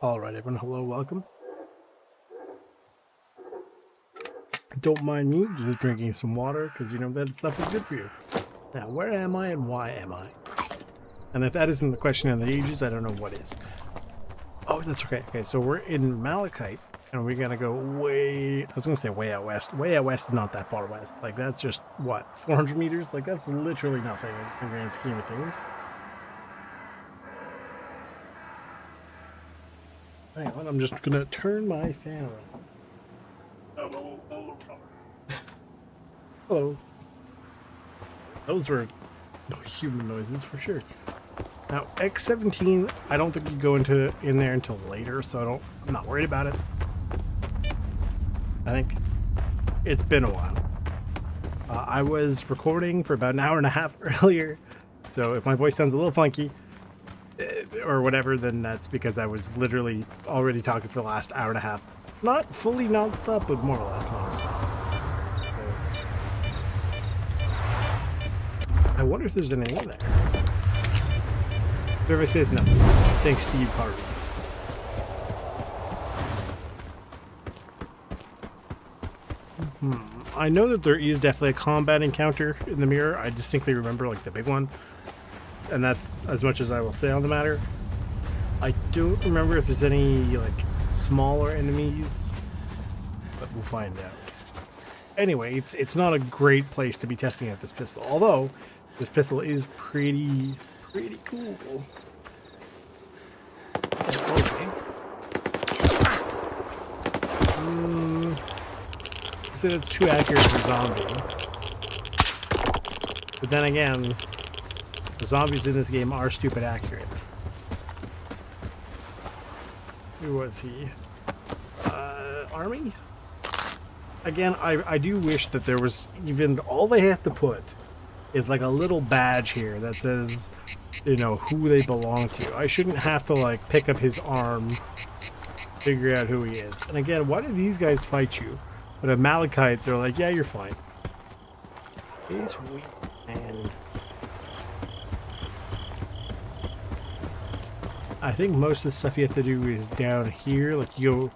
Alright everyone, hello, welcome. Don't mind me just drinking some water, because you know that stuff is good for you. Now, where am I and why am I? And if that isn't the question of the ages, I don't know what is. Oh, that's okay. Okay, so we're in Malachite, and we're gonna go way, I was gonna say way out west. Way out west is not that far west. Like, that's just, what, 400 meters? Like, that's literally nothing in the grand scheme of things. Hang on, I'm just gonna turn my fan around. Hello. Those were human noises for sure. Now X17, I don't think you go in there until later, so I'm not worried about it. I think it's been a while. I was recording for about an hour and a half earlier, so if my voice sounds a little funky or whatever, then that's because I was literally already talking for the last hour and a half. Not fully nonstop, but more or less nonstop. I wonder if there's anything in there. Whoever says no. Thanks, Steve Harvey. I know that there is definitely a combat encounter in the mirror. I distinctly remember like the big one. And that's as much as I will say on the matter. I don't remember if there's any like smaller enemies, but we'll find out. Anyway, it's not a great place to be testing out this pistol, although this pistol is pretty cool. Okay. I said it's too accurate for zombie. But then again, the zombies in this game are stupid accurate. Who was he? Army? Again, I do wish that there was even, all they have to put is like a little badge here that says, you know, who they belong to. I shouldn't have to like pick up his arm, figure out who he is. And again, why do these guys fight you? But at Malachite, they're like, yeah, you're fine. He's weak, man. I think most of the stuff you have to do is down here. Like you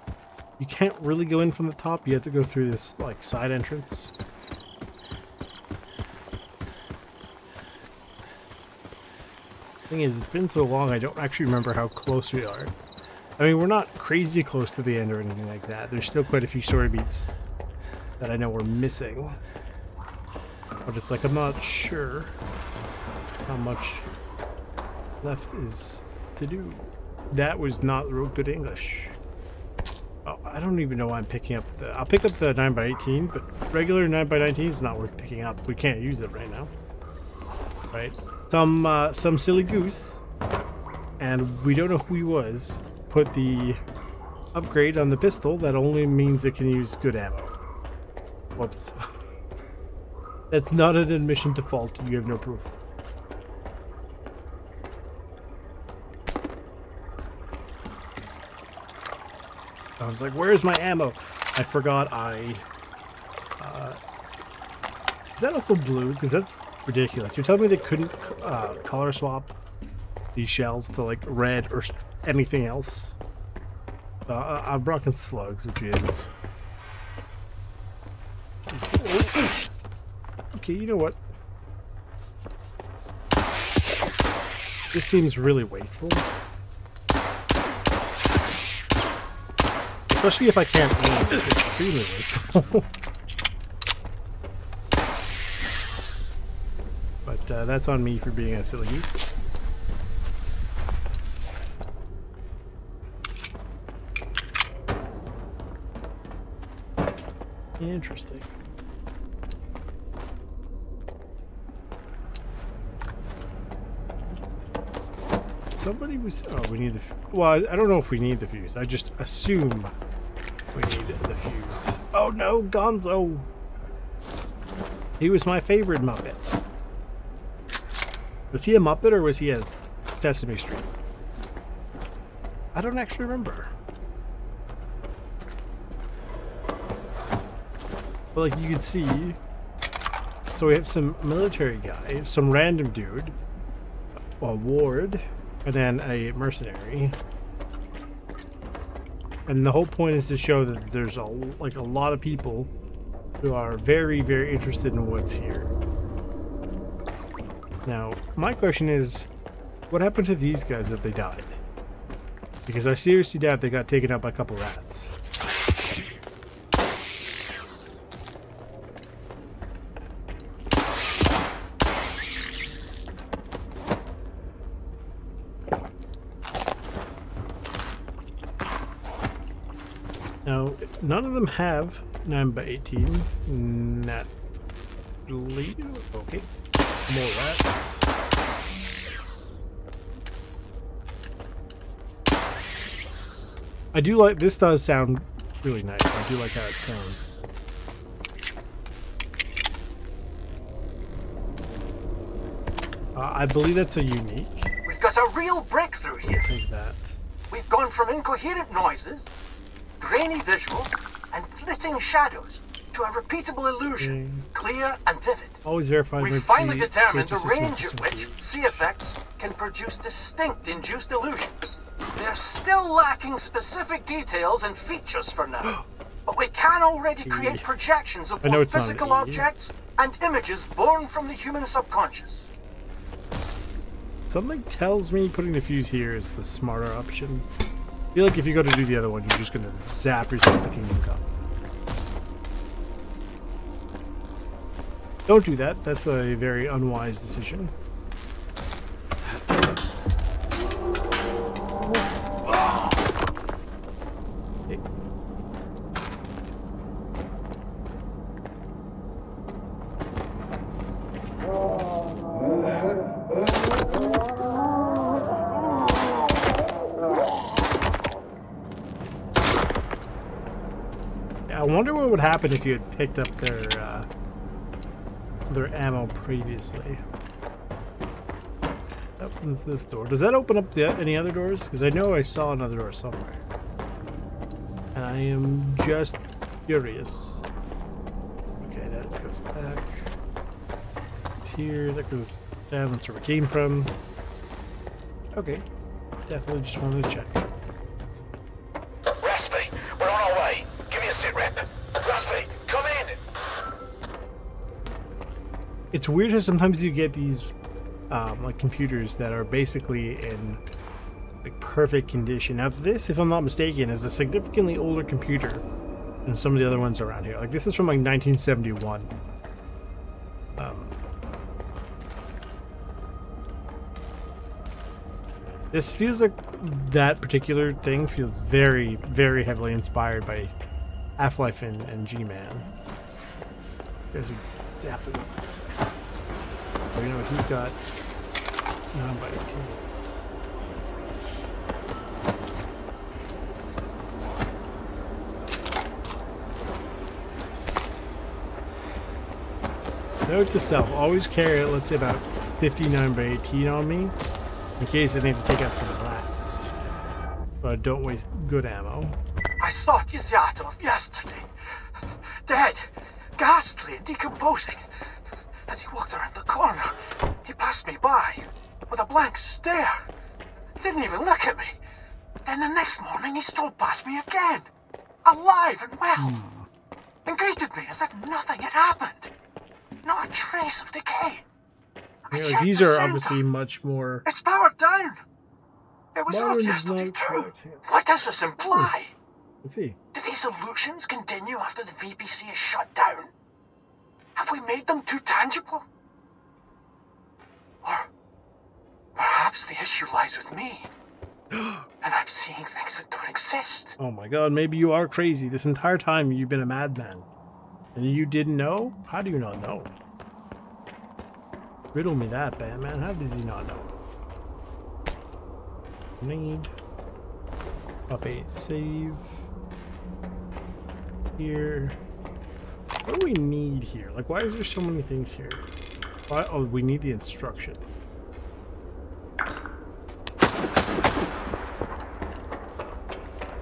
can't really go in from the top. You have to go through this like side entrance. Thing is, it's been so long, I don't actually remember how close we are. I mean, we're not crazy close to the end or anything like that. There's still quite a few story beats that I know we're missing. But it's like, I'm not sure how much left is to do. That was not real good English. Oh, I don't even know why I'm picking up the... I'll pick up the 9x18, but regular 9x19 is not worth picking up. We can't use it right now. Right? Some silly goose, and we don't know who he was, put the upgrade on the pistol that only means it can use good ammo. Whoops. That's not an admission to fault. You have no proof. I was like, where's my ammo? I forgot is that also blue? Because that's ridiculous. You're telling me they couldn't color swap these shells to like red or anything else? I've broken slugs, which is... Okay, you know what? This seems really wasteful. Especially if I can't aim, it's extremely wasteful. But that's on me for being a silly goose. Interesting. Somebody was... Oh, we need the... Well, I don't know if we need the fuse. I just assume we need the fuse. Oh no, Gonzo! He was my favorite Muppet. Was he a Muppet or was he a Sesame Street? I don't actually remember. But like you can see, so we have some military guy, some random dude, a ward, and then a mercenary. And the whole point is to show that there's a lot of people who are very, very interested in what's here. Now, my question is, what happened to these guys if they died? Because I seriously doubt they got taken out by a couple rats. Now, none of them have 9x18. Naturally. Okay. More rats. I do like, this does sound really nice. I do like how it sounds. I believe that's a unique. We've got a real breakthrough here. Take that. We've gone from incoherent noises, grainy visuals, and flitting shadows to a repeatable illusion, clear and vivid. Always verify. We've finally determined the range at which C effects can produce distinct induced illusions. They're still lacking specific details and features for now, but we can already create projections of both physical objects and images born from the human subconscious. Something tells me putting the fuse here is the smarter option. I feel like if you go to do the other one, you're just going to zap yourself the Kingdom Come. Don't do that. That's a very unwise decision. I wonder what would happen if you had picked up their ammo previously. Opens this door. Does that open up any other doors? Because I know I saw another door somewhere. And I am just curious. Okay, that goes back. It's here. That goes down. That's where we came from. Okay. Definitely just wanted to check. Raspy, we're on our way. Give me a sit rep. Raspy, come in. It's weird how sometimes you get these like computers that are basically in like perfect condition. Now this, if I'm not mistaken, is a significantly older computer than some of the other ones around here. Like this is from like 1971. This feels like that particular thing feels very, very heavily inspired by Half-Life and G-Man. You guys are definitely... Oh, you know what he's got? 9x18. Note to self, always carry, let's say, about 59x18 on me, in case I need to take out some rats. But don't waste good ammo. I saw Tiziatov yesterday. Dead, ghastly and decomposing. As he walked around the corner, he passed me by with a blank stare. Didn't even look at me. Then the next morning he strolled past me again, alive and well, and greeted me as if nothing had happened. Not a trace of decay. Yeah, these are obviously much more... It's powered down. It was all yesterday too. What does this imply? Let's see. Do these illusions continue after the VPC is shut down? Have we made them too tangible? Or perhaps the issue lies with me, and I'm seeing things that don't exist. Oh my god, maybe you are crazy. This entire time you've been a madman. And you didn't know? How do you not know? Riddle me that, Batman. How does he not know? Need update save here. What do we need here? Like, why is there so many things here? Why? Oh, we need the instructions.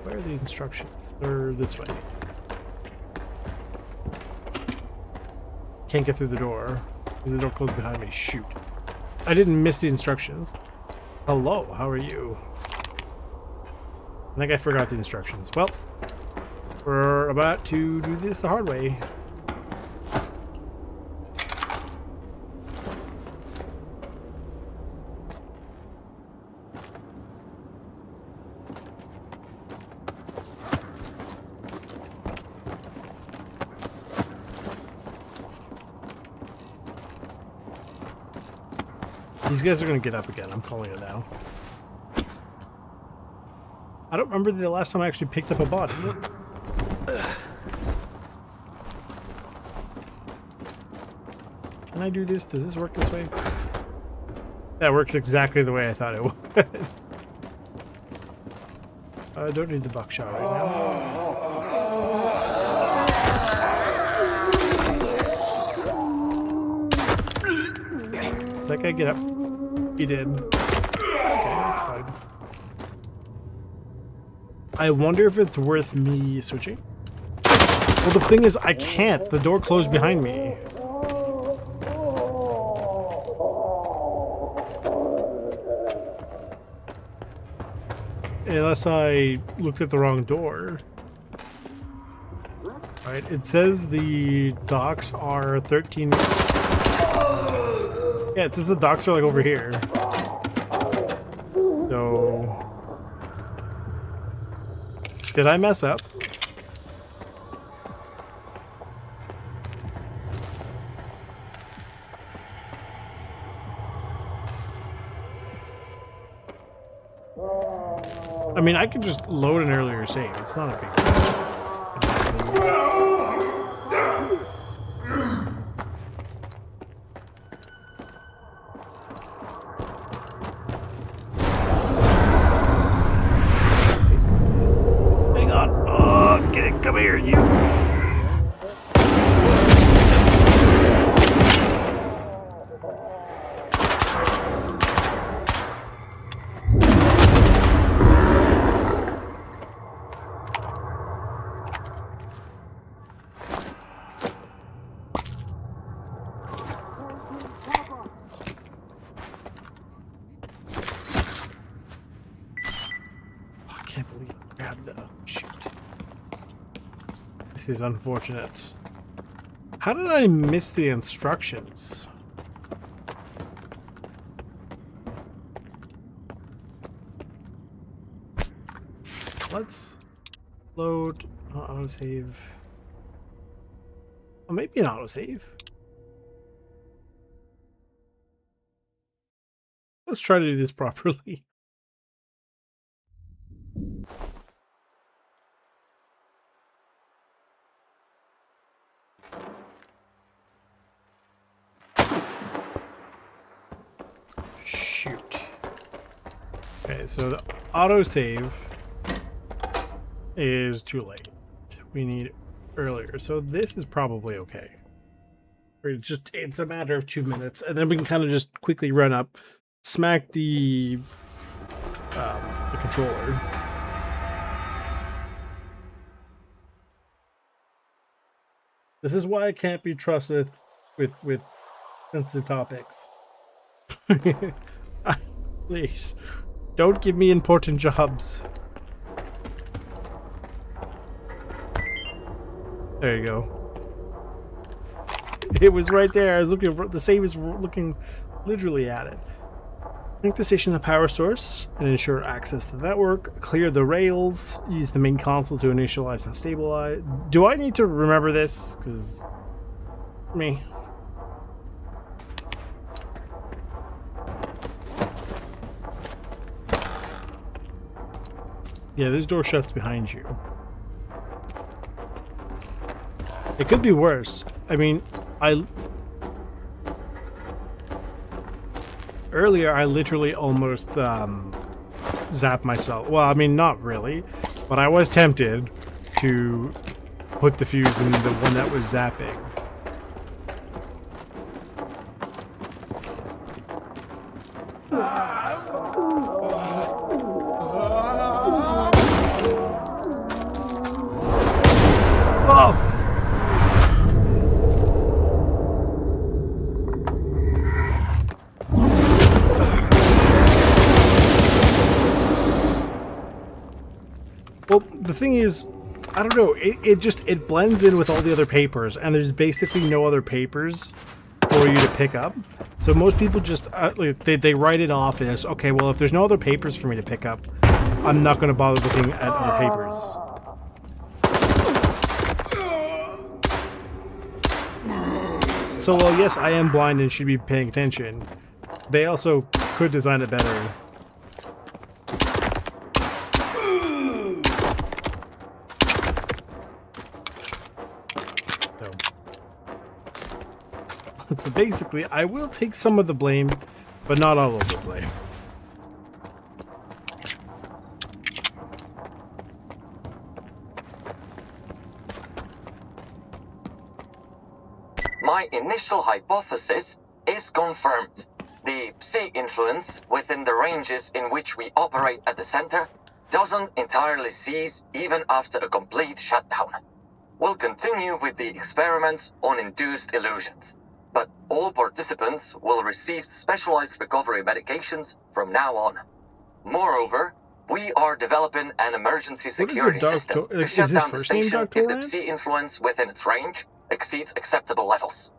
Where are the instructions? They're this way. Can't get through the door because the door closed behind me. Shoot. I didn't miss the instructions. Hello, how are you? I think I forgot the instructions. Well, we're about to do this the hard way. These guys are going to get up again. I'm calling it now. I don't remember the last time I actually picked up a body. Can I do this? Does this work this way? That works exactly the way I thought it would. I don't need the buckshot right now. Does that guy get up? He did. Okay, that's fine. I wonder if it's worth me switching. Well, the thing is, I can't. The door closed behind me. Unless I looked at the wrong door. Right, it says the docks are 13... Yeah, it says the docks are like over here. So... Did I mess up? I mean, I could just load an earlier save. It's not a big deal. Hang on. Oh, get it. Come here, you. This is unfortunate. How did I miss the instructions? Let's load autosave. Oh, maybe an autosave. Let's try to do this properly. Shoot. Okay, so the autosave is too late. We need earlier. So this is probably okay. It's a matter of 2 minutes, and then we can kind of just quickly run up, smack the controller. This is why I can't be trusted with sensitive topics. Please, don't give me important jobs. There you go. It was right there. I was looking. The save is looking literally at it. Connect the station to the power source and ensure access to the network. Clear the rails. Use the main console to initialize and stabilize. Do I need to remember this? Because me. Yeah, this door shuts behind you. It could be worse. I mean, earlier I literally almost zapped myself. Well, I mean, not really, but I was tempted to put the fuse in the one that was zapping. Well, the thing is, I don't know, it blends in with all the other papers, and there's basically no other papers for you to pick up. So most people just, they write it off as, okay, well, if there's no other papers for me to pick up, I'm not going to bother looking at other papers. So, well, yes, I am blind and should be paying attention. They also could design it better. So basically, I will take some of the blame, but not all of the blame. My initial hypothesis is confirmed. The Psi influence within the ranges in which we operate at the center doesn't entirely cease even after a complete shutdown. We'll continue with the experiments on induced illusions, but all participants will receive specialized recovery medications from now on. Moreover, we are developing an emergency security system to shut down the station if the Psi influence within its range exceeds acceptable levels.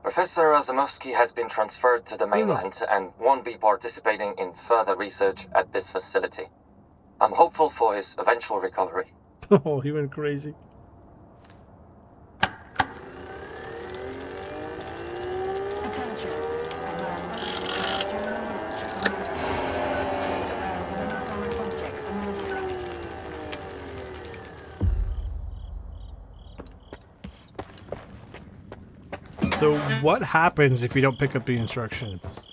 Professor Razumovsky has been transferred to the mainland and won't be participating in further research at this facility. I'm hopeful for his eventual recovery. Oh, he went crazy. So what happens if you don't pick up the instructions?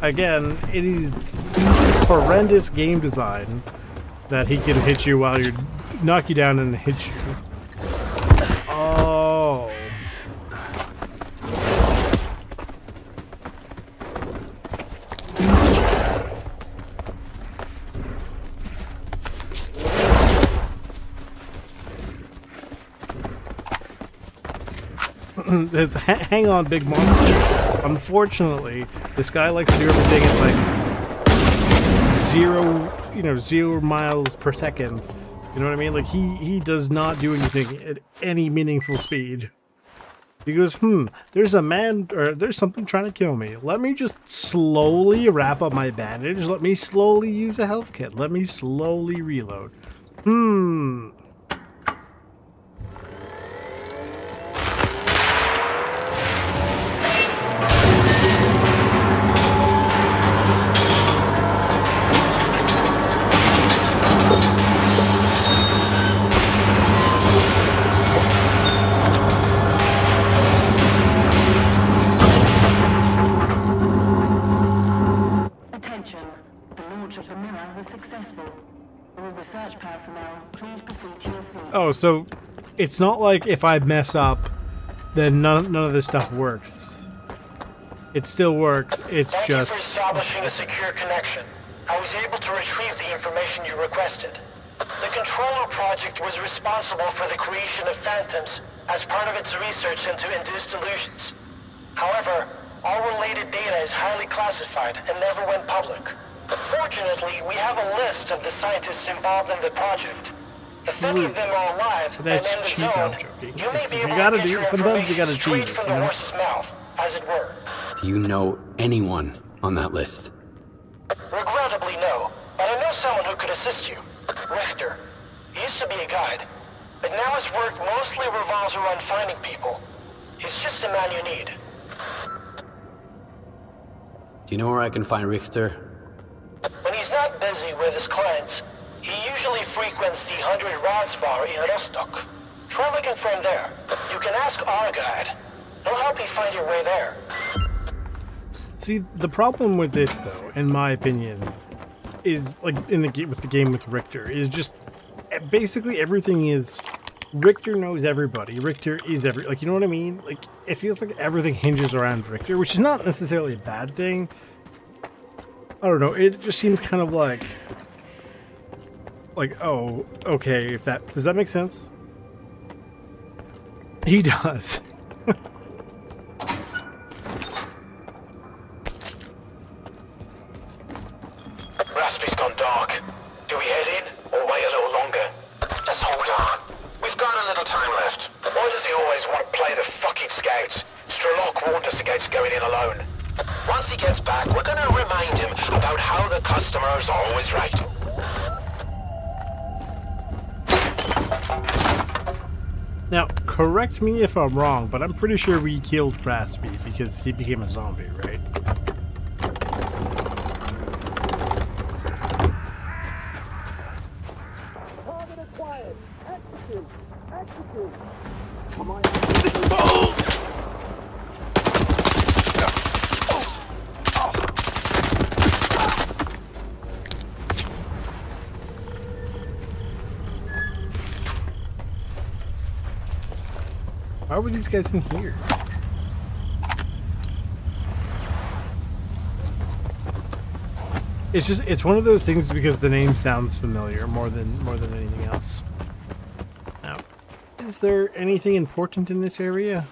Again, it is horrendous game design that he can hit you while you're knock you down and hit you. Oh. It's hang on, big monster. Unfortunately, this guy likes to do everything at like 0 miles per second. You know what I mean? Like he does not do anything at any meaningful speed. He goes, there's a man, or there's something trying to kill me. Let me just slowly wrap up my bandage. Let me slowly use a health kit. Let me slowly reload. Oh, so it's not like if I mess up, then none of this stuff works. It still works, it's Thank just... you for establishing a secure connection. I was able to retrieve the information you requested. The Controller Project was responsible for the creation of phantoms as part of its research into induced illusions. However, all related data is highly classified and never went public. Fortunately, we have a list of the scientists involved in the project. If any of them are alive and in That's the cheat, zone, I'm joking. you may It's, be if able you gotta to get do your it, sometimes you information gotta cheese straight it, from you the know? horse's mouth, as it were. Do you know anyone on that list? Regrettably, no. But I know someone who could assist you. Richter. He used to be a guide. but now his work mostly revolves around finding people. He's just the man you need. Do you know where I can find Richter? When he's not busy with his clients, he usually frequents the 100 Rods bar in Rostock. Try looking for him there. You can ask our guide. He'll help you find your way there. See, the problem with this, though, in my opinion, is like with the game with Richter, is just basically everything is Richter knows everybody. Richter is like, you know what I mean? Like, it feels like everything hinges around Richter, which is not necessarily a bad thing. I don't know. It just seems kind of like, oh, okay. If that does that make sense? He does. Raspy's gone dark. Do we head in or wait a little longer? Just hold on. We've got a little time left. Why does he always want to play the fucking scouts? Strelok warned us against going in alone. Once he gets back, we're gonna remind him about how the customer's always right. Now, correct me if I'm wrong, but I'm pretty sure we killed Raspy because he became a zombie, right? Why were these guys in here? It's one of those things because the name sounds familiar more than anything else. Now, is there anything important in this area?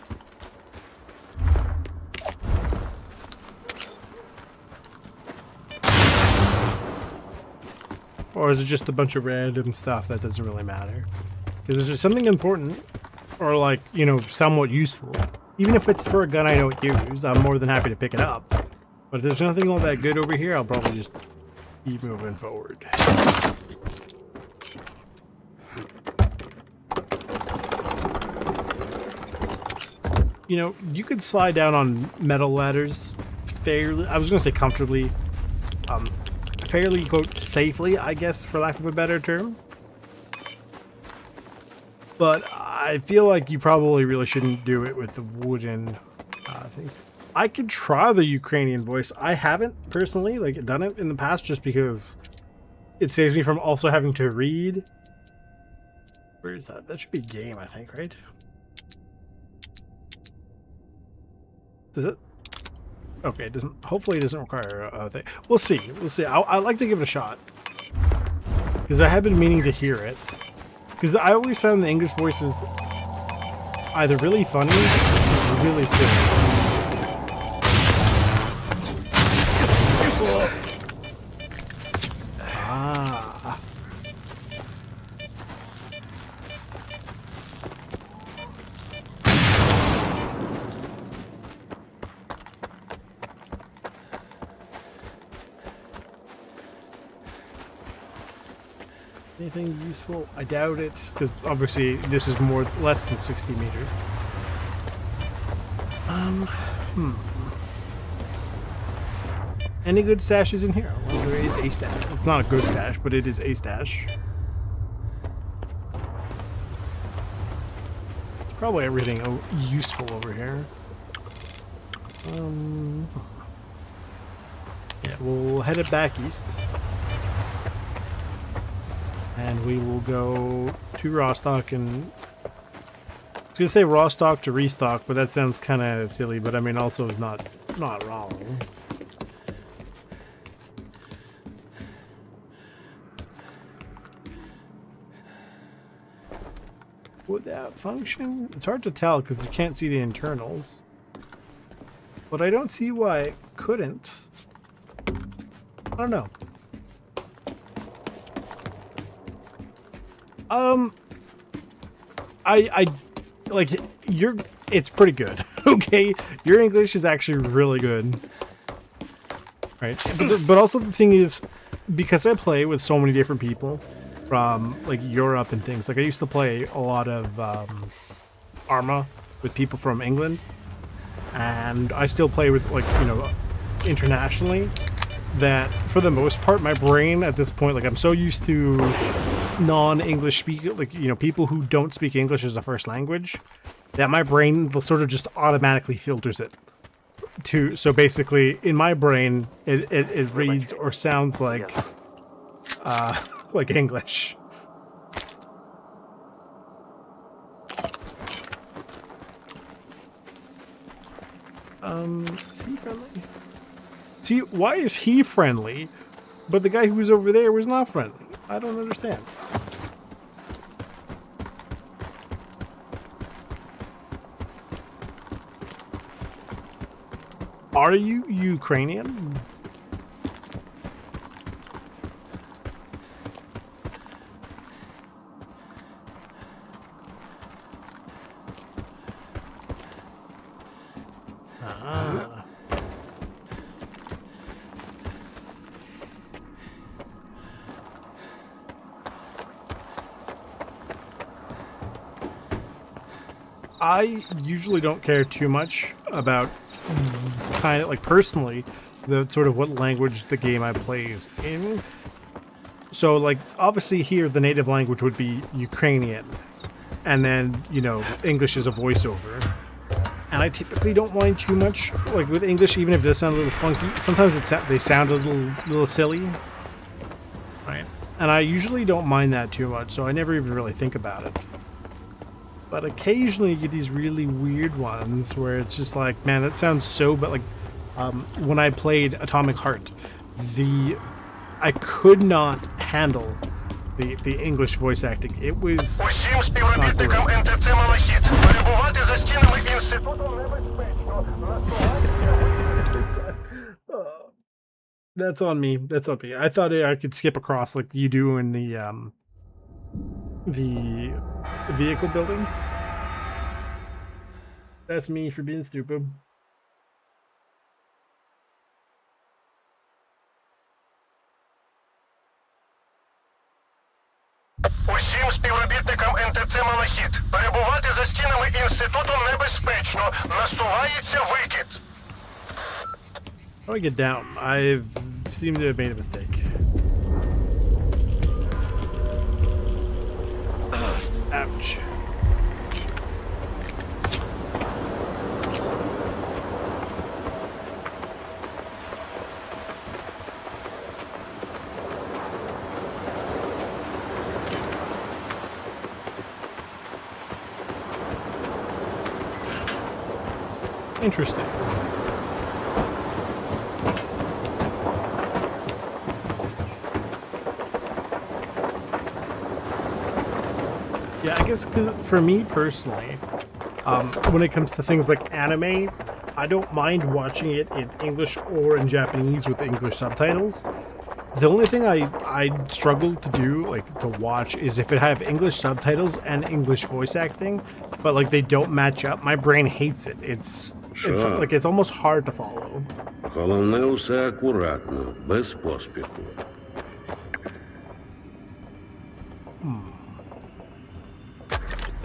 Or is it just a bunch of random stuff that doesn't really matter? Because is there something important? Or like, you know, somewhat useful. Even if it's for a gun I don't use, I'm more than happy to pick it up. But if there's nothing all that good over here, I'll probably just keep moving forward. You know, you could slide down on metal ladders fairly, I was gonna say comfortably, fairly, quote, safely, I guess, for lack of a better term. But I feel like you probably really shouldn't do it with the wooden thing. I could try the Ukrainian voice. I haven't personally done it in the past just because it saves me from also having to read. Where is that? That should be game, I think, right? Does it? Okay, it doesn't. Hopefully, it doesn't require a thing. We'll see. We'll see. I'd like to give it a shot because I have been meaning to hear it. Because I always found the English voices either really funny or really silly. Ah. Anything useful? I doubt it, because obviously this is less than 60 meters. Any good stashes in here? Well, there is a stash. It's not a good stash, but it is a stash. It's probably everything useful over here. Yeah, we'll head it back east. And we will go to Rostock and... I was going to say Rostock to restock, but that sounds kind of silly, but I mean also is not wrong. Would that function? It's hard to tell because you can't see the internals. But I don't see why it couldn't. I don't know. I like it's pretty good. Okay, your English is actually really good, right? But also the thing is, because I play with so many different people, from like Europe and things. Like I used to play a lot of Arma with people from England, and I still play with like, you know, internationally. That for the most part, my brain at this point, like I'm so used to non-English speak, like, you know, people who don't speak English as a first language, that my brain sort of just automatically filters it to, so basically in my brain it reads or sounds like English. Is he friendly? See, why is he friendly, but the guy who was over there was not friendly? I don't understand. Are you Ukrainian? Ah. I usually don't care too much about, kind of like personally, the sort of what language the game I play is in. So like obviously here the native language would be Ukrainian, and then, you know, English is a voiceover. And I typically don't mind too much, like with English, even if it does sound a little funky. Sometimes they sound a little silly, right? And I usually don't mind that too much, so I never even really think about it. But occasionally you get these really weird ones where it's just like, man, that sounds so, but like, when I played Atomic Heart, I could not handle the English voice acting. It was Усім not співробітникам great. НТЦ «Малахіт» перебувати за стінами інституту небезпечно. That's on me. That's on me. I thought I could skip across like you do in the vehicle building. That's me for being stupid. Усім співробітникам НТЦ «Малахіт» перебувати за стінами інституту небезпечно. Насувається викид. How do I get down? I seem to have made a mistake. Ouch. Interesting. Yeah, I guess 'cause for me personally, when it comes to things like anime, I don't mind watching it in English or in Japanese with English subtitles. The only thing I struggle to do, like to watch, is if it have English subtitles and English voice acting, but like they don't match up. My brain hates it. It's like it's almost hard to follow. Головне усе акуратно, без поспіху.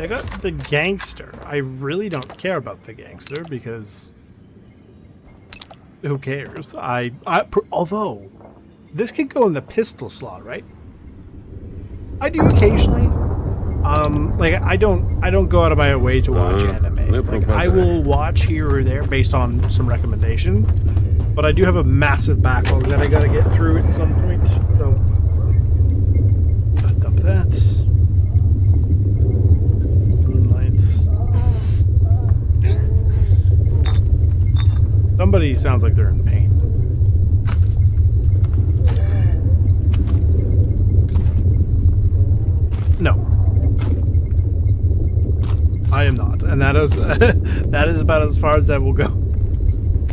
I got the gangster. I really don't care about the gangster because who cares? Although this could go in the pistol slot, right? I do occasionally. Like I don't go out of my way to watch anime. Like, I will watch here or there based on some recommendations, but I do have a massive backlog that I gotta get through at some point. So gotta dump that. Somebody sounds like they're in pain. No. I am not. And that is that is about as far as that will go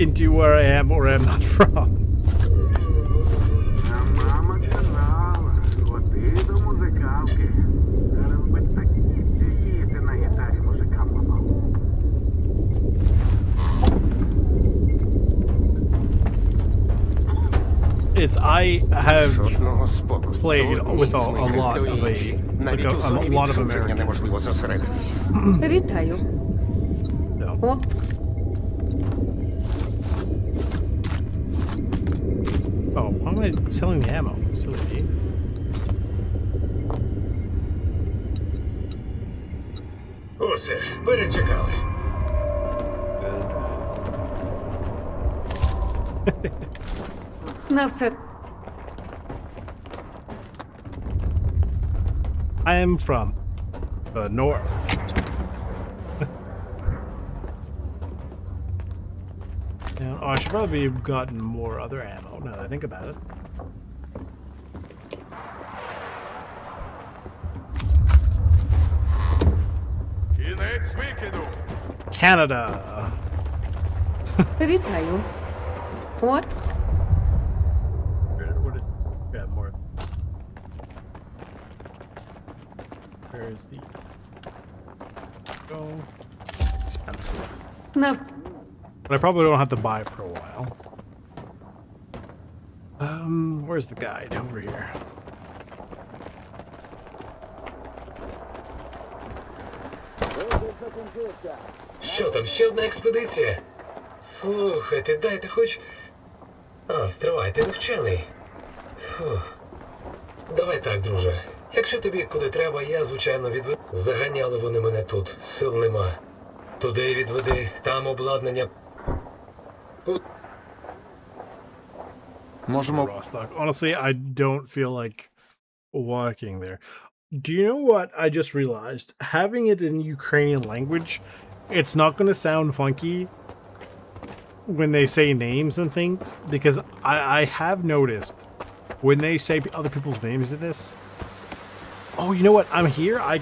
into where I am or am not from. It's I have Жодного спокою. played То одні with a смики, lot то of a інші. Навіть like у a зоні lot of відчуження Americans. неможливо зосередитися. Вітаю. No. О, Oh, why am I selling the ammo? Silly. Усе, перечекали. на все. I am from the north. And, oh, I should probably have gotten more other ammo now that I think about it. Кінець викиду. Canada. Вітаю. От, What is? Yeah, more. Where is the? Go. Expensive. на But I probably don't have to buy for a while. Where's the guide? Over here. Що там, ще одна експедиція? Слухайте, дайте хоч... А, стривай, ти не вчений. Фу. Давай так, друже. Якщо тобі куди треба, я, звичайно, відведу. Заганяли вони мене тут, сил нема. Туди відведи, там обладнання. Rostock. Honestly, I don't feel like walking there. Do you know what I just realized? Having it in Ukrainian language, it's not going to sound funky when they say names and things, because I have noticed when they say other people's names in this. Oh, you know what? I'm here. I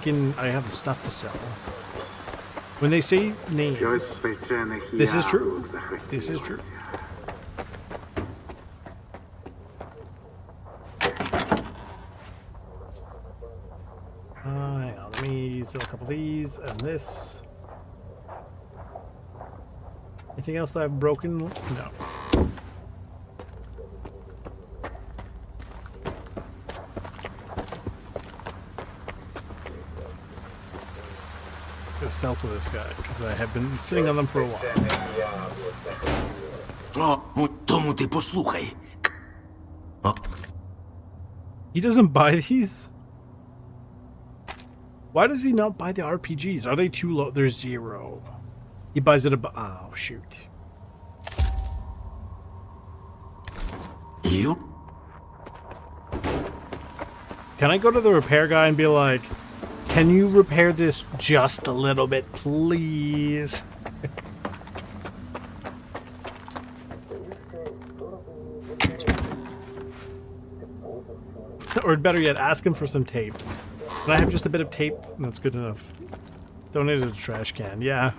have stuff to sell. When they say names, this is true. This is true. Hang on, let me sell a couple of these and this. Anything else that I've broken? No. Go stealth with this guy because I have been sitting on them for a while. О, тому ти послухай. He doesn't buy these? Why does he not buy the RPGs? Are they too low? They're 0. He buys it oh, shoot. You? Can I go to the repair guy and be like, can you repair this just a little bit, please? Or better yet, ask him for some tape. Can I have just a bit of tape? That's good enough. Donate it to a trash can. Yeah.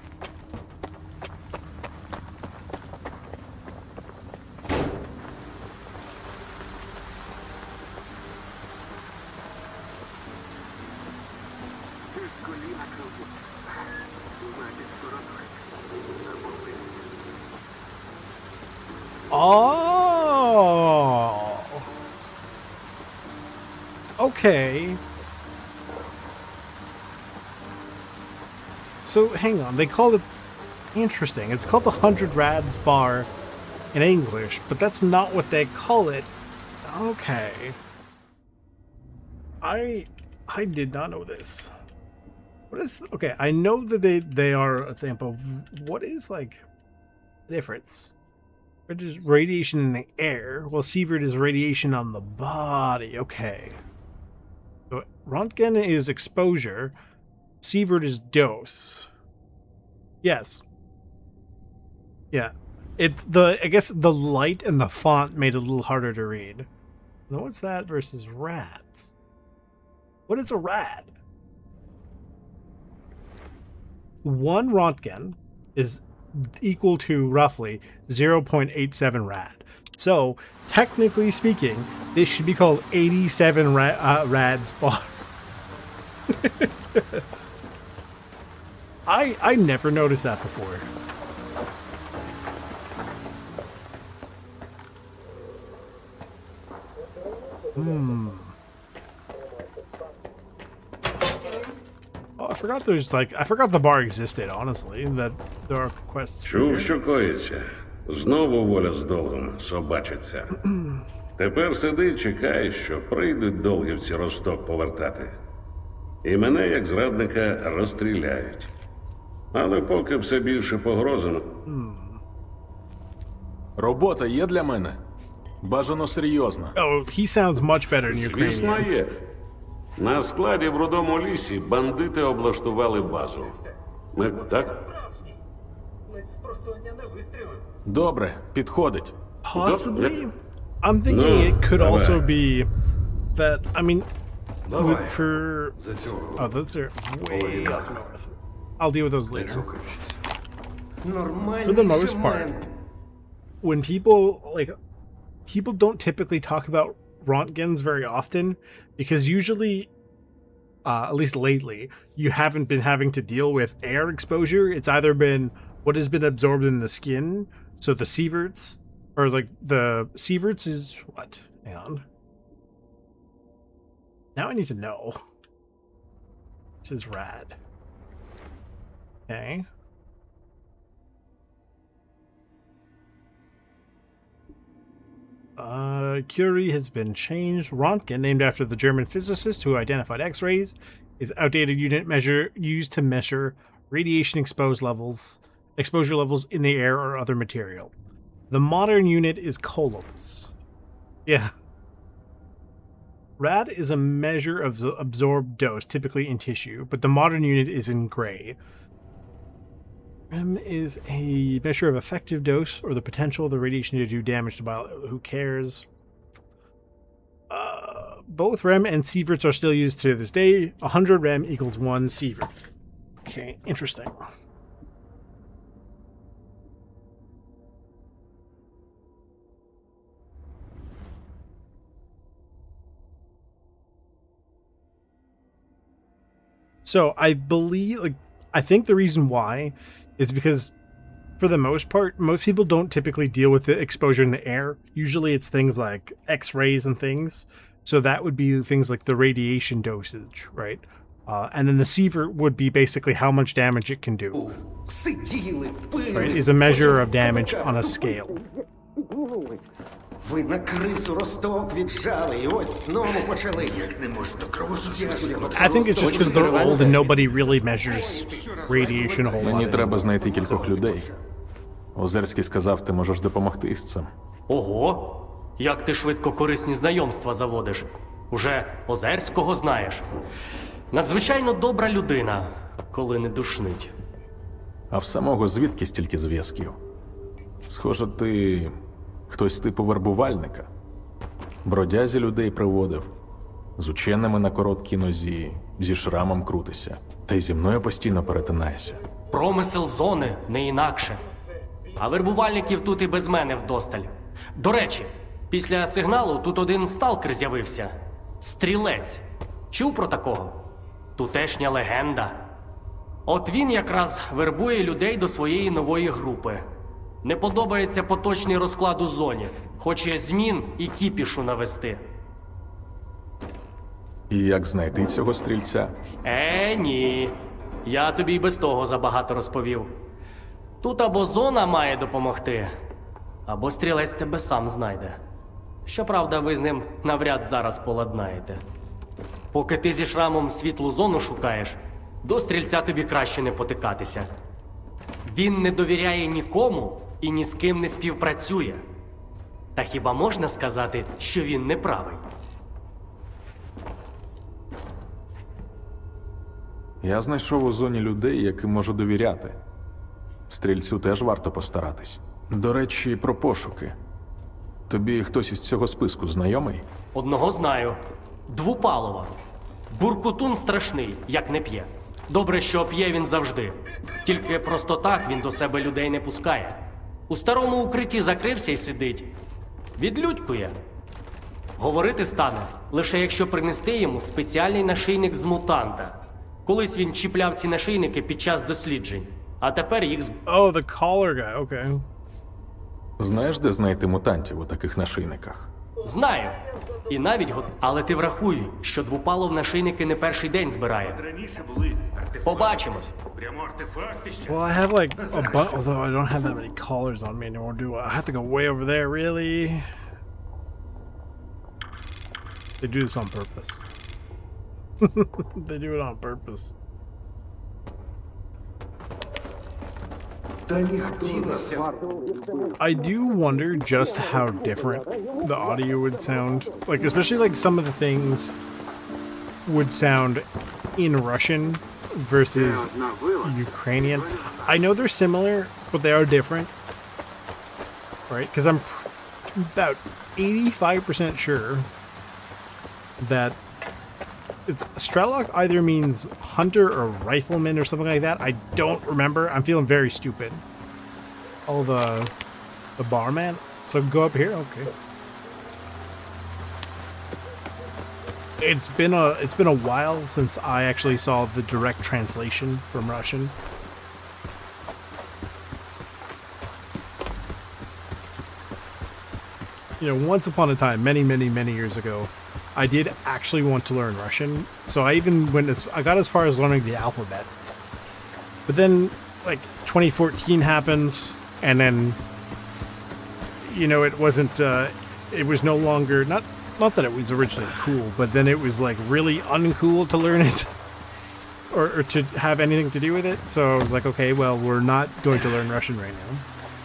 Oh. Okay. So hang on, they call it interesting. It's called the 100 Rads bar in English, but that's not what they call it. Okay. I did not know this. What is okay, I know that they are a thing, but what is like the difference? It is radiation in the air. Well, Sievert is radiation on the body. Okay. So Röntgen is exposure. Sievert is dose. Yes. Yeah. It's the I guess the light and the font made it a little harder to read. Now what's that versus rads? What is a rad? 1 Röntgen is equal to roughly 0.87 rad. So, technically speaking, this should be called 87 rads bar. I never noticed that before. Oh, I forgot there's I forgot the bar existed, honestly, that there are quests. Чув, що коїться. Знову воля з долгом собачиться. Тепер сиди і чекай, що прийдуть долгівці Росток повертати. І мене, як зрадника, розстріляють. Але поки все більше погрозено. Робота є для мене? Бажано серйозно. Oh, he sounds much better in Звісно, Ukrainian. є. На складі в Рудому лісі бандити облаштували базу. Ми так? Добре, підходить. Possibly. I'm thinking it could also be that, I mean, for... Oh, those are way up north. I'll deal with those later. For the most part, when people don't typically talk about Rontgens very often, because usually, at least lately, you haven't been having to deal with air exposure. It's either been what has been absorbed in the skin, so the sieverts, or the sieverts is what? Hang on. Now I need to know. This is rad. Okay. Curie has been changed. Röntgen, named after the German physicist who identified X-rays, is outdated unit measure used to measure radiation exposure levels in the air or other material. The modern unit is coulombs. Yeah. Rad is a measure of the absorbed dose, typically in tissue, but the modern unit is in gray. M is a measure of effective dose or the potential of the radiation to do damage to who cares. Both REM and sieverts are still used to this day. 100 REM equals 1 sievert. Okay, interesting. So I think the reason why is because for the most part, most people don't typically deal with the exposure in the air. Usually it's things like X-rays and things. So that would be things like the radiation dosage, right? And then the sievert would be basically how much damage it can do. Right? Is a measure of damage on a scale. Ви на крису Росток віджали, і ось знову почали. Як не можу до кровосусідства. I think it's just because they're old and nobody really measures radiation a whole lot. Мені треба знайти кількох людей. Озерський сказав, ти можеш допомогти із цим. Ого! Як ти швидко корисні знайомства заводиш. Уже Озерського знаєш. Надзвичайно добра людина, коли не душнить. А в самого звідки стільки зв'язків? Схоже, ти хтось типу вербувальника. Бродязі людей приводив. З ученими на короткій нозі, зі шрамом крутися. Та й зі мною постійно перетинаєшся. Промисел зони не інакше. А вербувальників тут і без мене вдосталь. До речі, після сигналу тут один сталкер з'явився. Стрілець. Чув про такого? Тутешня легенда. От він якраз вербує людей до своєї нової групи. Не подобається поточний розклад у зоні. Хоче змін і кіпішу навести. І як знайти цього стрільця? Ні. Я тобі й без того забагато розповів. Тут або зона має допомогти, або стрілець тебе сам знайде. Щоправда, ви з ним навряд зараз поладнаєте. Поки ти зі шрамом світлу зону шукаєш, до стрільця тобі краще не потикатися. Він не довіряє нікому і ні з ким не співпрацює. Та хіба можна сказати, що він не правий? Я знайшов у зоні людей, яким можу довіряти. Стрільцю теж варто постаратись. До речі, про пошуки. Тобі хтось із цього списку знайомий? Одного знаю. Двупалова. Буркутун страшний, як не п'є. Добре, що п'є він завжди. Тільки просто так він до себе людей не пускає. У старому укритті закрився і сидить. Відлюдькує. Говорити стане, лише якщо принести йому спеціальний нашийник з мутанта. Колись він чіпляв ці нашийники під час досліджень, а тепер їх Oh, the collar guy, okay. Знаєш, де знайти мутантів у таких нашийниках? Знаю. І навіть Але ти врахуй, що двопалов нашийники не перший день збирає. Раніше були артефакти. Побачимось. Прямо артефакти ще. Well, I have like a bunch, although I don't have that many collars on me anymore, do I? I have to go way over there, really? They do this on purpose. They do it on purpose. Та ніхто з нас. I do wonder just how different the audio would sound. Like, especially like some of the things would sound in Russian versus Ukrainian. I know they're similar, but they are different. Right? Because I'm about 85% sure that Strelok either means hunter or rifleman or something like that. I don't remember. I'm feeling very stupid. Oh, the barman. So go up here. Okay. It's been a while since I actually saw the direct translation from Russian. You know, once upon a time, many years ago, I did actually want to learn Russian, so I even I got as far as learning the alphabet. But then, like, 2014 happened, and then, you know, it wasn't, it was no longer, not that it was originally cool, but then it was, like, really uncool to learn it, or to have anything to do with it, so I was like, okay, well, we're not going to learn Russian right now.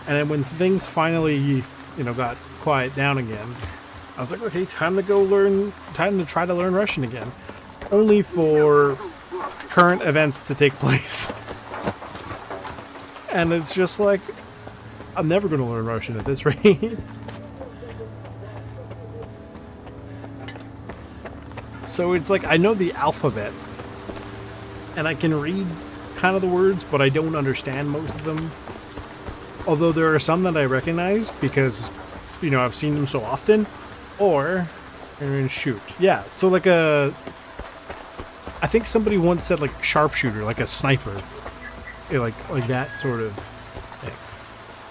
And then when things finally, you know, got quiet down again, I was like, okay, time to try to learn Russian again. Only for current events to take place. And it's just like, I'm never going to learn Russian at this rate. So it's like, I know the alphabet, and I can read kind of the words, but I don't understand most of them. Although there are some that I recognize because, you know, I've seen them so often. Or, and shoot. Yeah, so like I think somebody once said like sharpshooter, like a sniper. Yeah, like that sort of thing.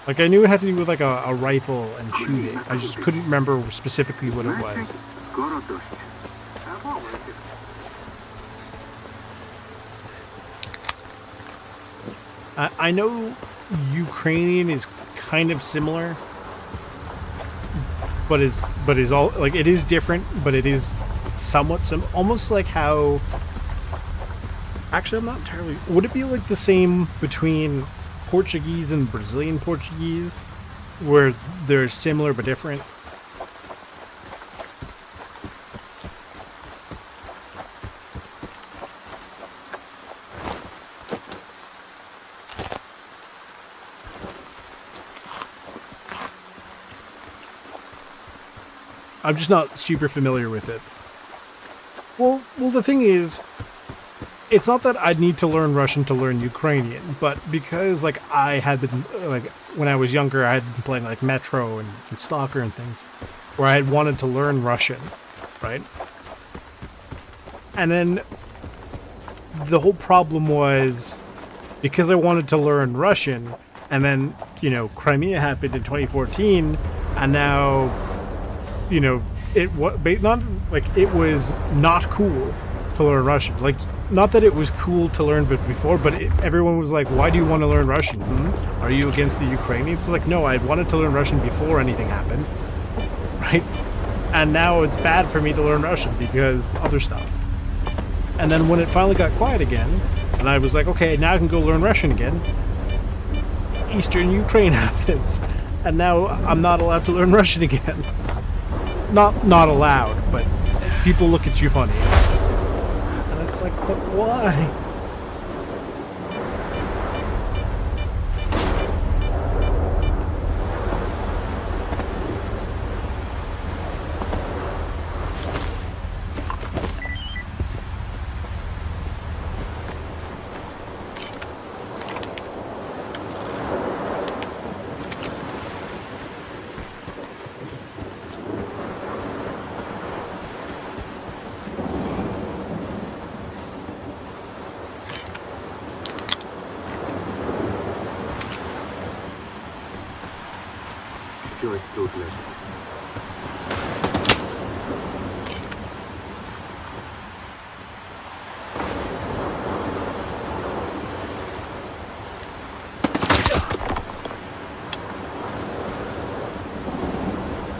Like I knew it had to do with like a rifle and shooting. I just couldn't remember specifically what it was. I know Ukrainian is kind of similar. But is all like it is different, but it is somewhat almost like how. Actually, I'm not entirely. Would it be like the same between Portuguese and Brazilian Portuguese, where they're similar but different? I'm just not super familiar with it. Well, the thing is, it's not that I'd need to learn Russian to learn Ukrainian, but because, like, I had been, like, when I was younger, I had been playing, like, Metro and STALKER and things, where I had wanted to learn Russian, right? And then the whole problem was, because I wanted to learn Russian, and then, you know, Crimea happened in 2014, and now, you know, it was not like it was not cool to learn Russian. Like, not that it was cool to learn but before, but everyone was like, why do you want to learn Russian? Are you against the Ukrainians? It's like, no, I wanted to learn Russian before anything happened, right? And now it's bad for me to learn Russian because other stuff. And then when it finally got quiet again, and I was like, okay, now I can go learn Russian again, Eastern Ukraine happens. And now I'm not allowed to learn Russian again. Not allowed, but people look at you funny. And it's like, but why? Щось тут лежить.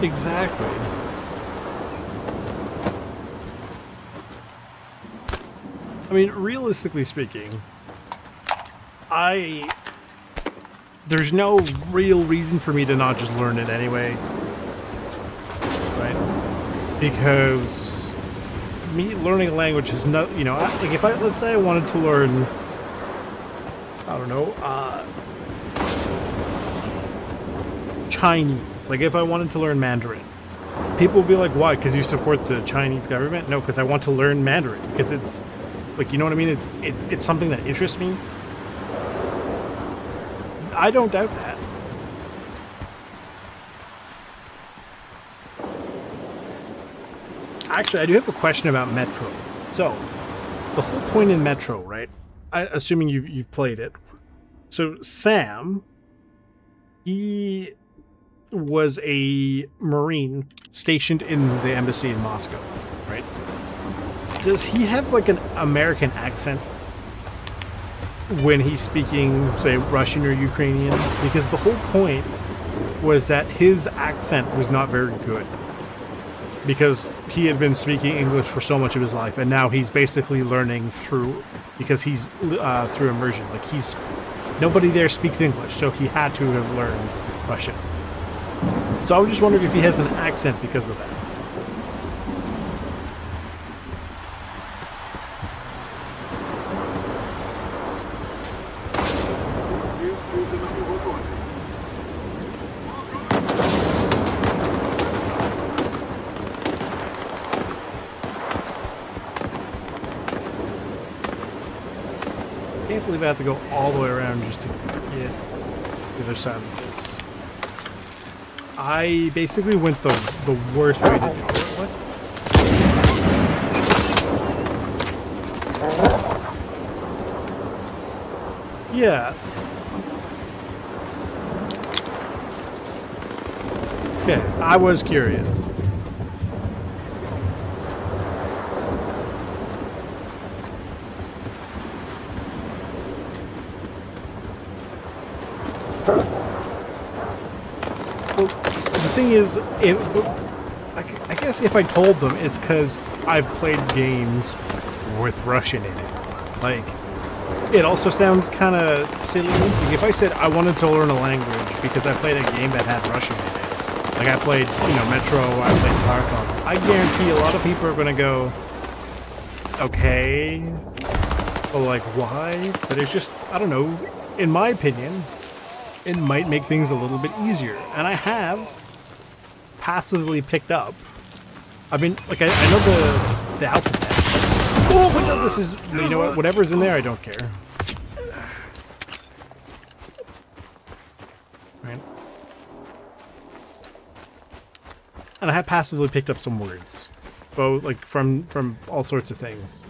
Exactly. I mean, realistically speaking, there's no real reason for me to not just learn it anyway. Right? Because me learning a language is not, you know, like if let's say I wanted to learn, I don't know, Chinese. Like if I wanted to learn Mandarin, people will be like, why? Because you support the Chinese government? No, because I want to learn Mandarin. Because it's, like, you know what I mean? It's something that interests me. I don't doubt that. Actually, I do have a question about Metro. So, the whole point in Metro, right? Assuming you've played it. So, Sam, he was a Marine stationed in the embassy in Moscow, right? Does he have like an American accent when he's speaking, say, Russian or Ukrainian? Because the whole point was that his accent was not very good. Because he had been speaking English for so much of his life, and now he's basically learning because he's through immersion. Like nobody there speaks English, so he had to have learned Russian. So I was just wondering if he has an accent because of that. I can't believe I have to go all the way around just to get the other side of this. I basically went the worst way to do it. What? Yeah. Okay, I was curious. The thing is, I guess if I told them, it's because I've played games with Russian in it. Like, it also sounds kind of silly. Like if I said I wanted to learn a language because I played a game that had Russian in it, like I played, you know, Metro, I played Tarkov, I guarantee a lot of people are going to go, okay, but like, why? But it's just, I don't know, in my opinion, it might make things a little bit easier. And I have passively picked up. I mean, like, I know the alphabet. Oh my god, this is, you know what, whatever's in there, I don't care. Right? And I have passively picked up some words. Both, like, from all sorts of things.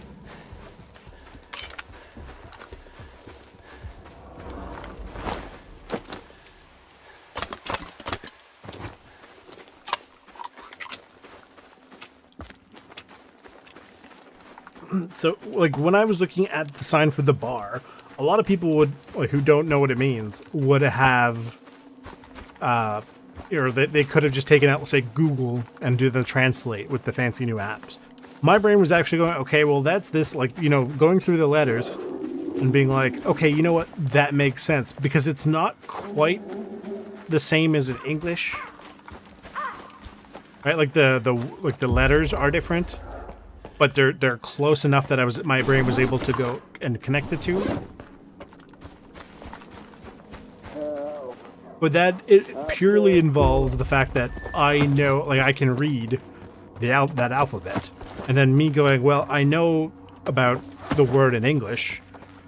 So, like, when I was looking at the sign for the bar, a lot of people would, like, who don't know what it means, would have, or they could have just taken out, say, Google and do the translate with the fancy new apps. My brain was actually going, okay, well, that's this, like, you know, going through the letters and being like, okay, you know what, that makes sense, because it's not quite the same as in English, right? Like the letters are different. But they're close enough that my brain was able to go and connect the two. But it purely involves the fact that I know, like, I can read that alphabet, and then me going, well, I know about the word in English,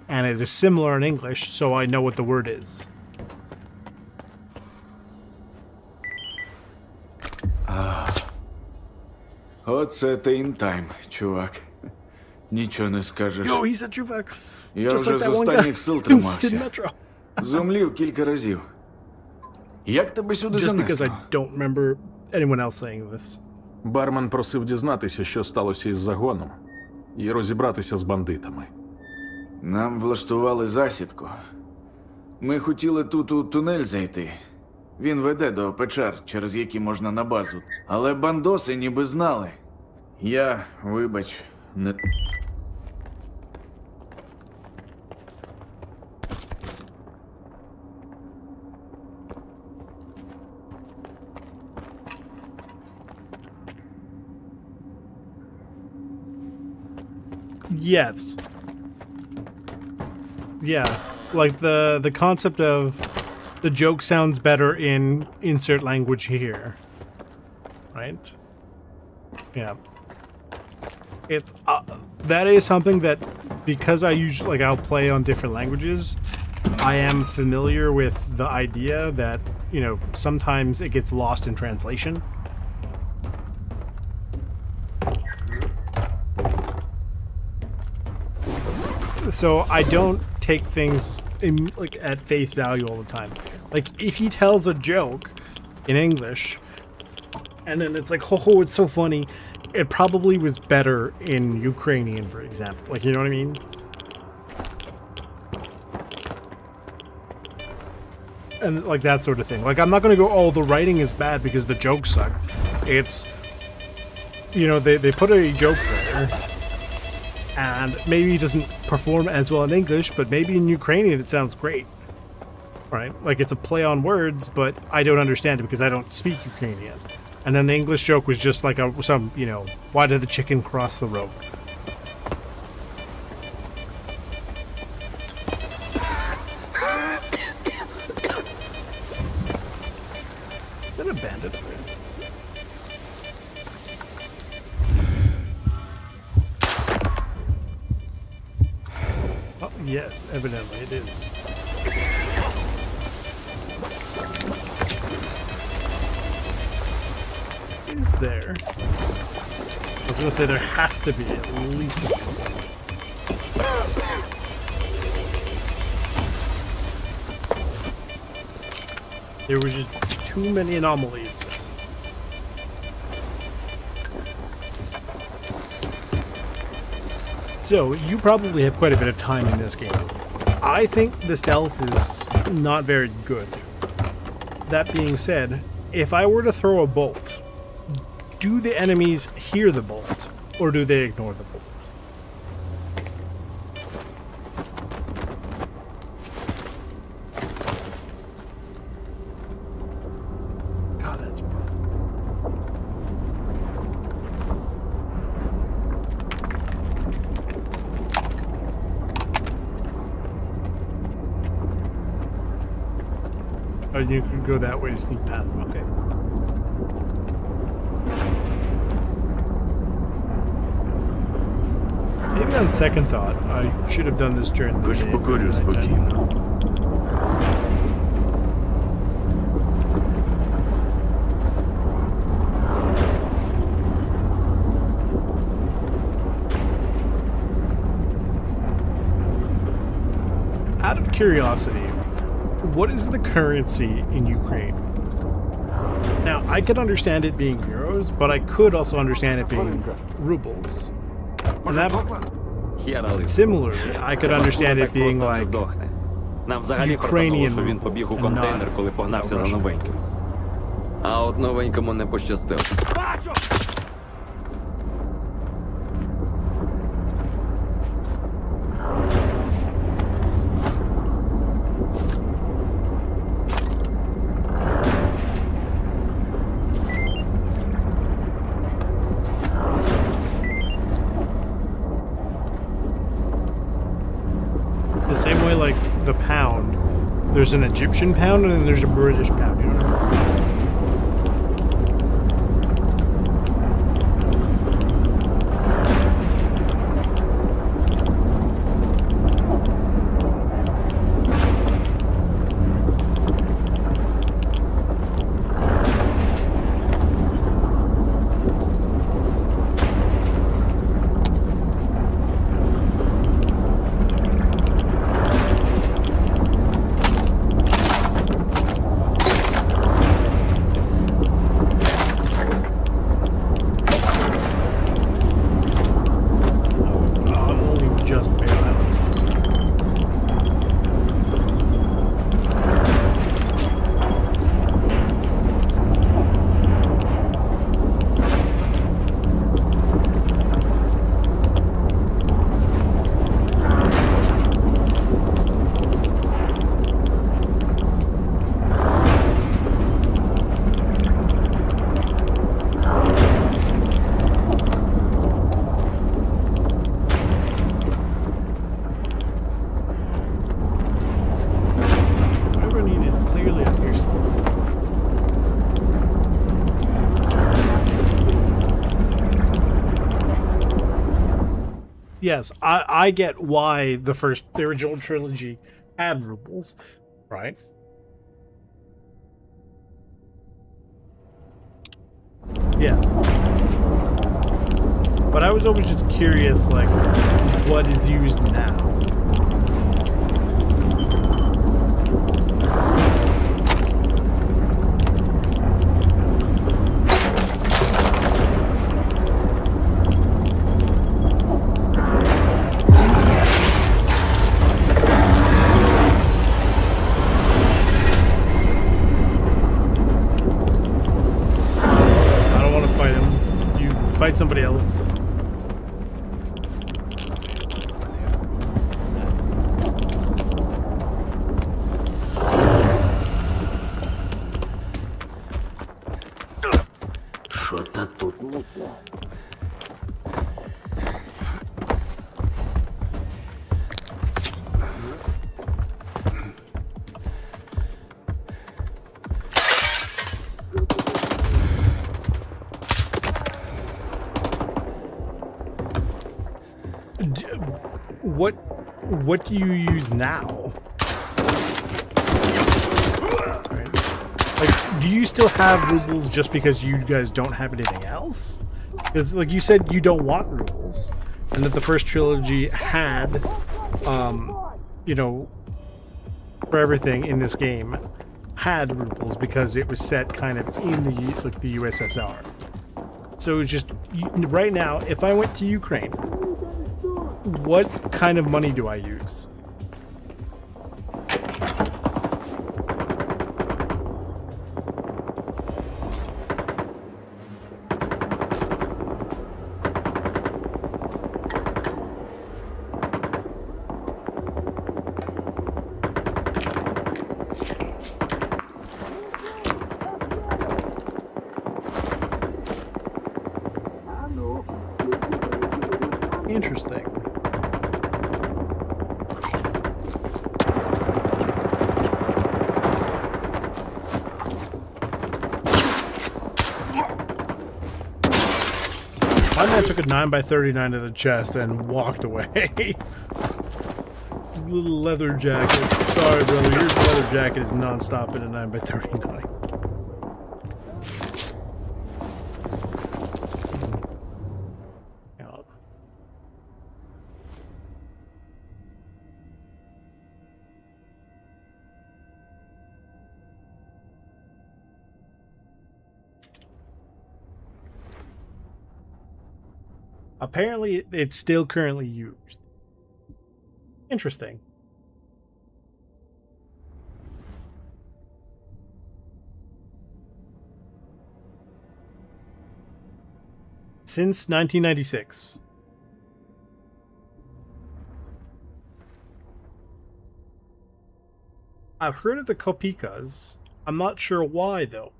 and it is similar in English, so I know what the word is. Оце ти інтайм, чувак. Нічого не скажеш. Yo, he's a чувак. Я Just вже like з that one останніх guy сил in тримався. Metro. Зумлів кілька разів. Як тебе сюди Just because занесло? I don't remember anyone else saying this. Бармен просив дізнатися, що сталося із загоном, і розібратися з бандитами. Нам влаштували засідку. Ми хотіли тут у тунель зайти. Він веде до печер, через які можна на базу. Але бандоси ніби знали. Я, вибач, не... Yes. Yeah, like the concept of the joke sounds better in insert language here, right? Yeah. It's that is something that, because I usually, like, I'll play on different languages, I am familiar with the idea that, you know, sometimes it gets lost in translation. So I don't take things in, like, at face value all the time. Like, if he tells a joke in English, and then it's like, oh, it's so funny, it probably was better in Ukrainian, for example. Like, you know what I mean? And, like, that sort of thing. Like, I'm not going to go, oh, the writing is bad because the jokes suck. It's, you know, they put a joke there, and maybe it doesn't perform as well in English, but maybe in Ukrainian it sounds great. Right? Like, it's a play on words, but I don't understand it because I don't speak Ukrainian. And then the English joke was just like some, you know, why did the chicken cross the road? Is that a bandit? Oh, yes, evidently it is. Is there? I was gonna say there has to be at least one. There were just too many anomalies. So, you probably have quite a bit of time in this game. I think the stealth is not very good. That being said, if I were to throw a bolt, do the enemies hear the bolt, or do they ignore the bolt? God, that's brutal. Oh, you could go that way and sneak past them, okay. Maybe on second thought, I should have done this during the day. Out of curiosity, what is the currency in Ukraine? Now, I could understand it being euros, but I could also understand it being rubles. And that, similarly, I could understand it being like Ukrainian rubles and not Russian rubles. А от новенькому не пощастило. The same way, like, the pound, there's an Egyptian pound and then there's a British pound, you know? Yes, I get why the original trilogy had rubles, right? Yes. But I was always just curious, like, what is used now? Fight somebody else. Що-то тут не так. What do you use now? Right. Like, do you still have rubles just because you guys don't have anything else? Because, like you said, you don't want rubles, and that the first trilogy had, you know, for everything in this game, had rubles because it was set kind of in the USSR. So it's just right now, if I went to Ukraine, what kind of money do I use? Interesting. My man took a 9x39 to the chest and walked away. His little leather jacket. Sorry, brother, your leather jacket is non-stop in a 9x39. Apparently, it's still currently used. Interesting. Since 1996. I've heard of the Kopikas. I'm not sure why, though.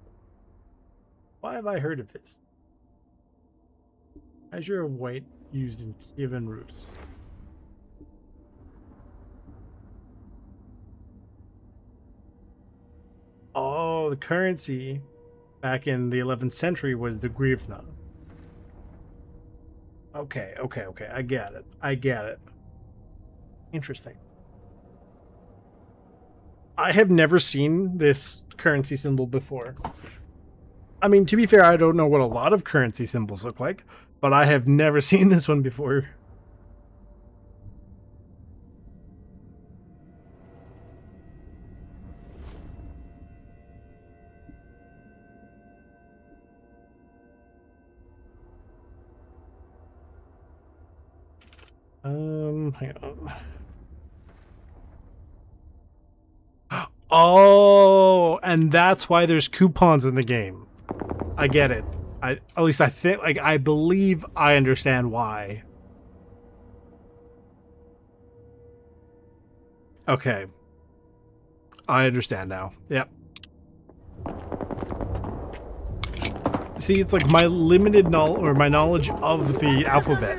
Why have I heard of this? Measure of weight used in Kievan Rus. Oh, the currency back in the 11th century was the hryvnia. Okay. I get it. Interesting. I have never seen this currency symbol before. I mean, to be fair, I don't know what a lot of currency symbols look like, but I have never seen this one before. Hang on. Oh, and that's why there's coupons in the game. I get it. At least I think, like, I believe I understand why. Okay. I understand now. Yep. See, it's like my limited knowledge, or my knowledge of the alphabet.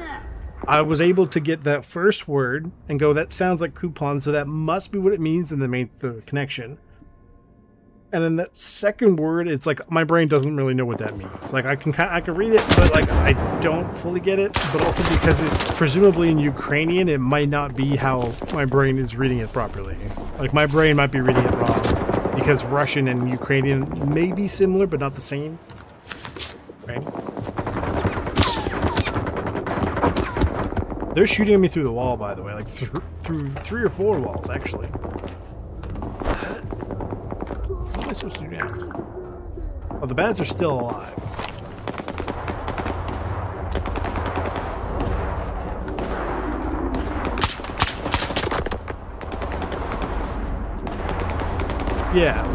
I was able to get that first word and go, that sounds like coupon, so that must be what it means, and then make the connection. And then that second word, it's like my brain doesn't really know what that means. Like I can read it, but like I don't fully get it. But also because it's presumably in Ukrainian, it might not be how my brain is reading it properly. Like my brain might be reading it wrong because Russian and Ukrainian may be similar, but not the same. Right? They're shooting at me through the wall, by the way, like through 3 or 4 walls, actually. What am I supposed to do now? Oh, the bats are still alive. Yeah.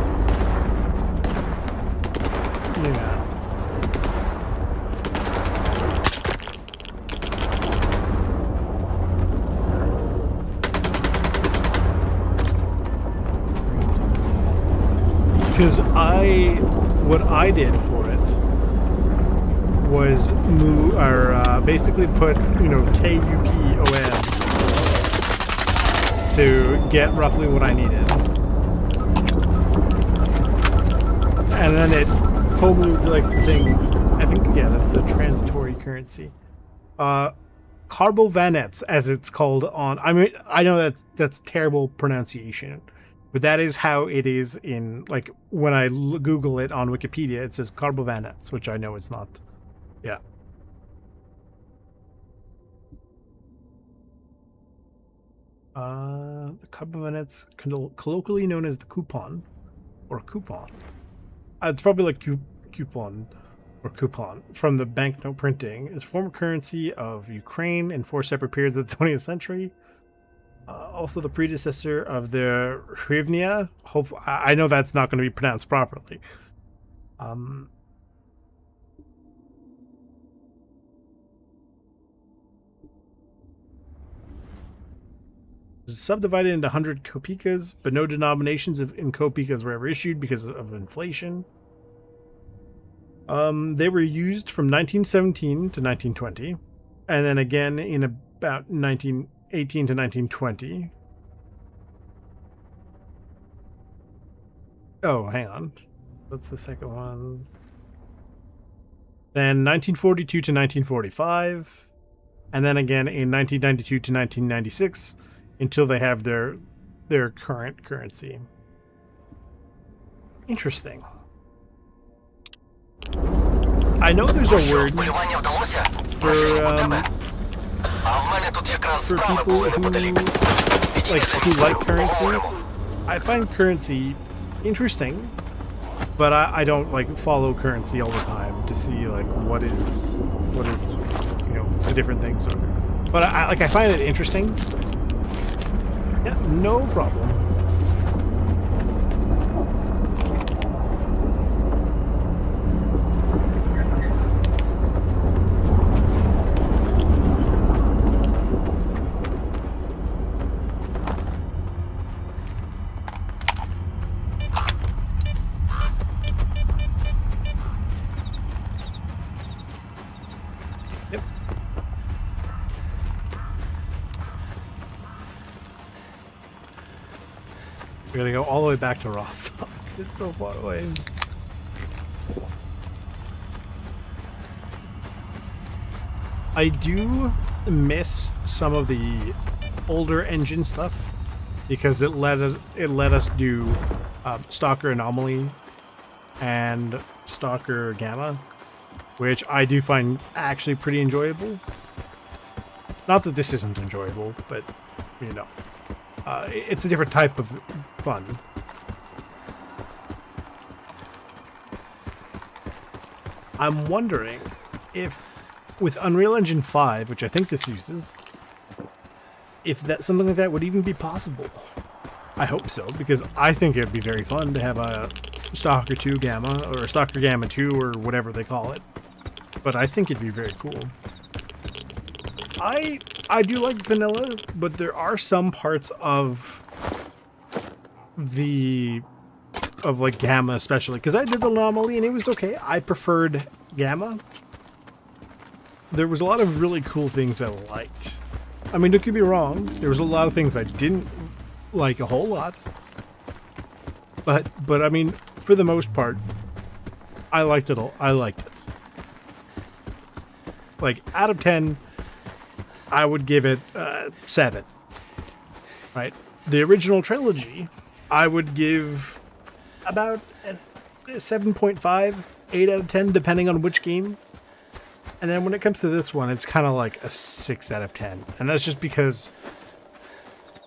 Yeah. Because what I did for it was move, or basically put, KUPON to get roughly what I needed. And then it told me, like, the thing, I think, yeah, the transitory currency. Carbovanets, as it's called on, I mean, I know that's terrible pronunciation. But that is how it is in, like, when I Google it on Wikipedia, it says carbovanets, which I know it's not. Yeah. The carbovanets, colloquially known as the coupon, or coupon. It's probably like coupon, or coupon, from the banknote printing. Is former currency of Ukraine in 4 separate periods of the 20th century. Also the predecessor of the hryvnia. I know that's not going to be pronounced properly. It's subdivided into 100 kopikas, but no denominations in kopikas were ever issued because of inflation. They were used from 1917 to 1920, and then again in about 1918 to 1920. Oh, hang on. That's the second one. Then 1942 to 1945. And then again in 1992 to 1996 until they have their current currency. Interesting. I know there's a word for people who like currency. I find currency interesting, but I don't like follow currency all the time to see like what is the different things are. But I find it interesting. Yeah, no problem. We're gonna go all the way back to Rostock. It's so far away. I do miss some of the older engine stuff because it let us do Stalker Anomaly and Stalker Gamma, which I do find actually pretty enjoyable. Not that this isn't enjoyable, but it's a different type of fun. I'm wondering if with Unreal Engine 5, which I think this uses, if that something like that would even be possible. I hope so, because I think it'd be very fun to have a Stalker 2 Gamma, or Stalker Gamma 2, or whatever they call it. But I think it'd be very cool. I do like vanilla, but there are some parts of like Gamma especially, because I did the Anomaly and it was okay. I preferred Gamma. There was a lot of really cool things I liked. I mean, don't get me wrong, there was a lot of things I didn't like a whole lot. But I mean, for the most part, I liked it all. I liked it. Like, out of 10, I would give it 7. Right? The original trilogy, I would give about 7.5, 8 out of 10, depending on which game. And then when it comes to this one, it's kind of like a 6 out of 10. And that's just because,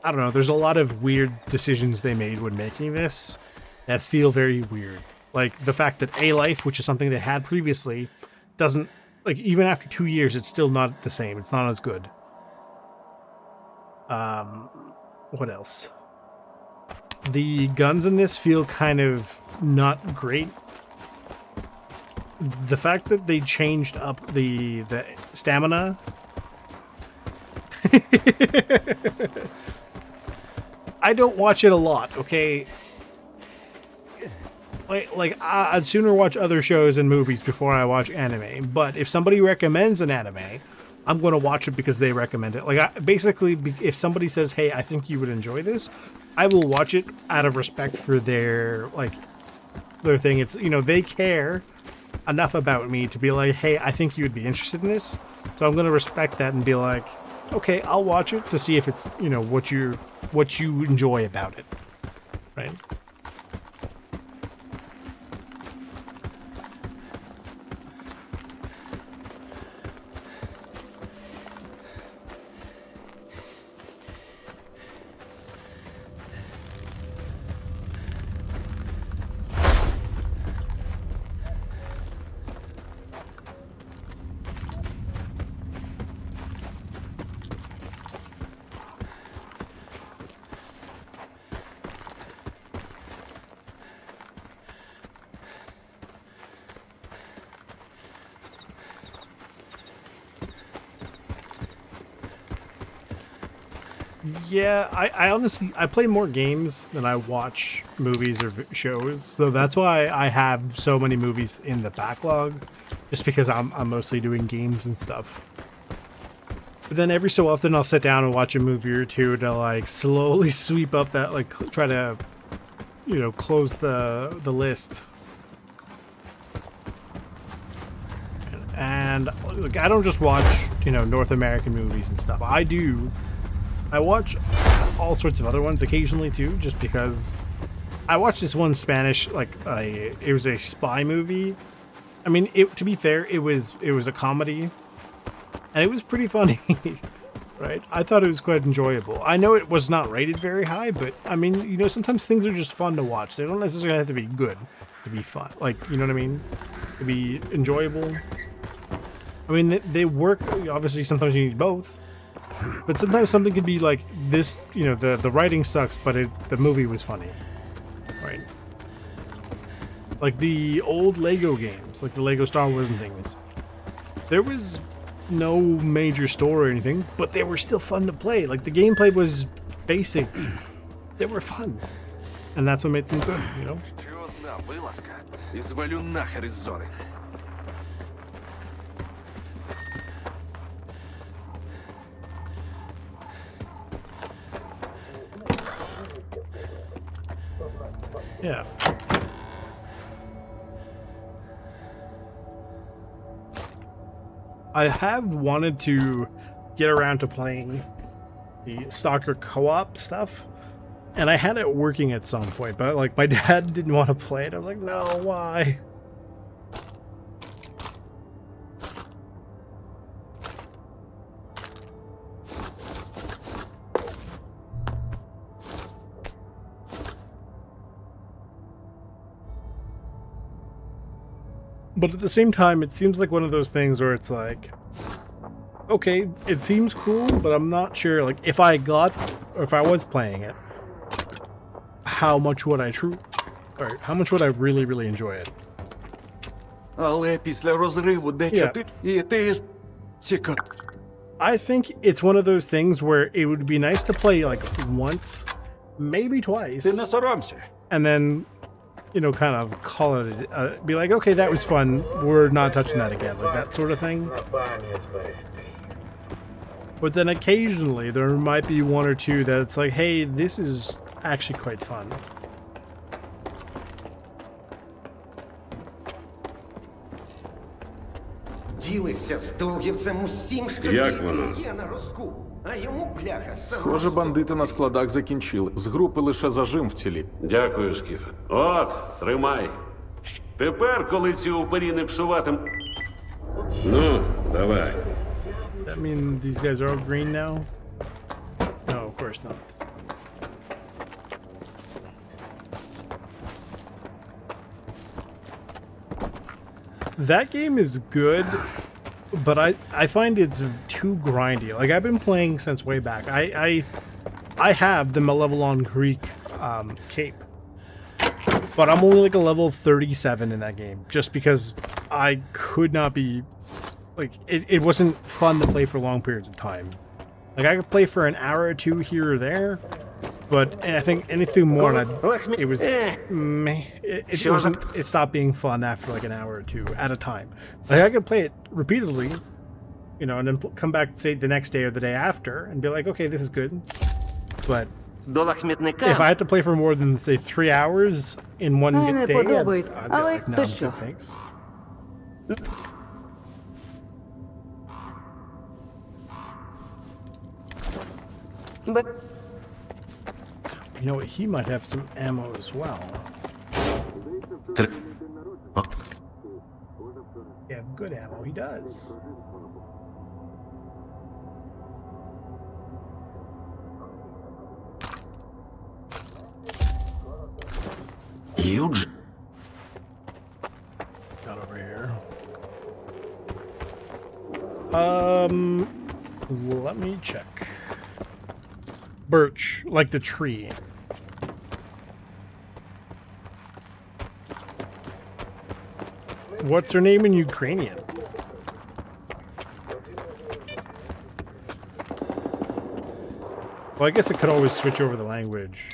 I don't know, there's a lot of weird decisions they made when making this that feel very weird. Like the fact that A-Life, which is something they had previously, doesn't, like, even after 2 years, it's still not the same. It's not as good. What else? The guns in this feel kind of not great. The fact that they changed up the stamina. I don't watch it a lot, okay? Like I'd sooner watch other shows and movies before I watch anime. But if somebody recommends an anime, I'm going to watch it because they recommend it. Like, basically, if somebody says, hey, I think you would enjoy this, I will watch it out of respect for their thing. It's, you know, they care enough about me to be like, hey, I think you would be interested in this. So I'm going to respect that and be like, okay, I'll watch it to see if it's, you know, what you enjoy about it. Right? Yeah, I honestly, I play more games than I watch movies or shows, so that's why I have so many movies in the backlog, just because I'm mostly doing games and stuff. But then every so often I'll sit down and watch a movie or two to like slowly sweep up that, like, try to, you know, close the list. And like, I don't just watch, you know, North American movies and stuff. I watch all sorts of other ones occasionally too, just because I watched this one Spanish, like, it was a spy movie. I mean, to be fair, it was a comedy, and it was pretty funny, right? I thought it was quite enjoyable. I know it was not rated very high, but I mean, you know, sometimes things are just fun to watch. They don't necessarily have to be good to be fun. Like, you know what I mean? To be enjoyable. I mean, they work. Obviously, sometimes you need both. But sometimes something could be like this, you know, the writing sucks, but the movie was funny, right? Like the old Lego games, like the Lego Star Wars and things. There was no major story or anything, but they were still fun to play. Like the gameplay was basic. They were fun. And that's what made them good, you know? Yeah. I have wanted to get around to playing the Stalker co-op stuff, and I had it working at some point, but like my dad didn't want to play it. I was like, no, why? But at the same time, it seems like one of those things where it's like, okay, it seems cool, but I'm not sure, like, if I was playing it, how much would I how much would I really, really enjoy it? Але після розриву дечати і ти цікаво. I think it's one of those things where it would be nice to play like once, maybe twice. Ти не соромся. And then, you know, kind of call it, be like, okay, that was fun. We're not touching that again, like that sort of thing. But then occasionally there might be one or two that it's like, hey, this is actually quite fun. Ділися з долгівцем усім, що Як тільки воно? є на ростку. А йому бляха Схоже, бандити на складах закінчили. З групи лише зажим вцілів. Дякую, Скіфе. От, тримай. Тепер, коли ці упері не псуватим... Ну, давай. That mean these guys are all green now? No, of course not. That game is good, but I find it's too grindy. Like, I've been playing since way back. I have the Malevolon Greek cape, but I'm only like a level 37 in that game, just because I could not be, like, it wasn't fun to play for long periods of time. Like, I could play for an hour or two here or there, but I think anything more than that, it was meh. It stopped being fun after like an hour or two at a time. Like, I could play it repeatedly, you know, and then come back, say, the next day or the day after and be like, okay, this is good. But if I had to play for more than, say, 3 hours in one day, I'd be like, no, I'm good, thanks. But You know what? He might have some ammo as well. Yeah, good ammo. He does. Huge. Got over here. Let me check. Birch, like the tree. What's her name in Ukrainian? Well, I guess it could always switch over the language.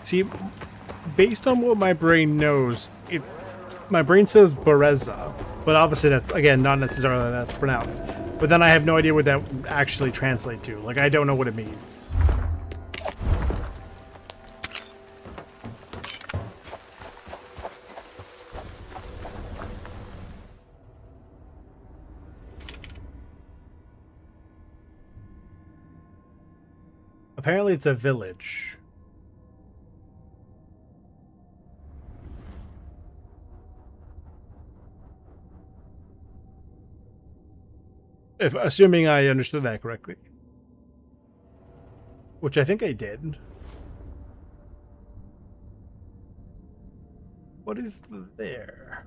See, based on what my brain knows, my brain says Bereza, but obviously that's, again, not necessarily that's pronounced. But then I have no idea what that would actually translate to. Like, I don't know what it means. Apparently it's a village. Assuming I understood that correctly. Which I think I did. What is there?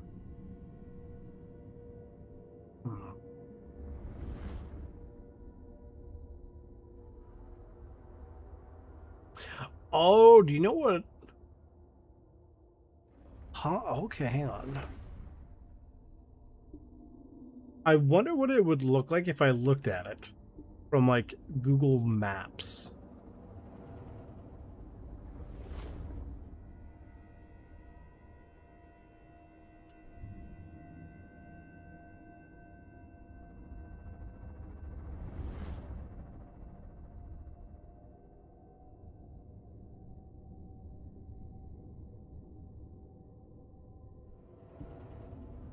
Oh, do you know what? Huh? Okay, hang on. I wonder what it would look like if I looked at it from, like, Google Maps.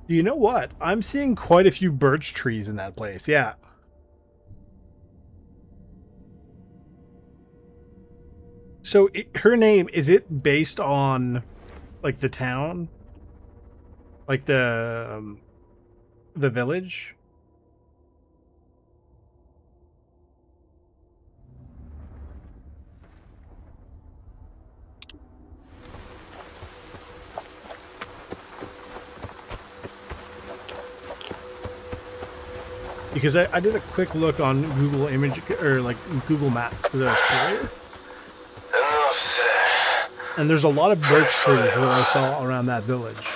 You know what? I'm seeing quite a few birch trees in that place. Yeah. So her name, is it based on, like, the town? Like the village? Because I did a quick look on Google Image or like Google Maps because I was curious. And there's a lot of birch trees that I saw around that village.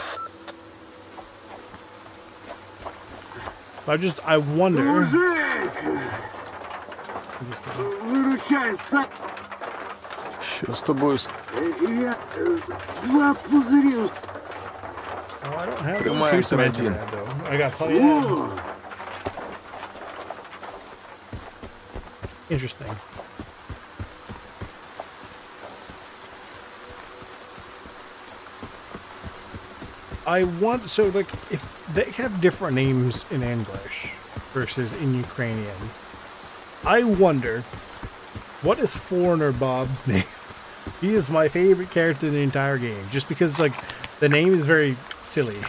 I wonder. Is this guy? Що з тобою? Oh, I don't have Прямая those. Here's some карантин. internet, though. I got plenty of. Interesting. I want so like if they have different names in English versus in Ukrainian, I wonder what is Foreigner Bob's name. He is my favorite character in the entire game, just because like the name is very silly.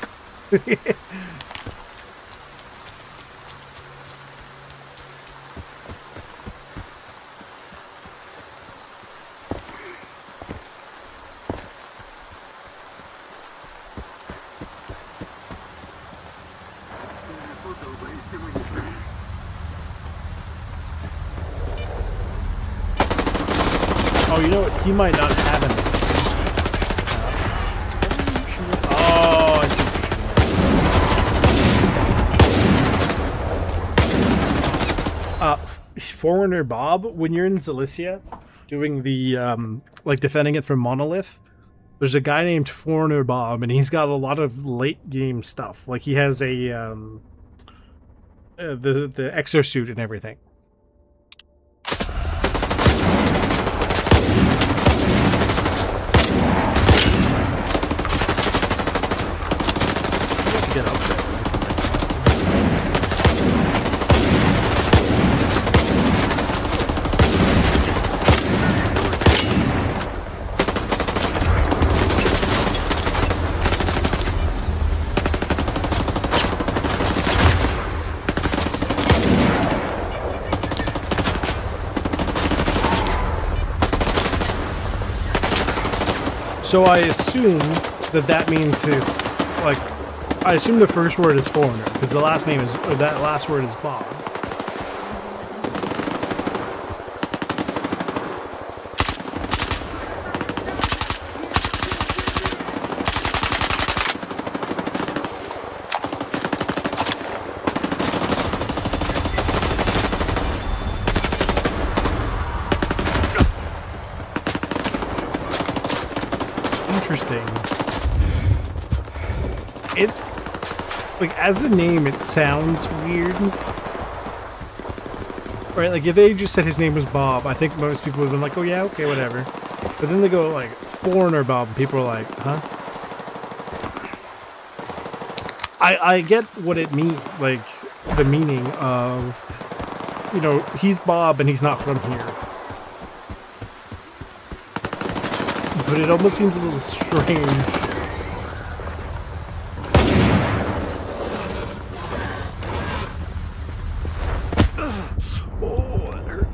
Oh, you know what? He might not have any. Oh, I see. Foreigner Bob, when you're in Zalicia, doing the like defending it from Monolith, there's a guy named Foreigner Bob, and he's got a lot of late game stuff. Like he has a the exosuit and everything. Get up there. So I assume that means his, like, I assume the first word is foreigner, because the last name is, or that last word is Bob. Interesting. It, like, as a name, it sounds weird. Right, like, if they just said his name was Bob, I think most people would have been like, oh yeah, okay, whatever. But then they go, like, Foreigner Bob, and people are like, huh? I get what it means, like, the meaning of, you know, he's Bob and he's not from here. But it almost seems a little strange. Oh, that hurt.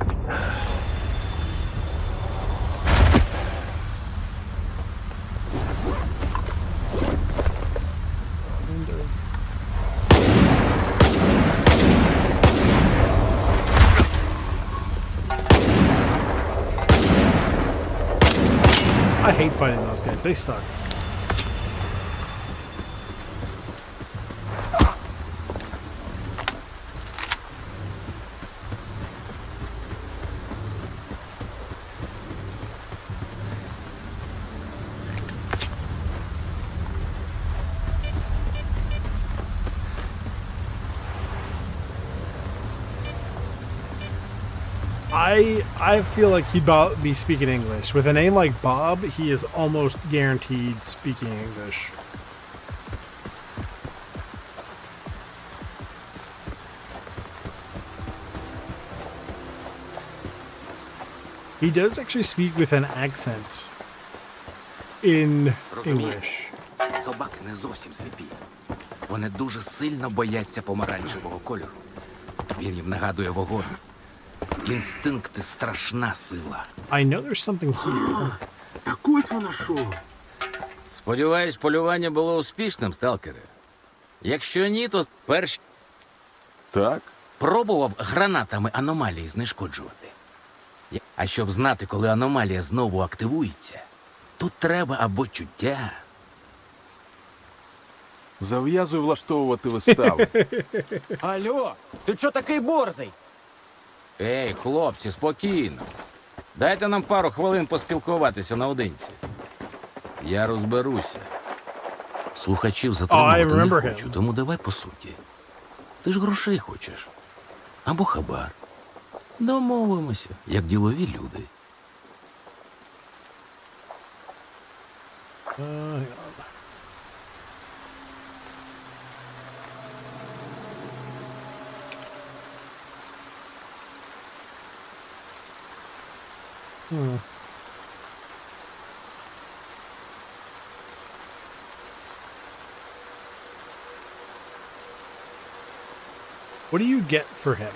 I hate fighting those guys. They suck. I feel like he'd be speaking English. With a name like Bob, he is almost guaranteed speaking English. He does actually speak with an accent in English. Собаки не зовсім сліпі. Вони дуже сильно бояться помаранчевого кольору. Він їм нагадує вогонь. Інстинкти – страшна сила. I know there's something here. Так ось воно що. Сподіваюсь, полювання було успішним, сталкере. Якщо ні, то перш... Так, Пробував гранатами аномалії знешкоджувати. А щоб знати, коли аномалія знову активується, тут треба або чуття. Зав'язуй влаштовувати вистави. Алло, ти чо такий борзий? Ей, хлопці, спокійно. Дайте нам пару хвилин поспілкуватися наодинці. Я розберуся. Слухачів затримувати не хочу, тому давай по суті. Ти ж грошей хочеш. Або хабар. Домовимося, як ділові люди. What do you get for him?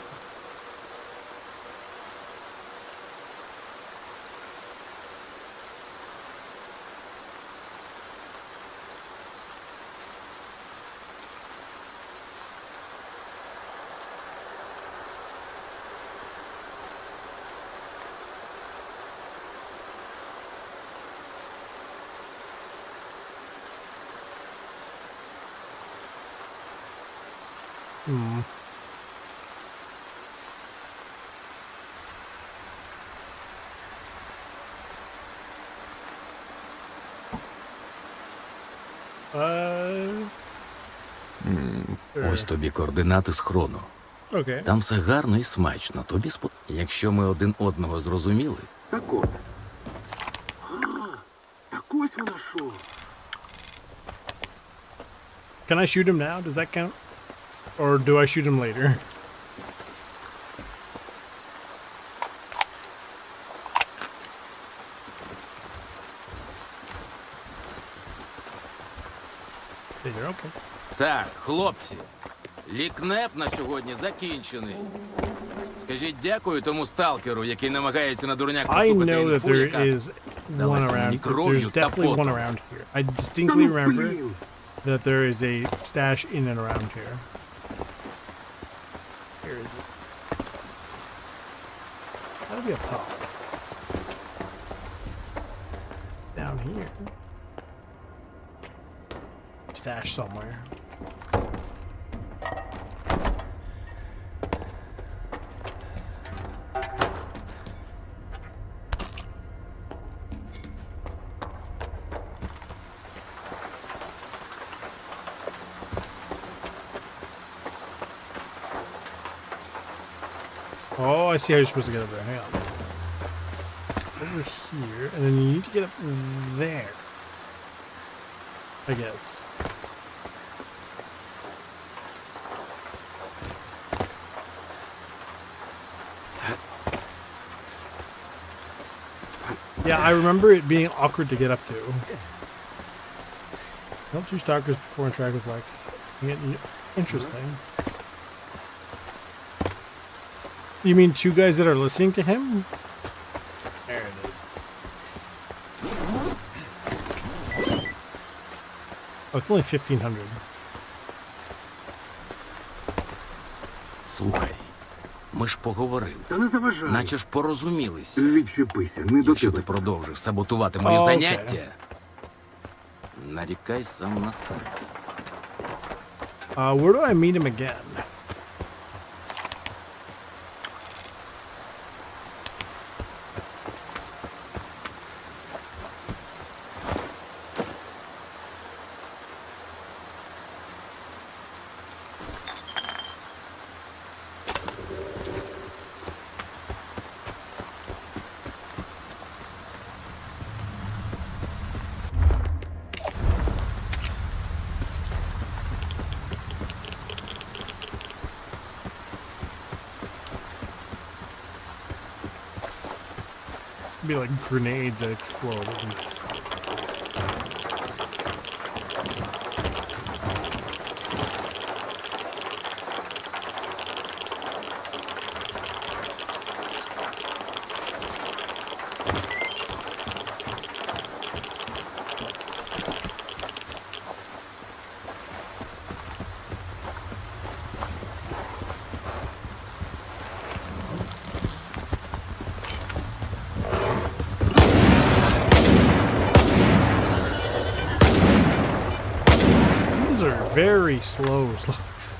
Ось тобі координати схрону. Окей. Там все гарно і смачно. Тобі Якщо ми один одного зрозуміли. Так от. Так ось воно що. Can I shoot him now? Does that count? Or do I shoot him later? You're okay. Так, хлопці, лікнеп на сьогодні закінчений. Скажіть дякую тому сталкеру, який намагається на дурняк I постукати know that інфу, there яка is one around. There's definitely one around here. I distinctly remember that there is a stash in and around here. Where is it? That'll be up top. Down here. Stash somewhere. Oh, I see how you're supposed to get up there. Hang on. Over here, and then you need to get up there. I guess. Yeah, I remember it being awkward to get up to. Help two stalkers before interact with Lex. Interesting. You mean two guys that are listening to him? There it is. Oh, it's only 1,500. Слухай, ми ж поговорили. Та не заважай. Наче ж порозумілися. Відчепися, не до Якщо тебе. ти продовжиш саботувати мої Окей. заняття, нарікай сам на себе. Where do I meet him again? Be like grenades that explode. These are very slow slugs.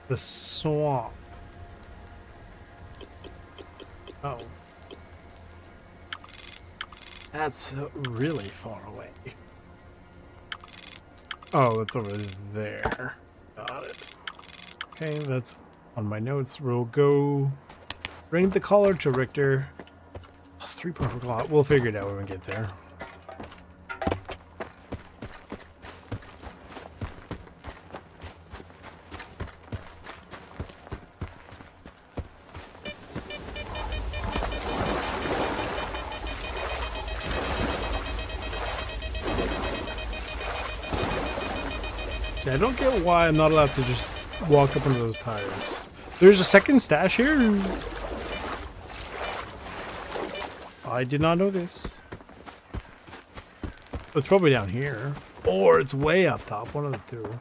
The swamp. Oh. That's really far away. Oh, it's over there. Got it. Okay, that's on my notes. We'll go bring the collar to Richter. 3.4 o'clock. We'll figure it out when we get there. See, I don't get why I'm not allowed to just walk up into those tires. There's a second stash here? I did not know this. It's probably down here. Or it's way up top, one of the two.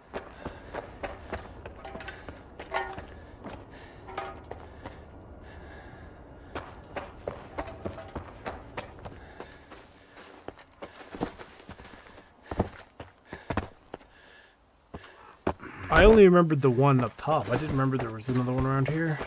I only remembered the one up top. I didn't remember there was another one around here.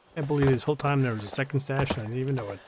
I can't believe this whole time there was a second stash and I didn't even know it.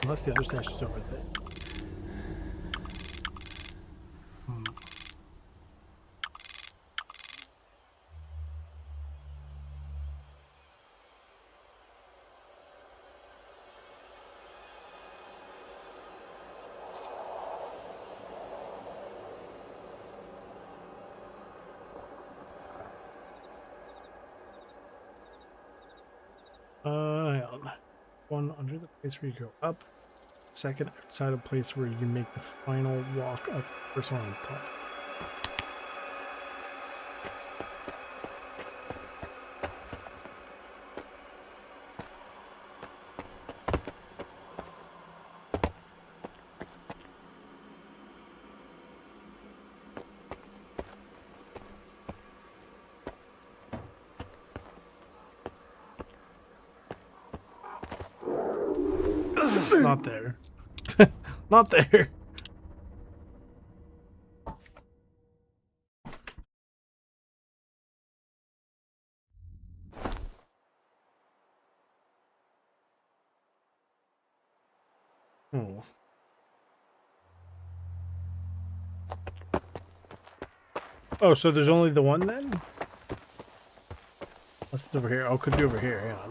Unless the other stash is over there. Hang on. One under the place where you go up. Second outside a place where you make the final walk up. First one on top. Not there. Not there. Oh. Oh, so there's only the one then? Unless it's over here. Oh, it could be over here. Hang on.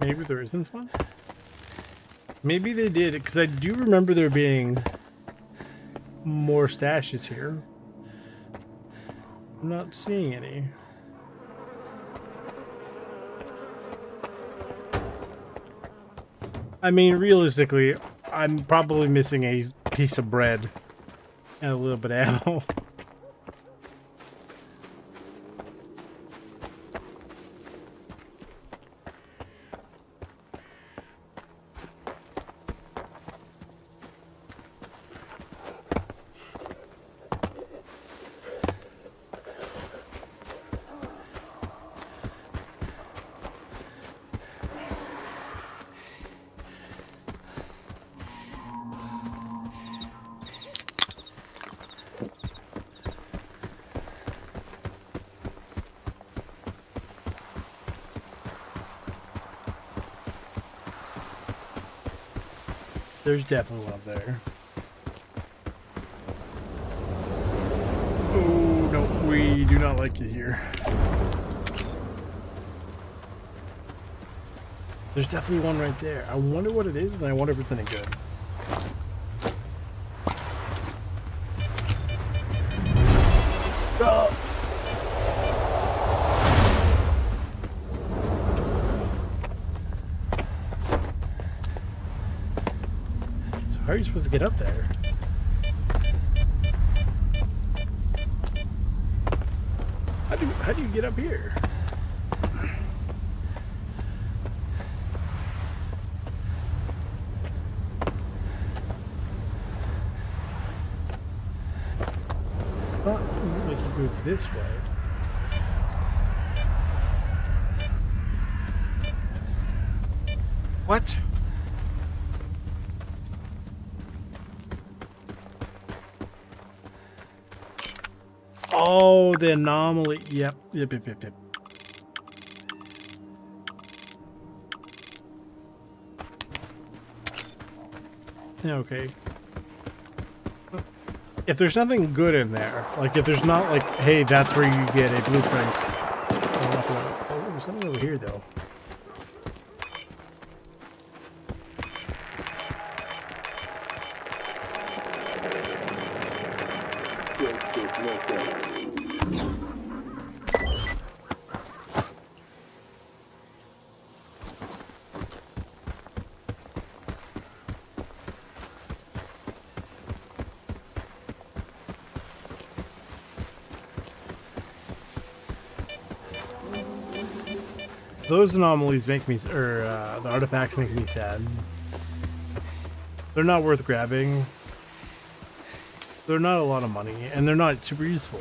Maybe there isn't one? Maybe they did, because I do remember there being more stashes here. I'm not seeing any. I mean, realistically, I'm probably missing a piece of bread and a little bit of ammo. There's definitely one up there. Oh, no, we do not like it here. There's definitely one right there. I wonder what it is, and I wonder if it's any good. Oh. How are you supposed to get up there? How do you get up here? Not like you go this way. What? Oh, the anomaly. Yep. Okay. If there's nothing good in there, like if there's not like, hey, that's where you get a blueprint. Oh, there's something over here though. Those anomalies make me, the artifacts make me sad. They're not worth grabbing. They're not a lot of money, and they're not super useful.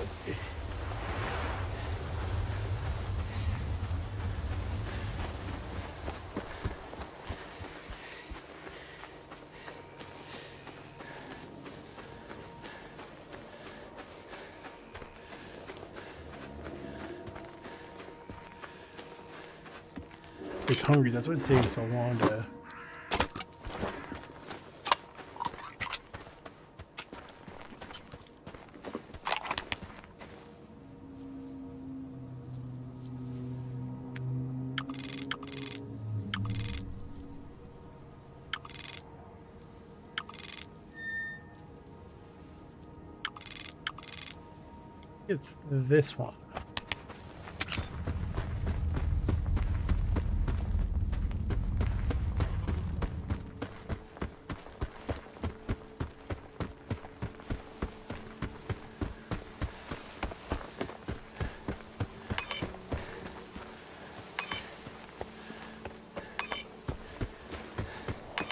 It's hungry, that's what it takes so long to... It's this one.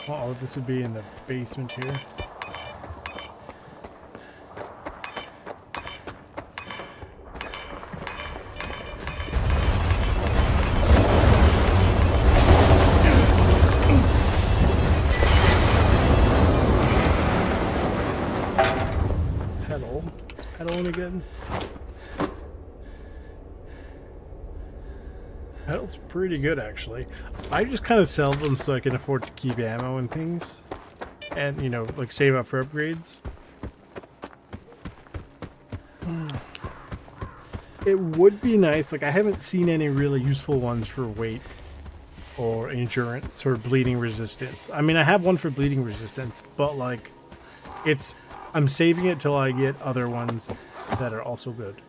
Oh, this would be in the basement here. Pedal. Is pedal any good? Pedal's pretty good, actually. I just kind of sell them so I can afford to keep ammo and things. And, you know, like save up for upgrades. It would be nice. Like, I haven't seen any really useful ones for weight or endurance or bleeding resistance. I mean, I have one for bleeding resistance, but like, I'm saving it till I get other ones that are also good.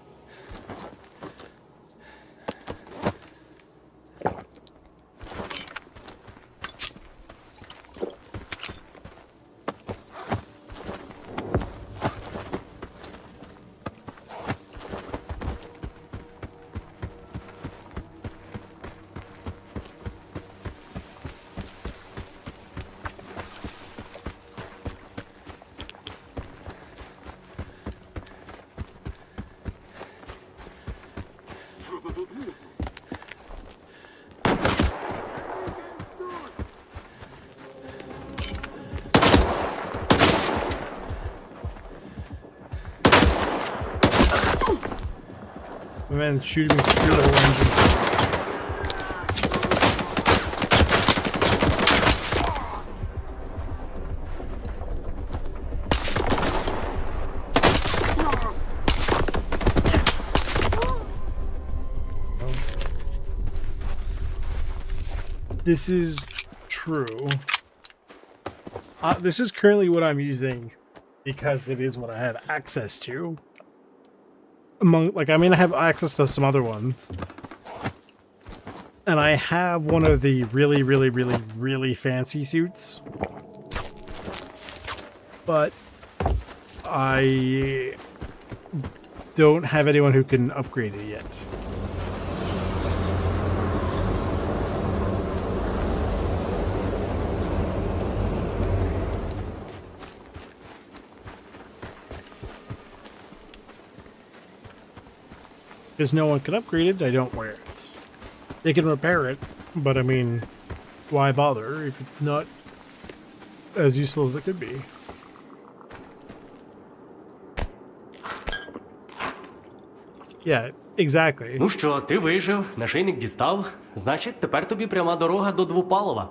My man's shooting me through the whole engine. This is true. This is currently what I'm using because it is what I have access to. I have access to some other ones. And I have one of the really, really, really, really fancy suits. But I don't have anyone who can upgrade it yet. Because no one can upgrade it, I don't wear it. They can repair it, but I mean, why bother if it's not as useful as it could be? Yeah, exactly. Ну що, ти вижив, нашийник дістав, значить, тепер тобі пряма дорога до Двопалова.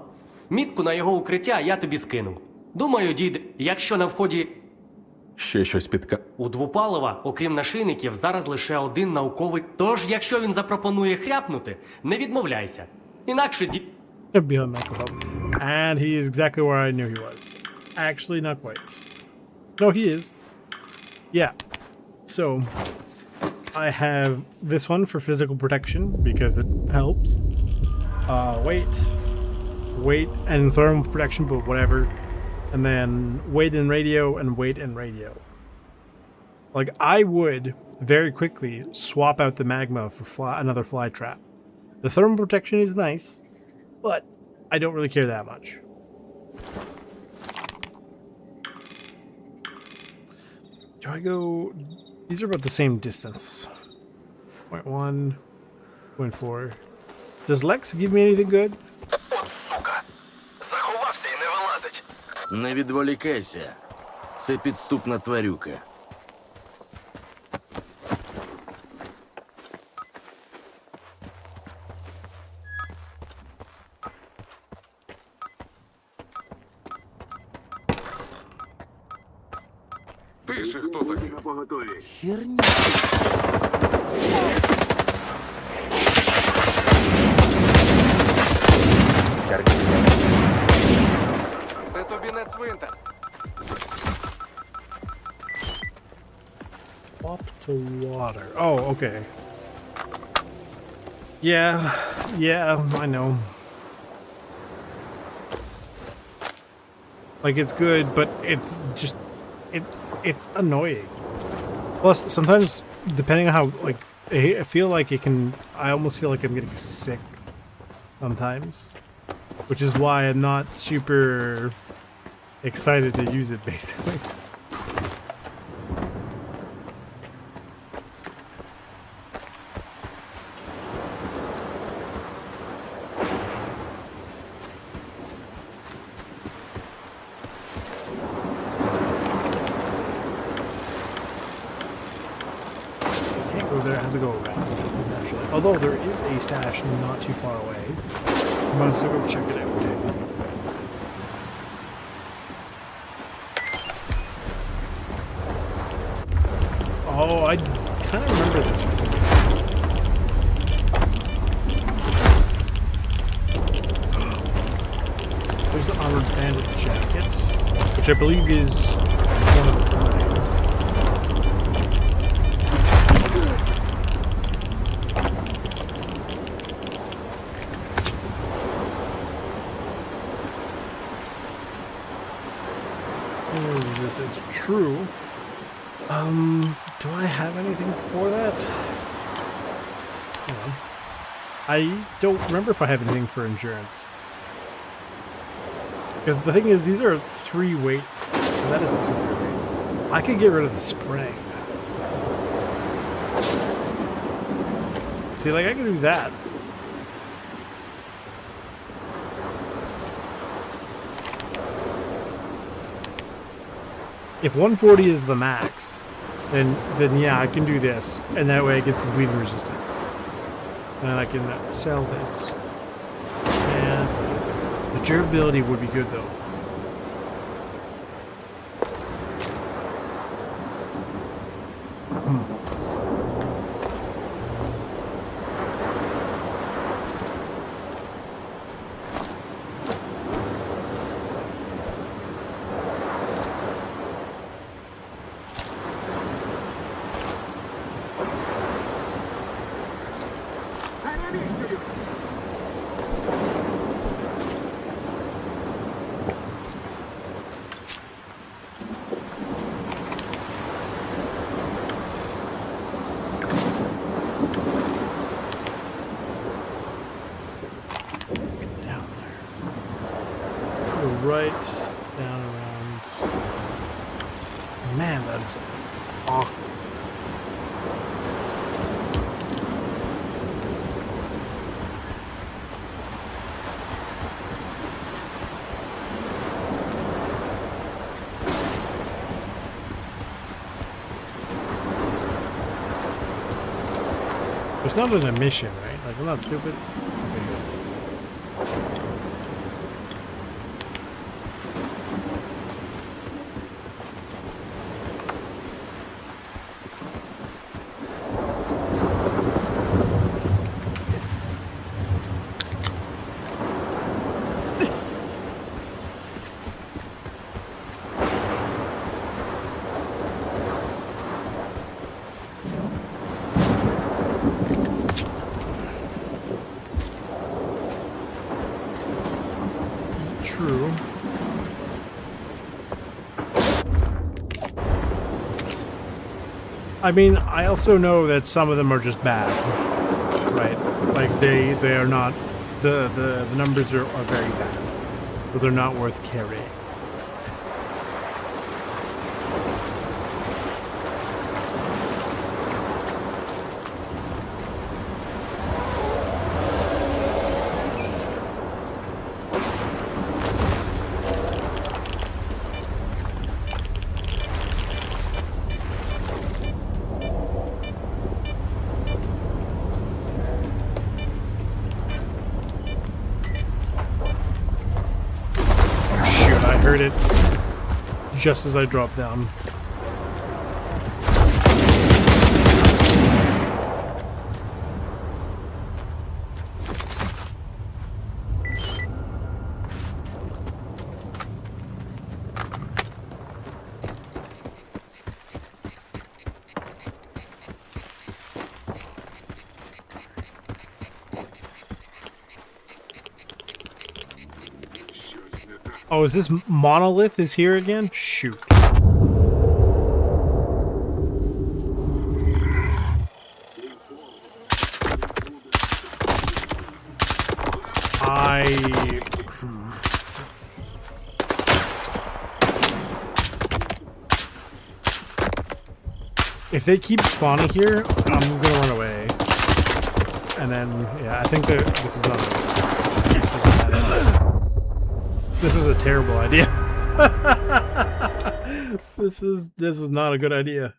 Мітку на його укриття я тобі скинув. Думаю, дід, якщо на вході... Ще щось У Двопалова, окрім нашийників, зараз лише один науковий. Тож, якщо він запропонує хряпнути, не відмовляйся. Інакше And he is exactly where I knew he was. Actually, not quite. No, he is. Yeah. So, I have this one for physical protection because it helps. Weight and thermal protection, but whatever. And then weight and radio and weight and radio. Like, I would very quickly swap out the magma for another fly trap. The thermal protection is nice, but I don't really care that much. Do I go... These are about the same distance. 0.1, 0.4. Does Lex give me anything good? Не відволікайся. Це підступна тварюка. Ти ще хто такий? Херня. Це тобі не цвинтар. Up to water. Oh, okay. Yeah, I know. Like, it's good, but it's just... It's annoying. Plus, sometimes, depending on how, like, I feel like it can... I almost feel like I'm getting sick sometimes. Which is why I'm not super excited to use it, basically. There, I have to go around, naturally. Although there is a stash not too far away. I might as well go check it out. Oh, I kind of remember this for some reason. closed armored bandit jacket, which I believe is one of the kind. Resistance, true. Do I have anything for that? Hold on. I don't remember if I have anything for endurance. Because the thing is, these are 3 weights. So that is also 3 weight. I could get rid of the spring. See, like, I can do that. If 140 is the max, then yeah, I can do this, and that way I get some bleeding resistance. And I can sell this. And the durability would be good though. Right down around. Man, that is awkward. It's not an emission, right? Like, I'm not stupid. Okay, good. True. I mean, I also know that some of them are just bad, right? Like they are not, the numbers are very bad, but they're not worth carrying. Heard it just as I dropped down. Oh, is this monolith is here again? Shoot. If they keep spawning here, I'm gonna run away. And then, yeah, I think that this is not this was a terrible idea. This was not a good idea.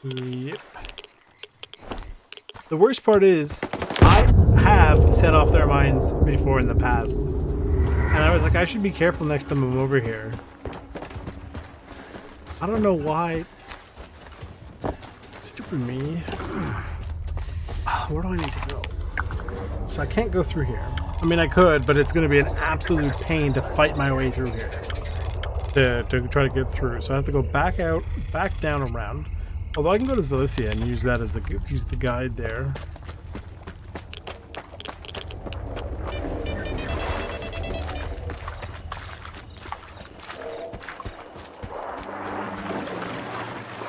Yep. The worst part is, I have set off their mines before in the past, and I was like, I should be careful next time I'm over here. I don't know why. Stupid me. Where do I need to go? So I can't go through here. I mean, I could, but it's going to be an absolute pain to fight my way through here. To try to get through. So I have to go back out, back down around. Although I can go to Zalicia and use that as use the guide there.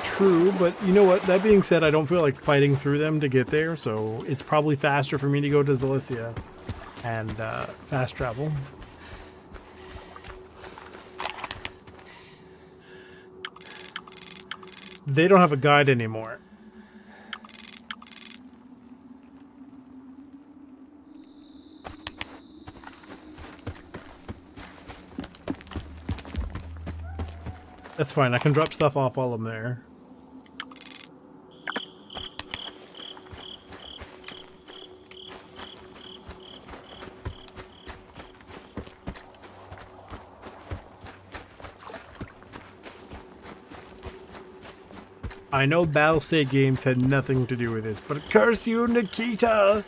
True, but you know what? That being said, I don't feel like fighting through them to get there, so it's probably faster for me to go to Zalicia and fast travel. They don't have a guide anymore. That's fine. I can drop stuff off while I'm there. I know Battlestate Games had nothing to do with this, but curse you, Nikita!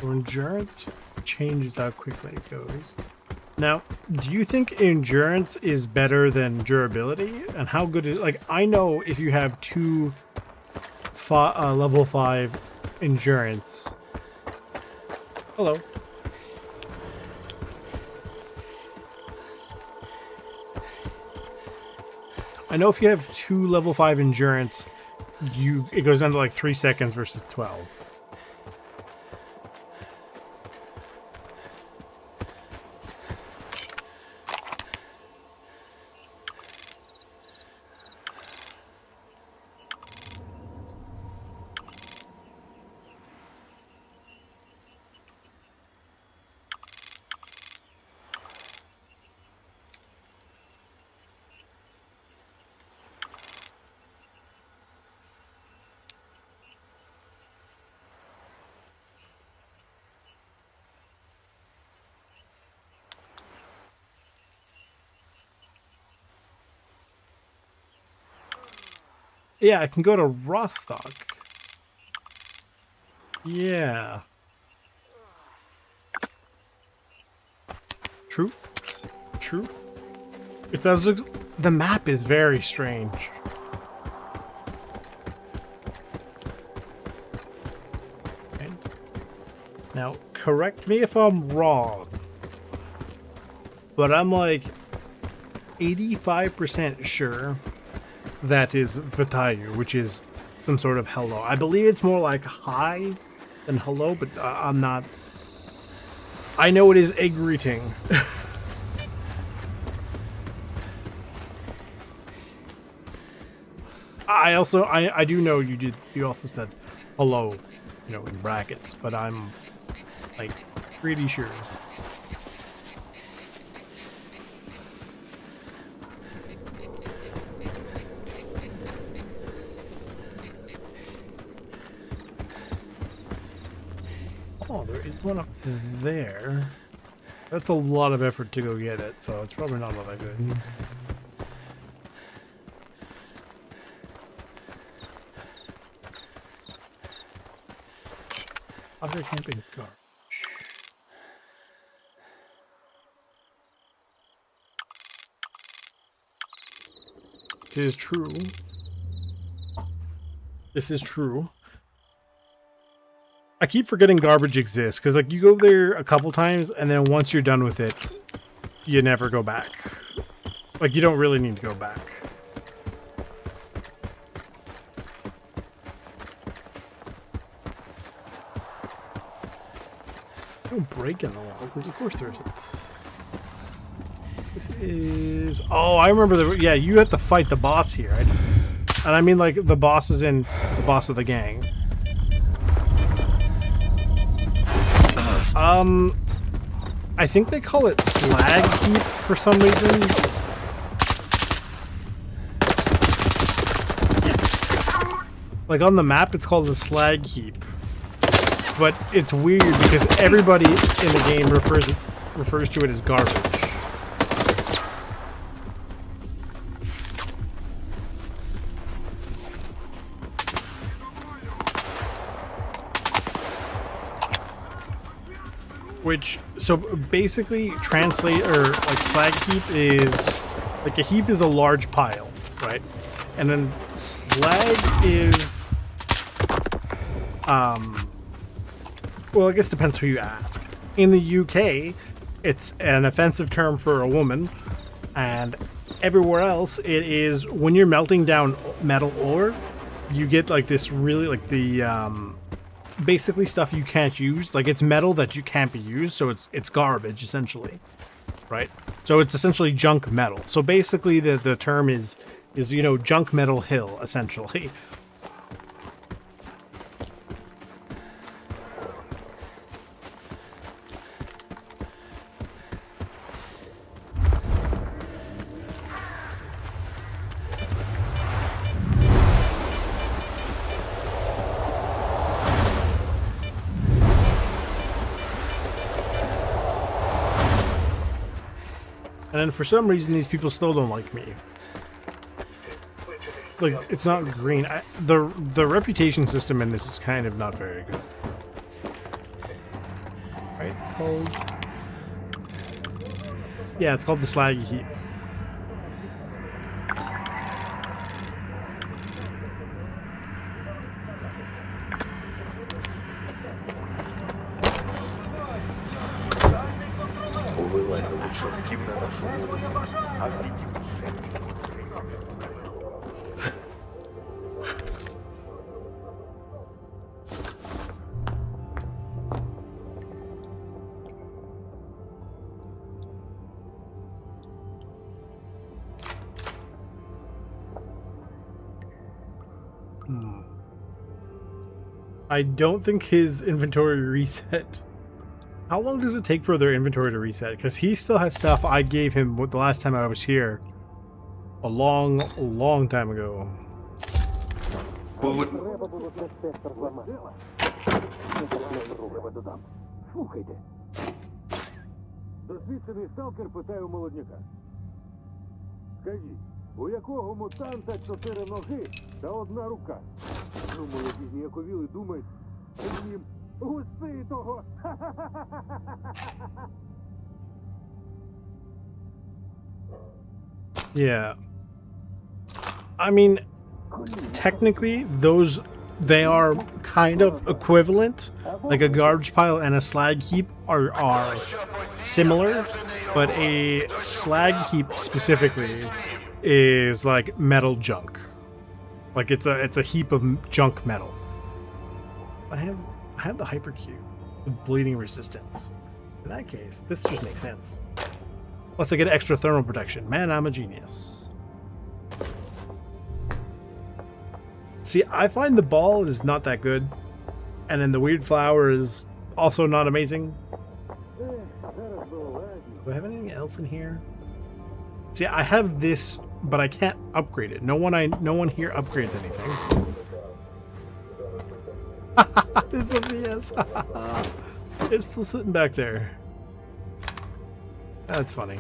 Endurance changes how quickly it goes. Now, do you think endurance is better than durability? And how good is, like, I know if you have two level 5 endurance. Hello. I know if you have 2 level 5 endurance, it goes down to like 3 seconds versus 12. Yeah, I can go to Rostock. Yeah. True. True. It does look... The map is very strange. Okay. Now, correct me if I'm wrong, but I'm like 85% sure that is Vitayu, which is some sort of hello. I believe it's more like hi than hello, but I'm not... I know it is a greeting. I do know you also said hello, you know, in brackets, but I'm like pretty sure. Oh, there is one up there. That's a lot of effort to go get it, so it's probably not all that good. Other camping garbage. It is true. This is true. I keep forgetting garbage exists, because like you go there a couple times, and then once you're done with it, you never go back. Like you don't really need to go back. No break in the wall, because of course there isn't. This is... Oh, I remember yeah, you have to fight the boss here. And I mean like the boss is in the boss of the gang. I think they call it slag heap for some reason. Like on the map, it's called the slag heap. But it's weird because everybody in the game refers to it as garbage. Which, so basically translate, or like slag heap is, like a heap is a large pile, right? And then slag is, well, I guess it depends who you ask. In the UK, it's an offensive term for a woman, and everywhere else it is when you're melting down metal ore, you get like this really, like the, basically stuff you can't use. Like it's metal that you can't be used, so it's garbage essentially, right? So it's essentially junk metal. So basically the term is you know, junk metal hill essentially. And then for some reason, these people still don't like me. Like, it's not green. The reputation system in this is kind of not very good. Right? It's called... Yeah, it's called the Slaggy Heap. I don't think his inventory reset. How long does it take for their inventory to reset? Because he still has stuff I gave him the last time I was here. A long time ago. Слухайте. Досвідчений сталкер питає у молодняка. Скажіть, у якого мутанта 4 ноги та 1 рука? Ну, молоді зніяковіли думають, що їм густи того. Yeah. I mean, technically, they are kind of equivalent. Like a garbage pile and a slag heap are similar, but a slag heap specifically is like metal junk. Like it's a heap of junk metal. I have the hypercube with bleeding resistance. In that case, this just makes sense. Plus I get extra thermal protection. Man, I'm a genius. See, I find the ball is not that good, and then the weird flower is also not amazing. Do I have anything else in here? See, I have this, but I can't upgrade it. No one here upgrades anything. This is a BS. It's still sitting back there. That's funny.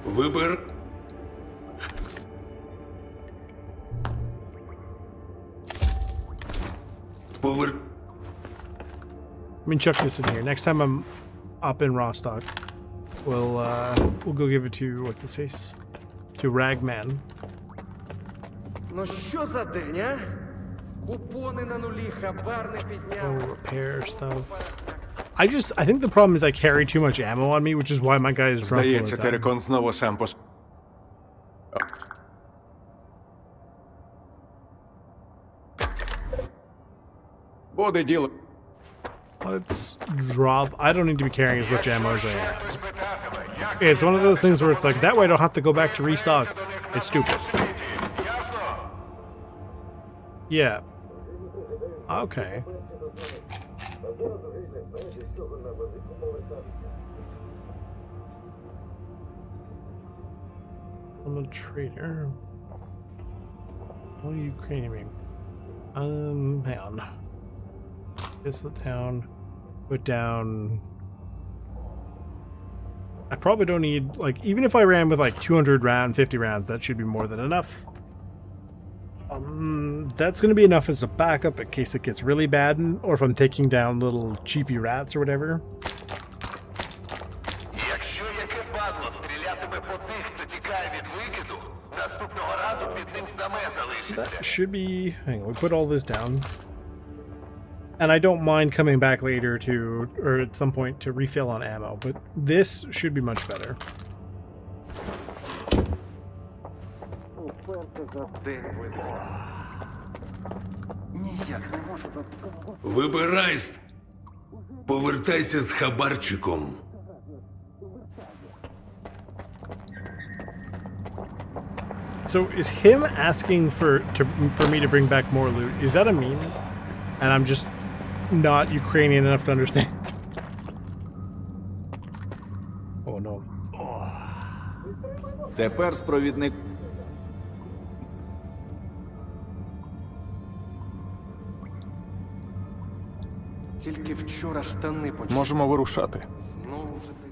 Выбор. Let me chuck this in here. Next time I'm up in Rostock, we'll go give it to what's his face, to Ragman. Ну що за день, а? Купони на нулі, хабар не підняв. Oh, repair stuff. I think the problem is I carry too much ammo on me, which is why my guy is drunk all the Здається, time. Терекон знову сам пос... Буде діло. Let's drop. I don't need to be carrying as much ammo as I am. It's one of those things where it's like, that way I don't have to go back to restock. It's stupid. Yeah. Okay. I'm a trader. What are you Ukrainian? Hang on. This the town. Put down. I probably don't need, like, even if I ran with like 250 rounds, that should be more than enough. That's going to be enough as a backup in case it gets really bad, or if I'm taking down little cheapy rats or whatever. That should be... Hang on, we put all this down. And I don't mind coming back later to, or at some point, to refill on ammo, but this should be much better. Вибирай, повертайся з хабарчиком. So is him asking for me to bring back more loot? Is that a meme? And I'm just not Ukrainian enough to understand. Oh no. Тепер з провідник. Тільки вчора штани почали. Можемо вирушати. Знову вже десь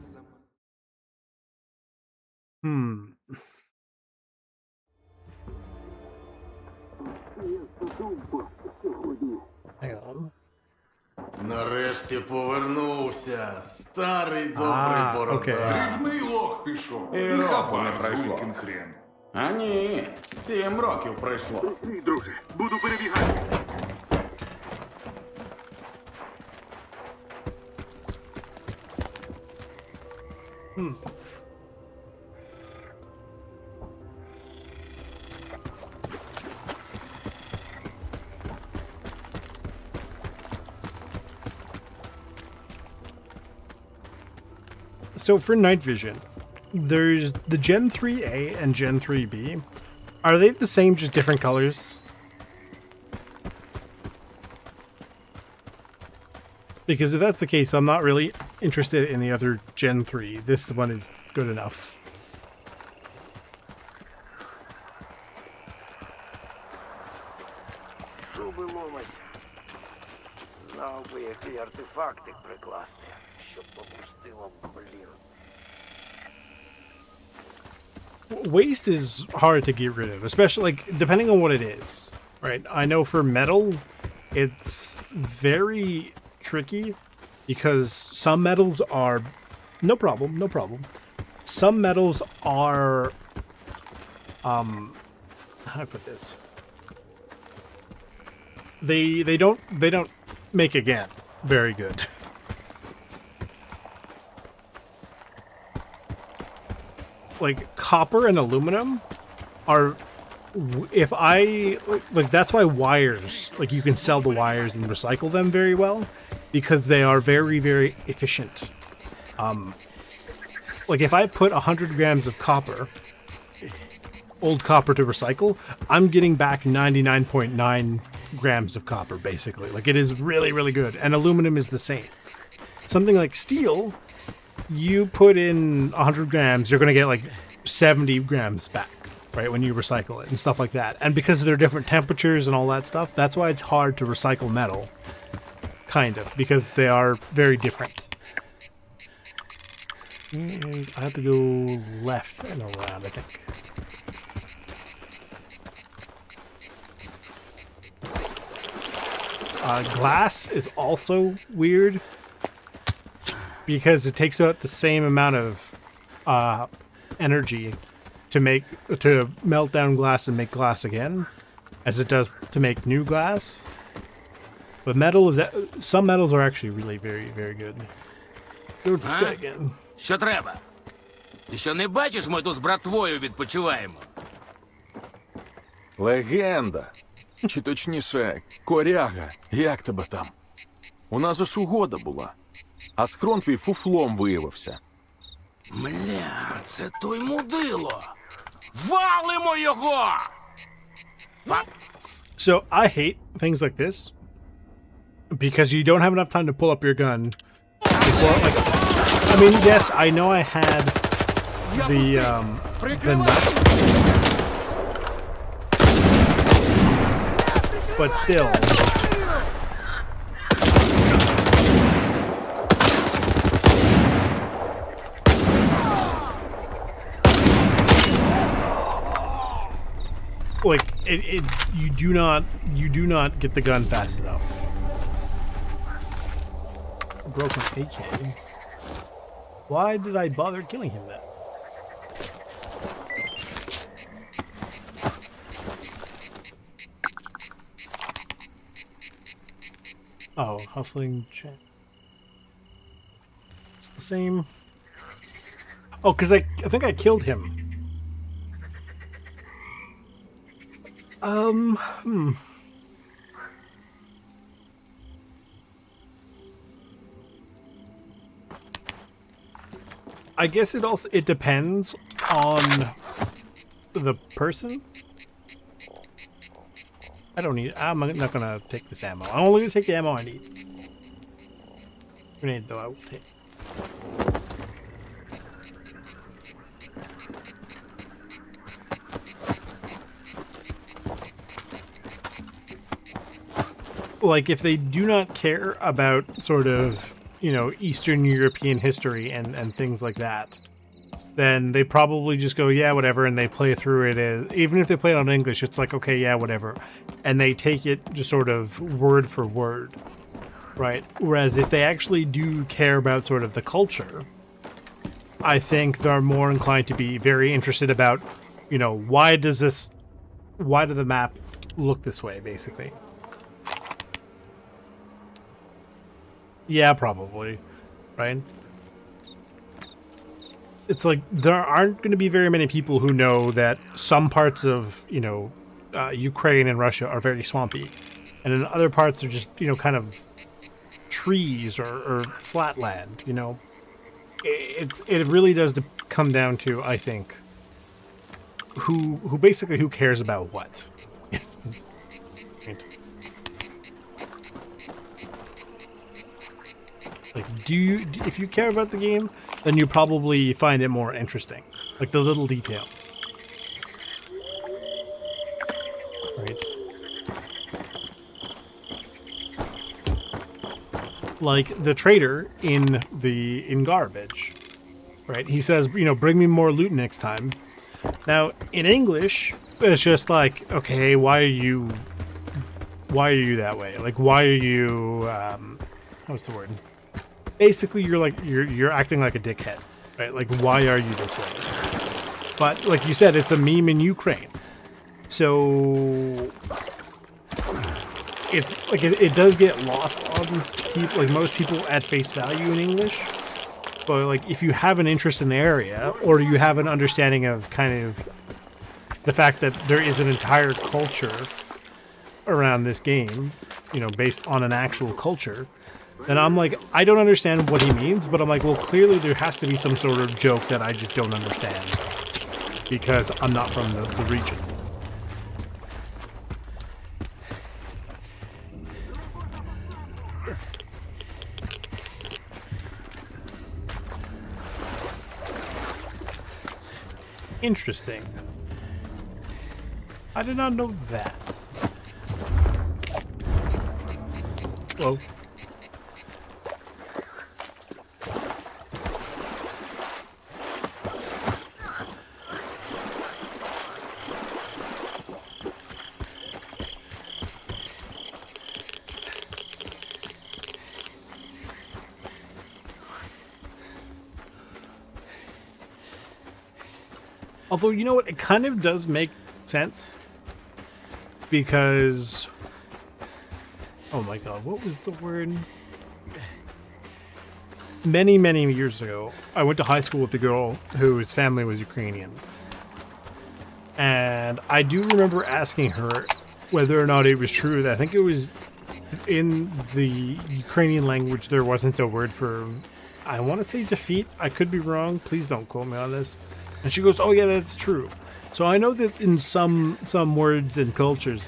Hang on. Нарешті повернувся. Старий добрий борода. Дрібний лох пішов. І року не пройшло. Хрен. А ні, 7 років пройшло. Друже, буду перебігати. So for night vision, there's the Gen 3A and Gen 3B. Are they the same, just different colors? Because if that's the case, I'm not really interested in the other Gen 3. This one is good enough. Зуби ломать. Знав би, які артефакти прикласти, щоб попустило, блін. Waste is hard to get rid of, especially, like, depending on what it is, right? I know for metal, it's very tricky because some metals are... No problem, no problem. Some metals are... how do I put this? They don't make again very good. Like copper and aluminum are, if I like, that's why wires, like, you can sell the wires and recycle them very well because they are very, very efficient. Like if I put 100 grams of copper, old copper, to recycle, I'm getting back 99.9 grams of copper, basically. Like, it is really, really good. And aluminum is the same. Something like steel, you put in 100 grams, you're going to get like 70 grams back, right, when you recycle it and stuff like that. And because there are different temperatures and all that stuff, that's why it's hard to recycle metal, kind of, because they are very different. I have to go left and around, I think. Glass is also weird because it takes out the same amount of energy to melt down glass and make glass again as it does to make new glass. But metal is, some metals are actually really very, very good. Go to the sky again. Що треба? Ти що не бачиш, ми тут з братвою відпочиваємо? Легенда. Чи точніше, коряга. Як тебе там? У нас же ж угода була. А схрон твій фуфлом виявився. Мля, це той мудило. Валимо його! So I hate things like this because you don't have enough time to pull up your gun before, like, I mean, yes, I know I had the but still. Like you do not get the gun fast enough. Broken AK. Why did I bother killing him then? Oh, hustling check. It's the same. Oh, because I think I killed him. I guess it depends on the person. I'm not gonna take this ammo. I'm only gonna take the ammo I need. Grenade though I will take. Like, if they do not care about sort of, you know, Eastern European history and things like that, then they probably just go, yeah, whatever, and they play through it as, even if they play it on English, it's like, okay, yeah, whatever. And they take it just sort of word for word, right? Whereas if they actually do care about sort of the culture, I think they're more inclined to be very interested about, you know, why did the map look this way, basically. Yeah, probably, right? It's like there aren't going to be very many people who know that some parts of, you know, Ukraine and Russia are very swampy, and in other parts are just, you know, kind of trees or flat land. You know, it really does come down to, I think, who basically who cares about what. Right. Like, if you care about the game, then you probably find it more interesting. Like the little detail. Right. Like the trader in Garbage. Right? He says, you know, bring me more loot next time. Now, in English, it's just like, okay, why are you that way? Like, why are you what's the word? Basically, you're acting like a dickhead, right? Like, why are you this way? But like you said, it's a meme in Ukraine, so it's like it does get lost on people, like most people at face value in English. But like, if you have an interest in the area, or you have an understanding of kind of the fact that there is an entire culture around this game, you know, based on an actual culture. And I'm like, I don't understand what he means, but I'm like, well, clearly there has to be some sort of joke that I just don't understand because I'm not from the region. Interesting. I did not know that. Whoa. Although, you know what, it kind of does make sense. Because... oh my god, what was the word? Many, many years ago, I went to high school with a girl whose family was Ukrainian. And I do remember asking her whether or not it was true that I think it was in the Ukrainian language, there wasn't a word for, I want to say defeat. I could be wrong. Please don't quote me on this. And she goes, oh yeah, that's true. So I know that in some words and cultures,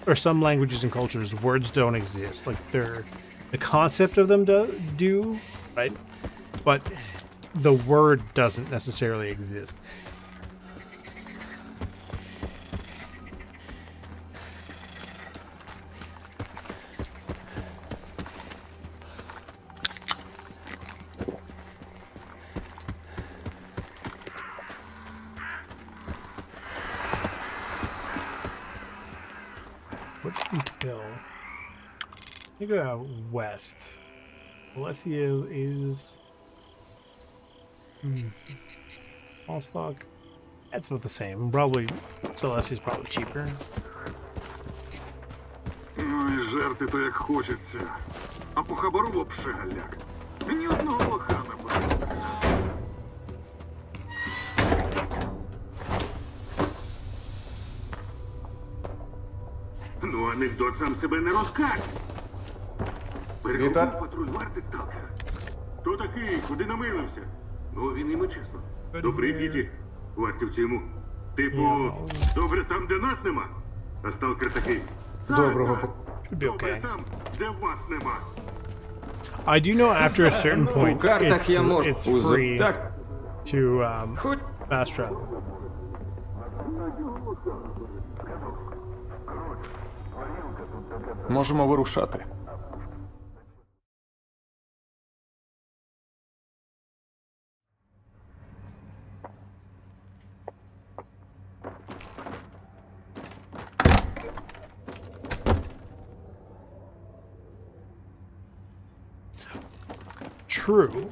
or some languages and cultures, words don't exist. Like the concept of them do, right? But the word doesn't necessarily exist. Hill. I think go west. Alessio is Allstock. That's about the same. Probably Celestia's probably cheaper. Ну і жерти то як хочеться. А по хабару вообще галяк. Ні одного лоха не буде. Ну, анекдот сам себе не розкаже. Перехопив патруль варти, сталкер. Хто такий? Куди намилився? Ну, він іме чесно. До Прип'яті. Вартівці йому. Типу, добре там, де нас нема. А сталкер такий. Добре там, де вас нема. I do know after a certain point, it's free to fast travel. Можемо вирушати. True.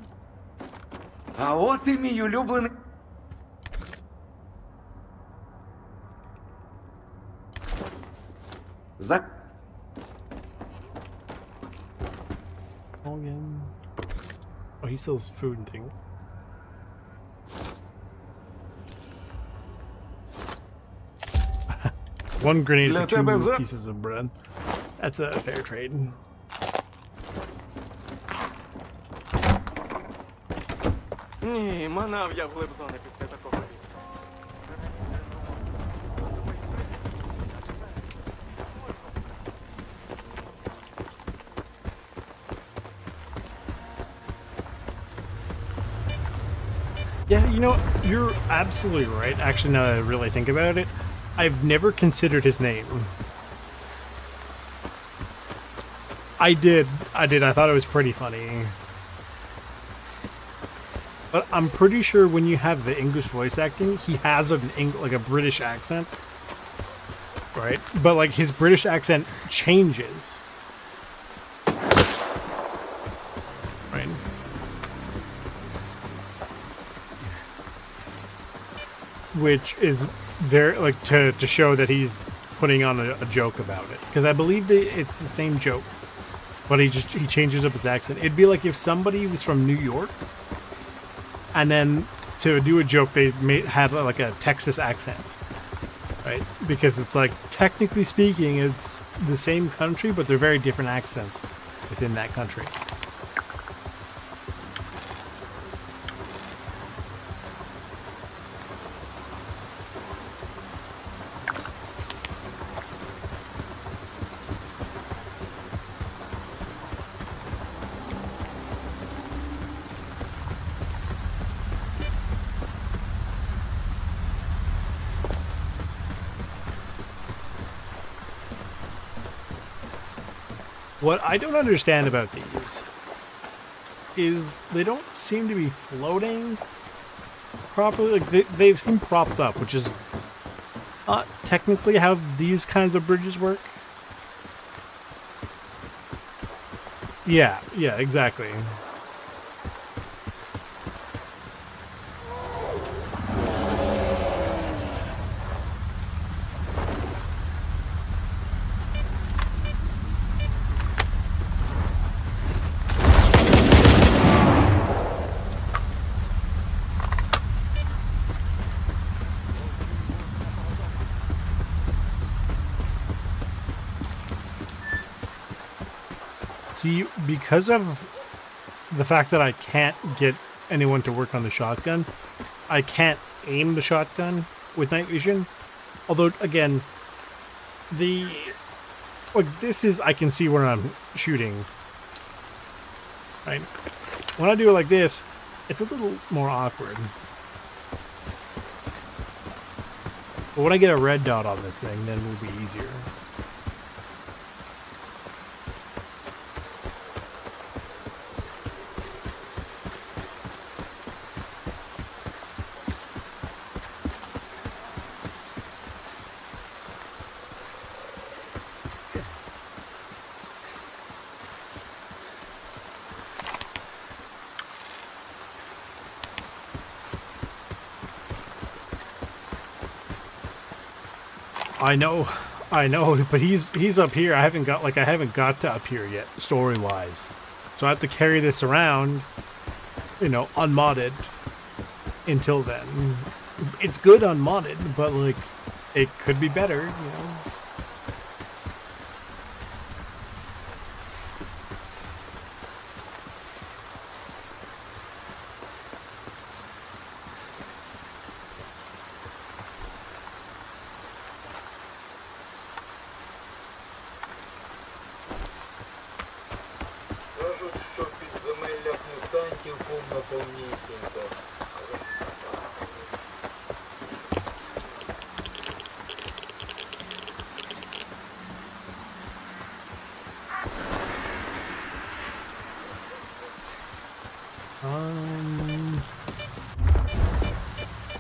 А от і мій улюблений. Again. Oh, he sells food and things. One grenade for 2 pieces of bread. That's a fair trade. Ні, манав я вглиб зони після такого. Yeah, you know, you're absolutely right. Actually, now that I really think about it, I've never considered his name. I did. I thought it was pretty funny. But I'm pretty sure when you have the English voice acting, he has like a British accent. Right? But like his British accent changes. Right? Which is very, like, to show that he's putting on a joke about it. Because I believe that it's the same joke. But he changes up his accent. It'd be like if somebody was from New York, and then to do a joke, they may have like a Texas accent, right? Because it's like, technically speaking, it's the same country, but they're very different accents within that country. What I don't understand about these is they don't seem to be floating properly. Like they seem propped up, which is not technically how these kinds of bridges work. Yeah, exactly. See, because of the fact that I can't get anyone to work on the shotgun, I can't aim the shotgun with night vision. Although, again, this is, I can see where I'm shooting. Right? When I do it like this, it's a little more awkward. But when I get a red dot on this thing, then it'll be easier. I know, but he's up here. I haven't got to up here yet, story-wise. So I have to carry this around, you know, unmodded until then. It's good unmodded, but like it could be better, you know.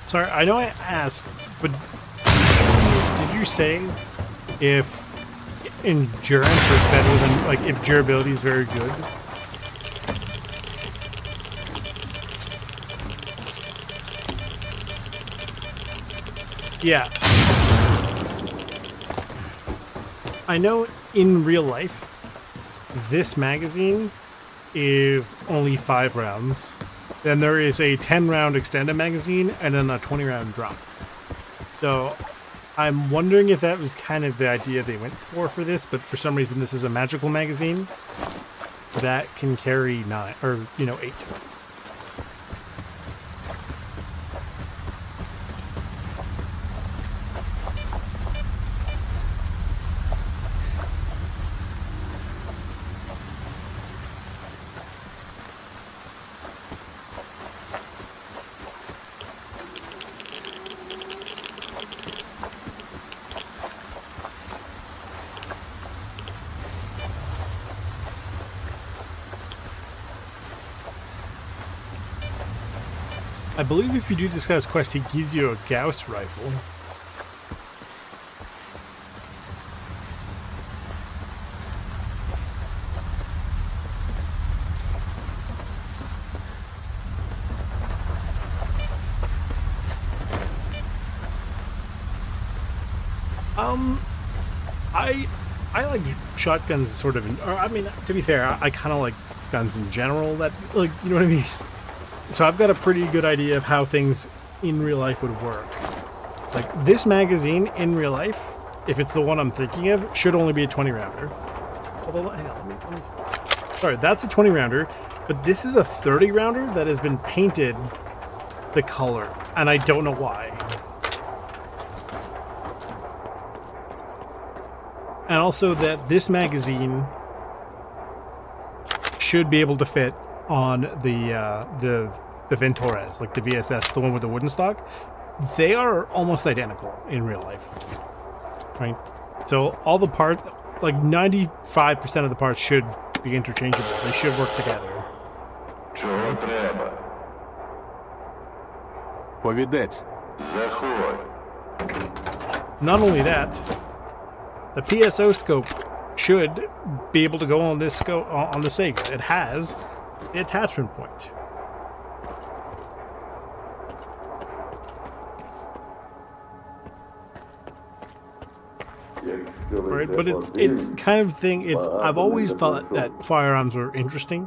Sorry, I know I asked, but did you say if endurance is better than, like, if durability is very good? Yeah. I know in real life, this magazine is only 5 rounds. Then there is a 10-round extended magazine and then a 20-round drop. So I'm wondering if that was kind of the idea they went for this, but for some reason this is a magical magazine that can carry 9 or 8. I believe if you do this guy's quest, he gives you a Gauss rifle. I like shotguns sort of, or I mean, to be fair, I kind of like guns in general, that, like, you know what I mean? So I've got a pretty good idea of how things in real life would work. Like, this magazine in real life, if it's the one I'm thinking of, should only be a 20-rounder. Although, hang on, let me see. Sorry, that's a 20-rounder, but this is a 30-rounder that has been painted the color, and I don't know why. And also that this magazine should be able to fit on the Ventores, like the VSS, the one with the wooden stock. They are almost identical in real life, right? So all the parts, like 95% of the parts, should be interchangeable. They should work together. Повідець. Not only that, the PSO scope should be able to go on this scope on the Sega. It has the attachment point. Right, but it's kind of thing. I've always thought that firearms were interesting,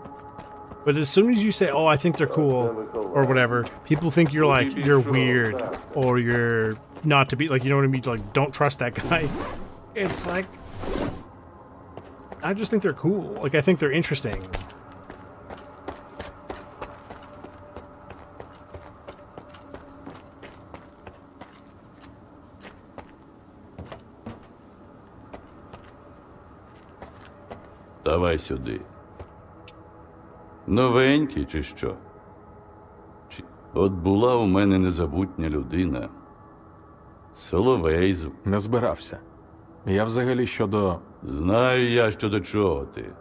but as soon as you say, "Oh, I think they're cool," or whatever, people think you're weird, or you're not to be, like, you know what I mean? Like, don't trust that guy. It's like, I just think they're cool. Like, I think they're interesting. Давай сюди. Новенький чи що? От була у мене незабутня людина. Соловейзу. Не збирався. Я взагалі щодо... Знаю я, щодо чого ти.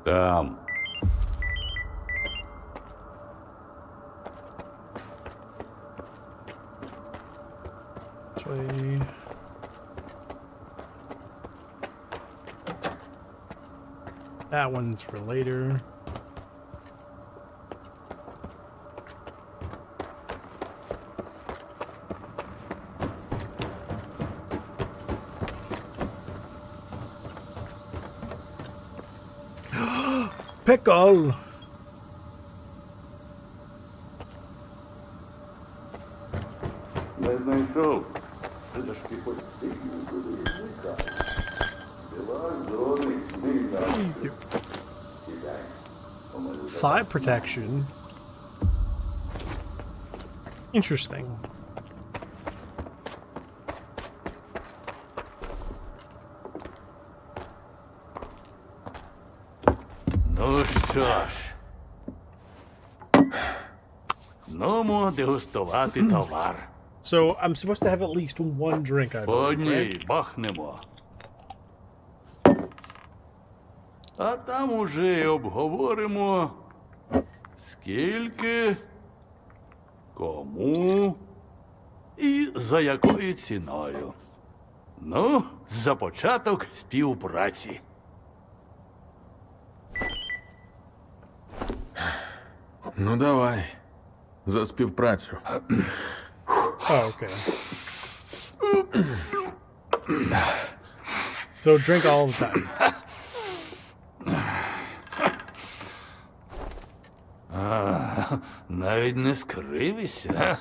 Там. Play. That one's for later. Pickle! Не знайшов. Side protection. Interesting. Ну що ж. Нумо дегустувати товар. So I'm supposed to have at least one drink, I По believe, одній right? бахнемо. А там уже й обговоримо, скільки, кому і за якою ціною. Ну, за початок співпраці. Ну, давай. За співпрацю. Oh, okay. So drink all the time. Навіть не скривися.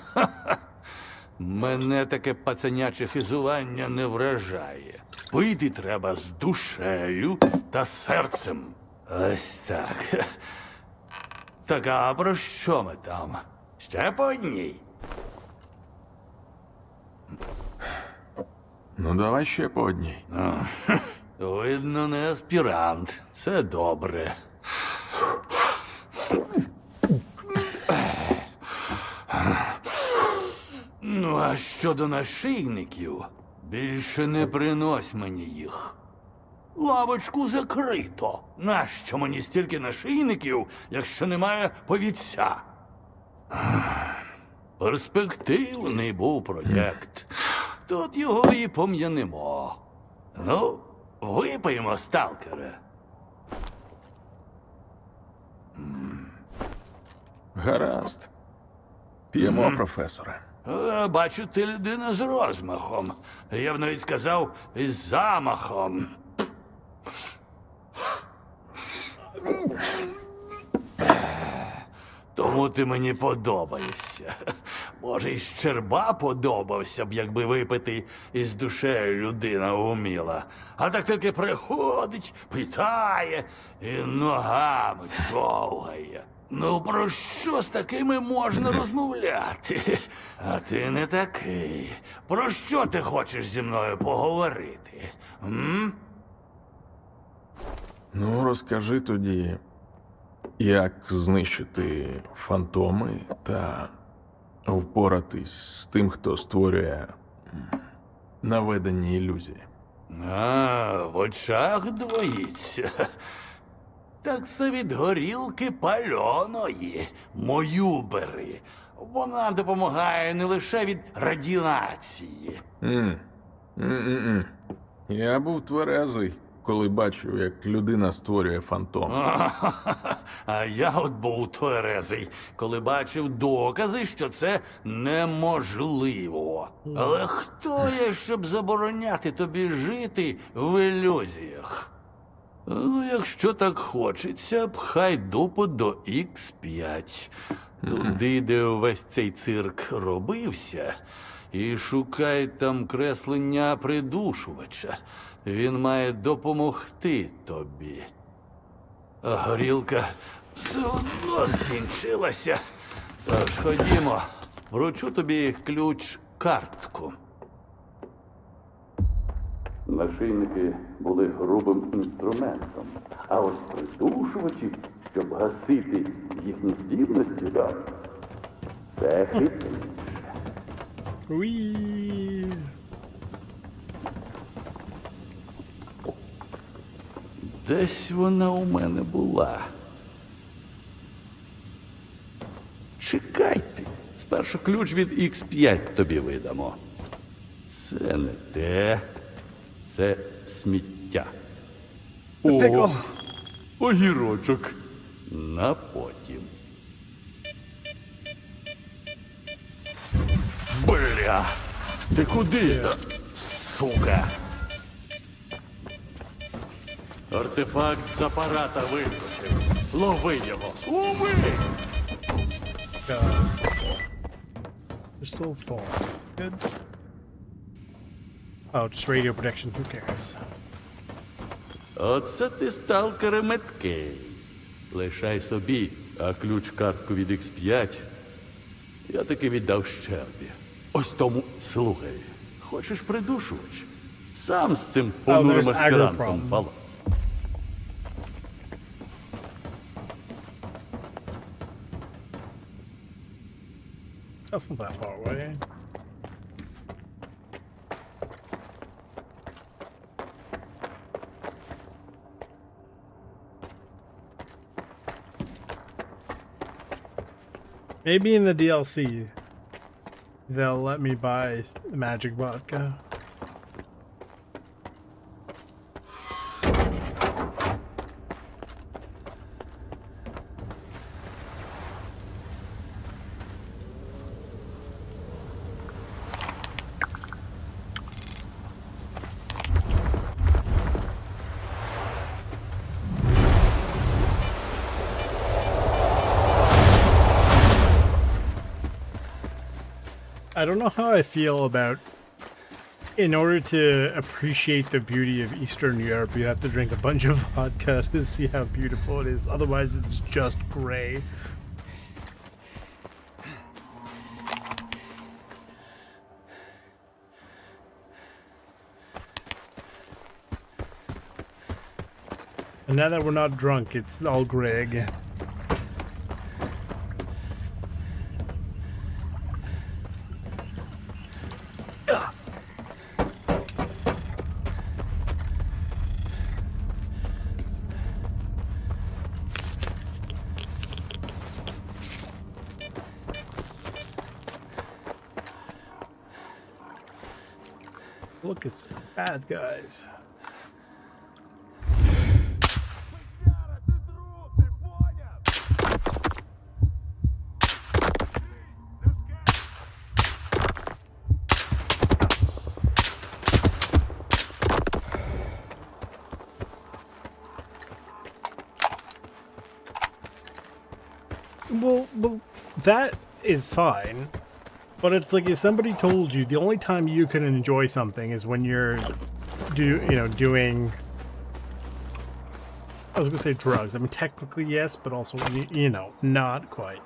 Мене таке пацаняче фізування не вражає. Пити треба з душею та серцем. Ось так. Так, а про що ми там? Ще по одній? Ну, давай ще по одній. Видно, не аспірант. Це добре. Ну, а щодо нашийників, більше не принось мені їх. Лавочку закрито. Нащо мені стільки нашийників, якщо немає повідця? Перспективний був проєкт. Тут його і пом'янемо. Ну, випиймо, сталкере. Гаразд. П'ємо, професоре. Бачу, ти людина з розмахом. Я б навіть сказав, із замахом. Тому ти мені подобаєшся. Може, і Щерба подобався б, якби випити із душею людина вміла. А так тільки приходить, питає і ногами човгає. Ну, про що з такими можна розмовляти? А ти не такий. Про що ти хочеш зі мною поговорити? М? Ну, розкажи тоді, як знищити фантоми та впоратись з тим, хто створює наведені ілюзії. В очах двоїться. Так це від горілки пальоної. Мою бери. Вона допомагає не лише від радіації. Я був тверезий, коли бачив, як людина створює фантом. А я от був тверезий, коли бачив докази, що це неможливо. Але хто я, щоб забороняти тобі жити в ілюзіях? Ну, якщо так хочеться, пхай дупу до Х5. Туди, де увесь цей цирк робився, і шукай там креслення придушувача. Він має допомогти тобі. А горілка все одно скінчилася. Тож ходімо, вручу тобі ключ-картку. Нашийники були грубим інструментом, а ось придушувачі, щоб гасити їхні здібності, це хитріше. Уі. Десь вона у мене була. Чекайте, спершу ключ від X5 тобі видамо. Це не те, це сміття. О, огірочок. На потім. Бля, ти куди? Сука. Артефакт з апарата вискочив. Лови його. Лови! They're still full. Good. Oh, just radio protection. Who cares? Оце ти, сталкере, меткий. Лишай собі, а ключ-картку від X5 я таки віддав Щербі. Ось тому, слухай, хочеш придушувач? Сам з цим понурим аспірантом пала. That's not that far away. Maybe in the DLC, they'll let me buy the magic vodka. I don't know how I feel about, in order to appreciate the beauty of Eastern Europe, you have to drink a bunch of vodka to see how beautiful it is. Otherwise, it's just gray. And now that we're not drunk, it's all gray again. Look, it's bad guys. Well, that is fine. But it's like if somebody told you the only time you can enjoy something is when you're doing, I was gonna say drugs. I mean, technically yes, but also, you know, not quite.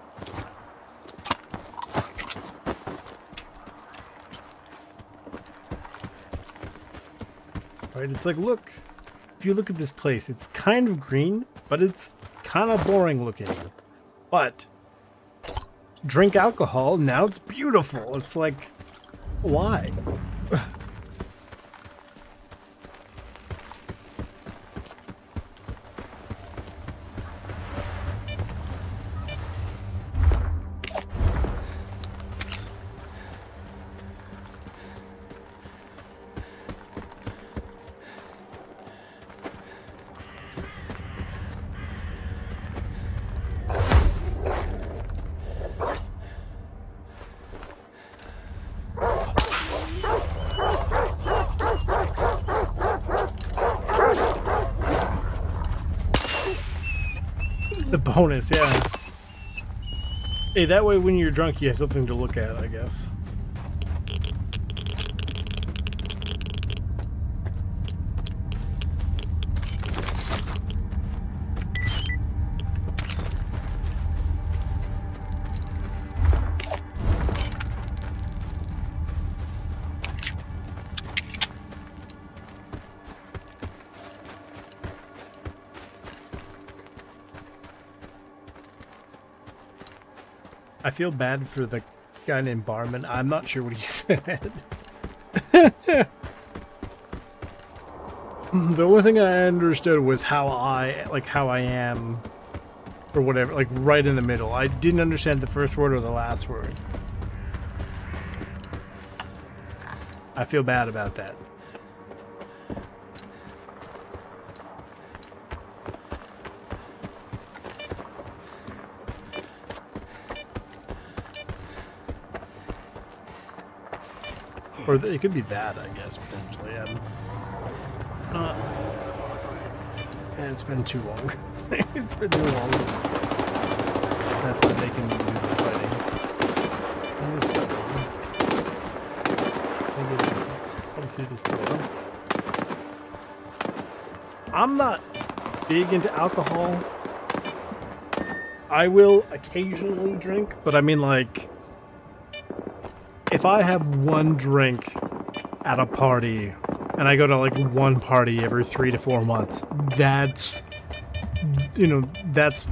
Right? It's like, look, if you look at this place, it's kind of green, but it's kind of boring looking. But drink alcohol, now it's beautiful. It's like, why? The bonus, yeah. Hey, that way when you're drunk, you have something to look at, I guess. I feel bad for the guy named Barman. I'm not sure what he said. The only thing I understood was how I am, or whatever, like right in the middle. I didn't understand the first word or the last word. I feel bad about that. Or it could be that, I guess, potentially. And it's been too long. It's been too long. That's why they can do the fighting. And this building. Come through this door. I'm not big into alcohol. I will occasionally drink, but I mean, like, if I have one drink at a party and I go to like one party every 3 to 4 months, that's, you know, that's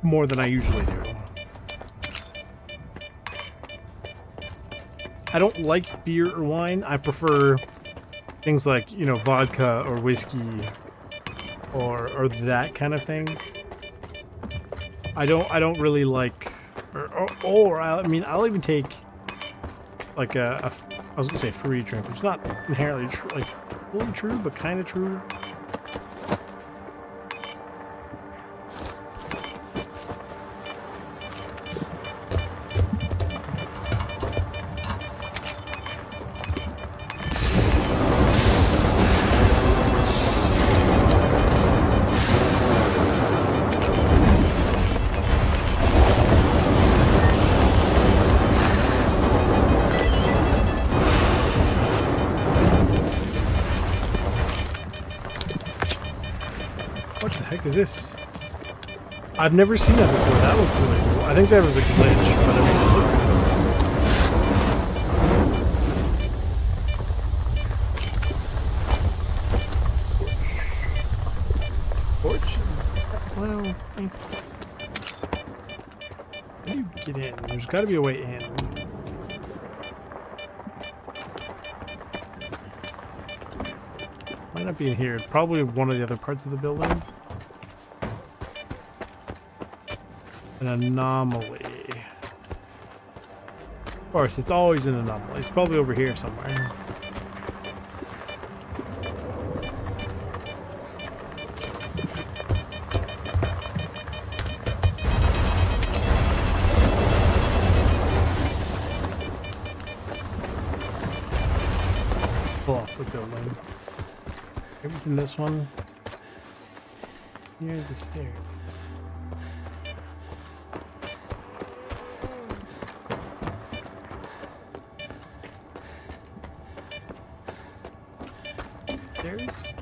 more than I usually do. I don't like beer or wine. I prefer things like, you know, vodka or whiskey or that kind of thing. I don't really like, or I mean, I'll even take like I was gonna say free drink, which is not inherently true, like fully true, but kind of true. What the heck is this? I've never seen that before. That looked really cool. I think that was a glitch, but I mean, it looked cool. Well, how do you get in? There's got to be a way in. Might not be in here. Probably one of the other parts of the building. An anomaly. Of course, it's always an anomaly. It's probably over here somewhere. Pull off the building. Maybe it's in this one. Near the stairs. Stairs?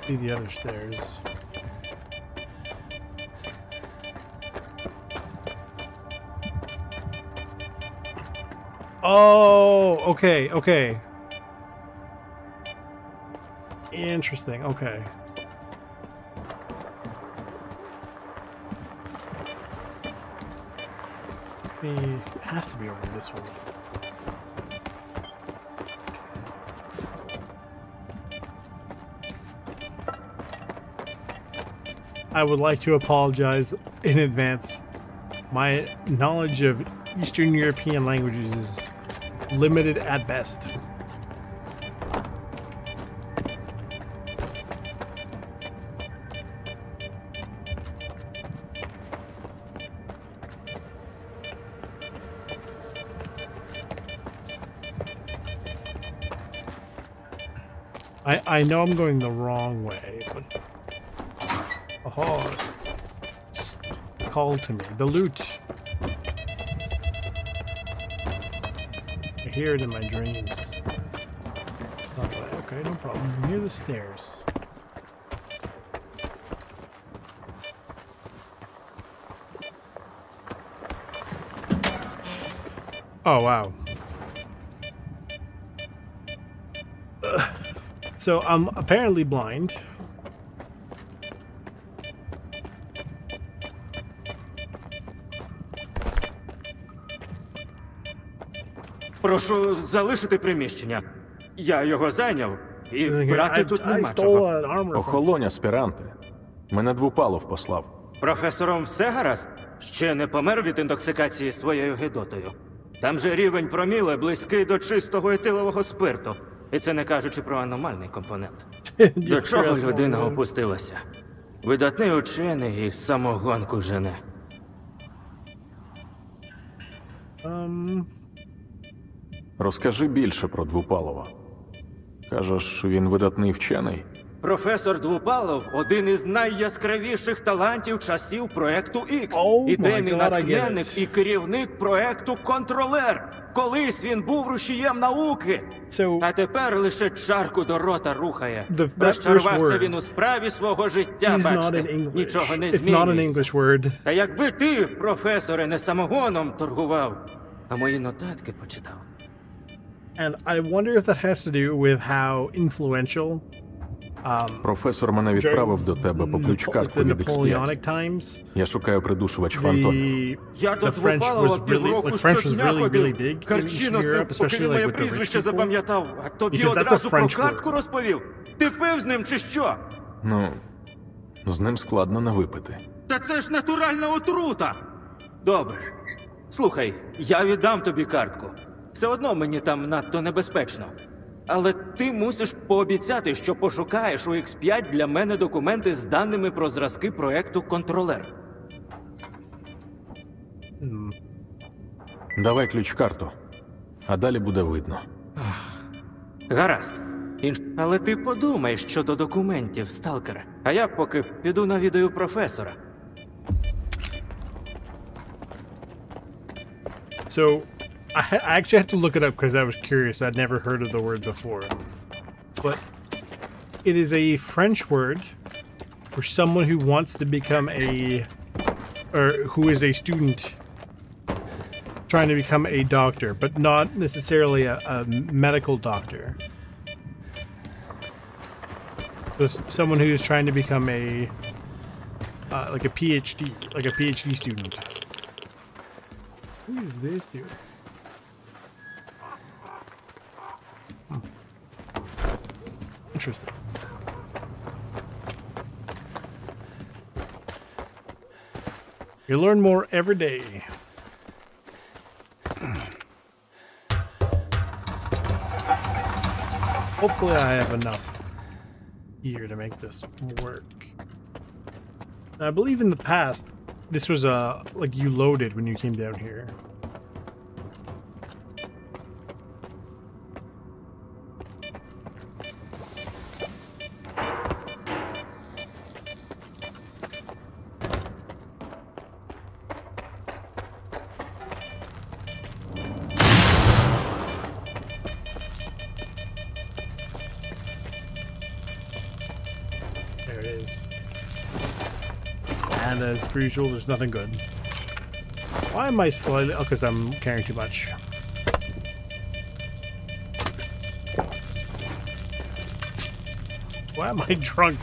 See the other stairs. Oh, okay, okay. Interesting, okay. It has to be over this one. I would like to apologize in advance. My knowledge of Eastern European languages is limited at best. I know I'm going the wrong way, but oh, it's called to me. The loot. I hear it in my dreams. Okay, no problem. Near the stairs. Oh, wow. So I'm apparently blind. Прошу залишити приміщення. Я його зайняв, і брати тут I нема stole чого. an armor from Охолонь, аспіранти. Мене Двупалов послав. Професором все гаразд? Ще не помер від інтоксикації своєю гидотою. Там же рівень проміле близький до чистого етилового спирту. І це не кажучи про аномальний компонент. До чого людина опустилася? Видатний учений і самогонку жене. Розкажи більше про Двупалова. Кажеш, він видатний вчений? Професор Двупалов – один із найяскравіших талантів часів проекту X. Oh Ідейний my God, I get натхненник it. і керівник проекту «Контролер». Колись він був рушієм науки, а тепер лише чарку до рота рухає. Розчарувався він у справі свого життя, бачите. Нічого не змінюється. Та якби ти, професоре, не самогоном торгував, а мої нотатки почитав. And I wonder if that has to do with how influential Професор мене відправив до тебе по ключ-картку від X5. Я шукаю придушувач фантомів. Я до Двупалова півроку щодня ходив. Харчі носив, поки він моє прізвище запам'ятав, а тобі одразу про картку розповів. Ти пив з ним чи що? Ну, з ним складно не випити. Та це ж натуральна отрута! Добре. Слухай, я віддам тобі картку. Все одно мені там надто небезпечно. Але ти мусиш пообіцяти, що пошукаєш у X5 для мене документи з даними про зразки проекту «Контролер». Давай ключ-карту, а далі буде видно. Гаразд. Але ти подумай щодо документів, сталкере. А я поки піду навідаю професора. So, I actually have to look it up because I was curious. I'd never heard of the word before. But it is a French word for someone who wants to become or who is a student trying to become a doctor, but not necessarily a medical doctor. Just someone who is trying to become like a PhD student. Who is this dude? Interesting. You learn more every day. Hopefully I have enough here to make this work. Now, I believe in the past, this was like you loaded when you came down here. There it is. And as per usual, there's nothing good. Why am I slightly... Oh, because I'm carrying too much. Why am I drunk?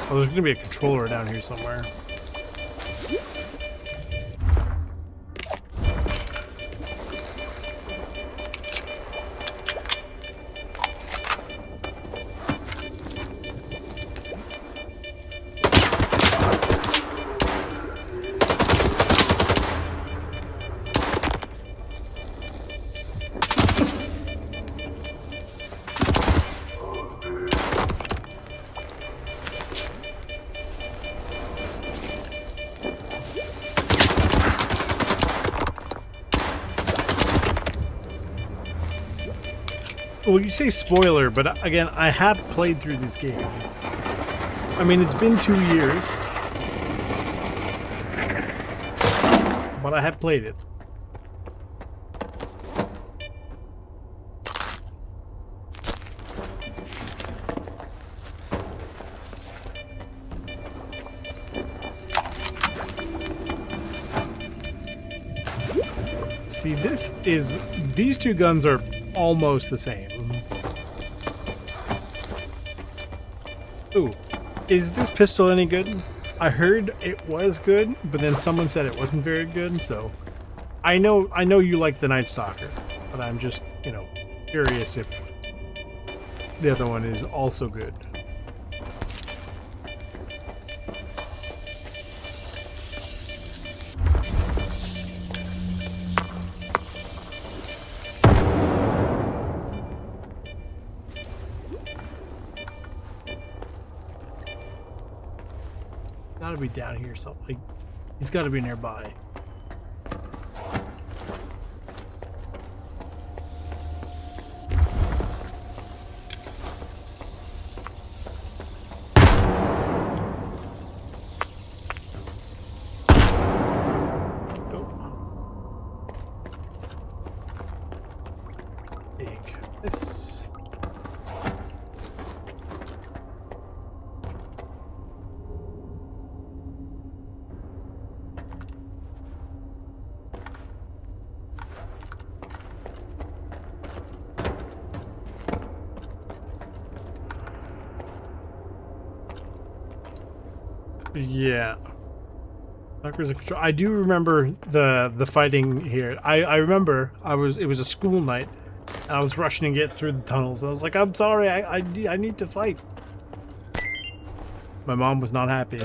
Oh, there's gonna be a controller down here somewhere. Well, you say spoiler, but again, I have played through this game. I mean, it's been 2 years, but I have played it. See, these two guns are almost the same. Ooh, is this pistol any good? I heard it was good, but then someone said it wasn't very good, so I know you like the Night Stalker, but I'm just, you know, curious if the other one is also good. Gotta be down here something. He's gotta be nearby. Take this. Yeah. Stalker's a control. I do remember the fighting here. I remember it was a school night. And I was rushing to get through the tunnels. I was like, I'm sorry, I need to fight. My mom was not happy.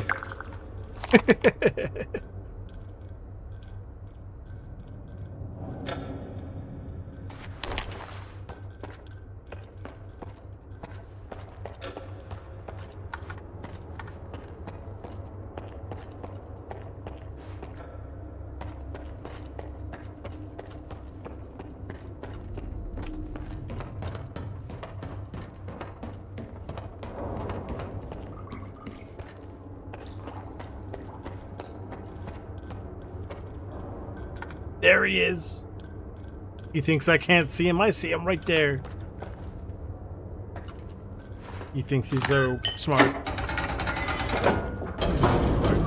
There he is. He thinks I can't see him. I see him right there. He thinks he's so smart. He's not smart.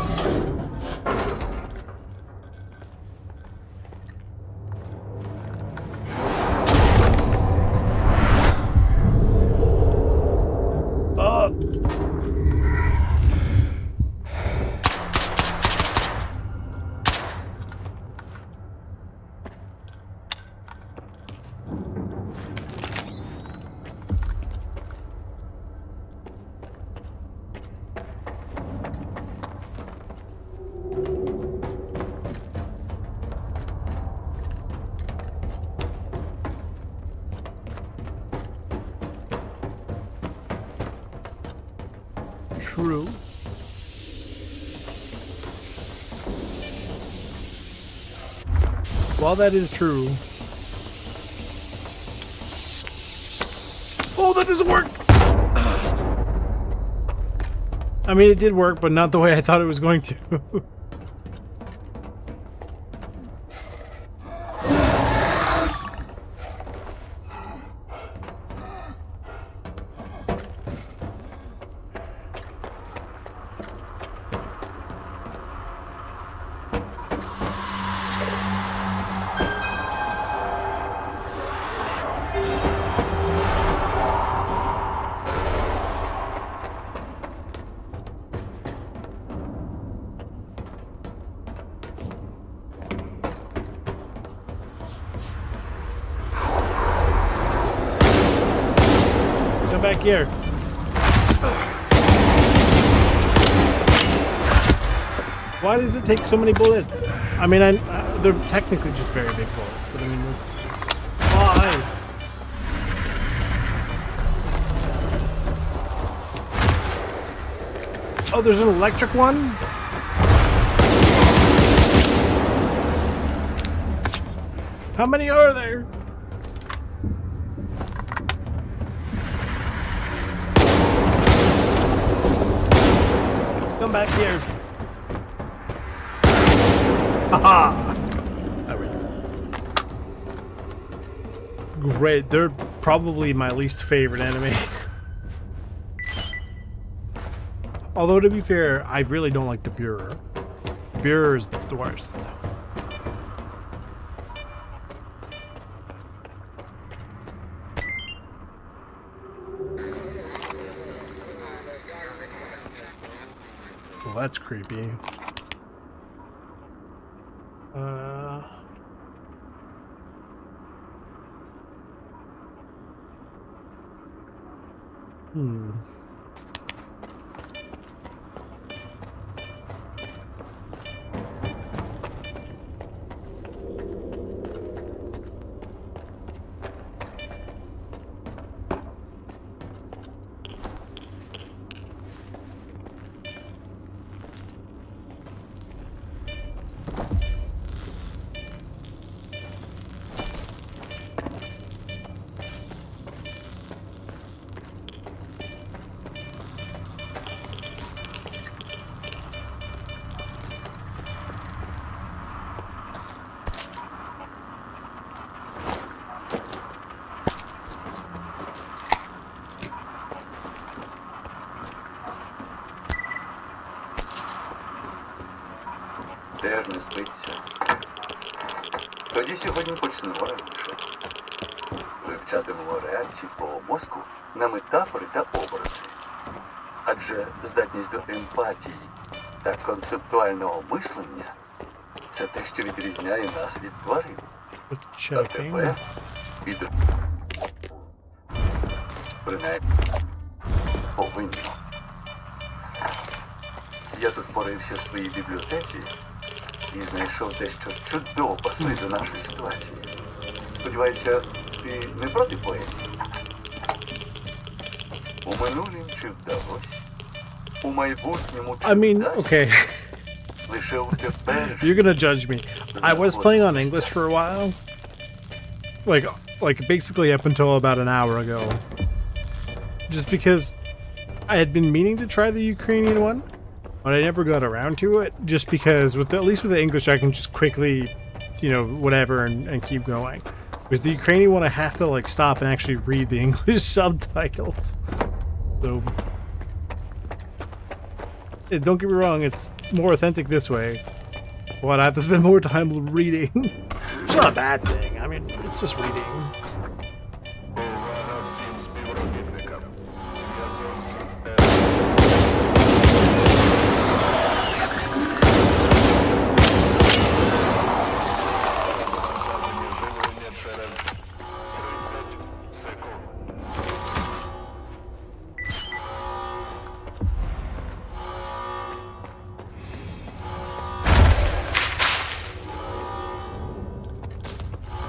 True. While that is true... Oh, that doesn't work! I mean, it did work, but not the way I thought it was going to. Back here. Why does it take so many bullets? I mean, they're technically just very big bullets, but I mean, why? Oh, there's an electric one? How many are there? Come back here. Haha! There we go. Great. They're probably my least favorite enemy. Although, to be fair, I really don't like the Bureau. Bureau is the worst. Well, that's creepy. Теж не спиться. Тоді сьогодні почнемо раніше. Вивчатимемо реакції твого мозку на метафори та образи. Адже здатність до емпатії та концептуального мислення – це те, що відрізняє нас від тварин. А тепер від... Принаймні, повинно. Я тут порився в своїй бібліотеці і знайшов те, що чудово пасує до нашої ситуації. Сподіваюся, ти не проти поезії? У минулім чи вдалося? У майбутньому чи вдасться? Okay. Лише у тепер... You're gonna judge me. I was playing on English for a while. Like basically up until about an hour ago. Just because I had been meaning to try the Ukrainian one, but I never got around to it, just because at least with the English I can just quickly, you know, whatever and keep going. With the Ukrainian one I have to like stop and actually read the English subtitles. So don't get me wrong, it's more authentic this way, but I have to spend more time reading. It's not a bad thing, I mean, it's just reading.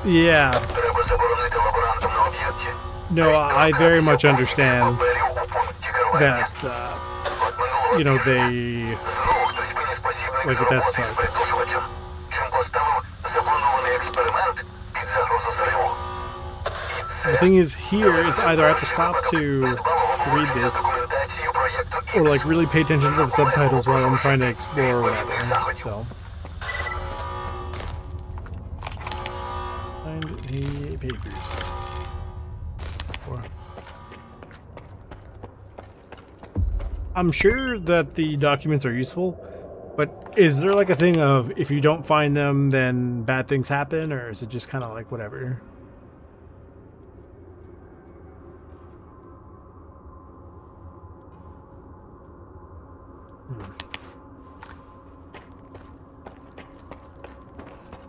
Yeah. No, I very much understand that, you know, they... Like, that sucks. The thing is, here, it's either I have to stop to read this, or, like, really pay attention to the subtitles while I'm trying to explore or whatever, so... The papers. I'm sure that the documents are useful, but is there like a thing of if you don't find them, then bad things happen, or is it just kind of like whatever?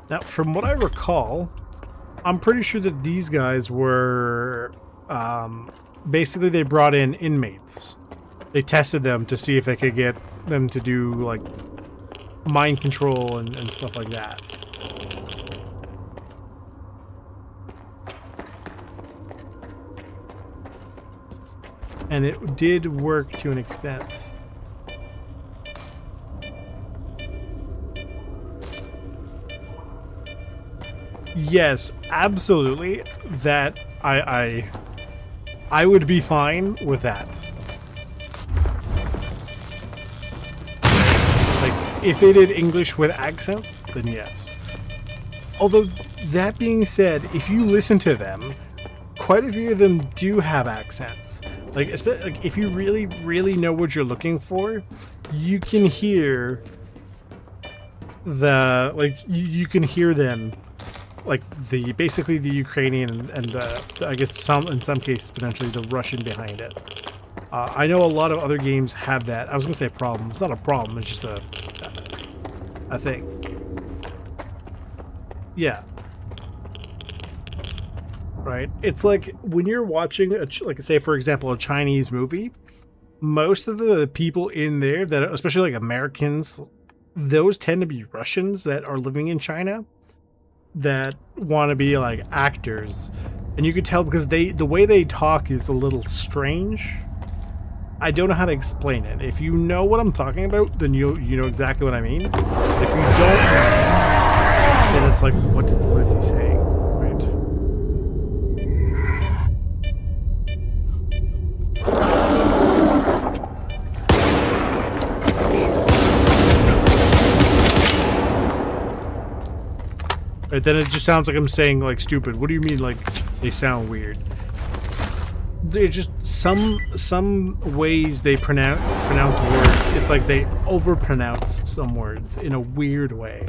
Now, from what I recall, I'm pretty sure that these guys were, basically they brought in inmates. They tested them to see if they could get them to do, like, mind control and stuff like that. And it did work to an extent. Yes, absolutely. That I would be fine with that. if they did English with accents, then yes. Although, that being said, if you listen to them, quite a few of them do have accents. Like, especially, like if you really, really know what you're looking for, you can hear the, like, you can hear them, like, basically the Ukrainian and I guess in some cases, potentially the Russian behind it. I know a lot of other games have that. I was going to say a problem. It's not a problem. It's just a thing. Yeah. Right? It's like when you're watching, like, say, for example, a Chinese movie, most of the people in there, that especially like Americans, those tend to be Russians that are living in China that want to be like actors. And you can tell because the way they talk is a little strange. I don't know how to explain it. If you know what I'm talking about, then you know exactly what I mean. If you don't know, then it's like, what is he saying, right? Right, then it just sounds like I'm saying like stupid. What do you mean like they sound weird? They're just some ways they pronounce words. It's like they overpronounce some words in a weird way.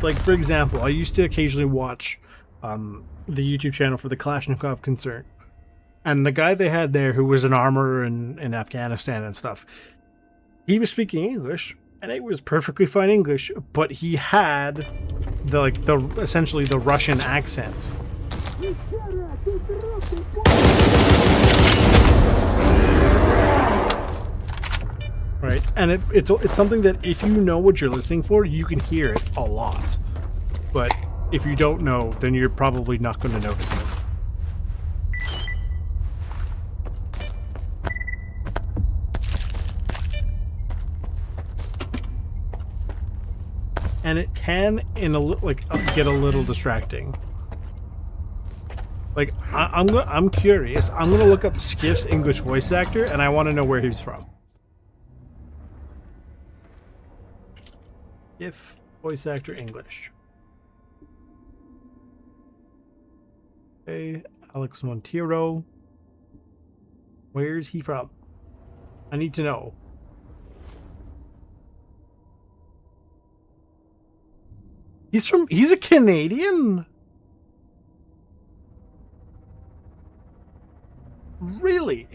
Like, for example, I used to occasionally watch the YouTube channel for the Kalashnikov concern, and the guy they had there who was an armorer in Afghanistan and stuff, he was speaking English and it was perfectly fine English, but he had essentially the Russian accent. Right, and it's something that if you know what you're listening for, you can hear it a lot. But if you don't know, then you're probably not going to notice it. And it can get a little distracting. Like, I'm curious. I'm gonna look up Skiff's English voice actor, and I want to know where he's from. Skiff voice actor English. Okay, Alex Montero. Where's he from? I need to know. He's a Canadian? Really?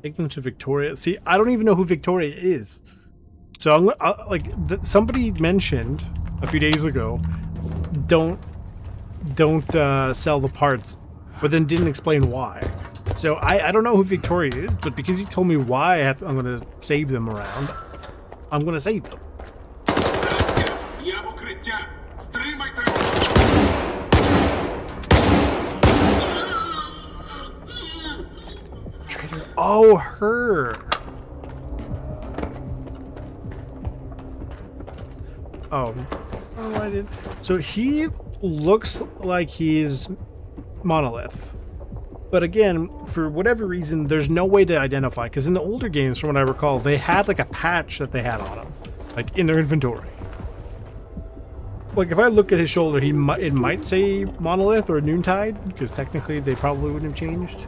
Take them to Victoria. See, I don't even know who Victoria is. So I'm somebody mentioned a few days ago, don't sell the parts, but then didn't explain why. So I don't know who Victoria is, but because you told me why I'm going to save them around, I'm going to save them. Trader. Oh, her. Oh, I did. So he looks like he's Monolith. But again, for whatever reason, there's no way to identify, because in the older games, from what I recall, they had like a patch that they had on him, like in their inventory. Like if I look at his shoulder, it might say Monolith or Noontide, because technically they probably wouldn't have changed.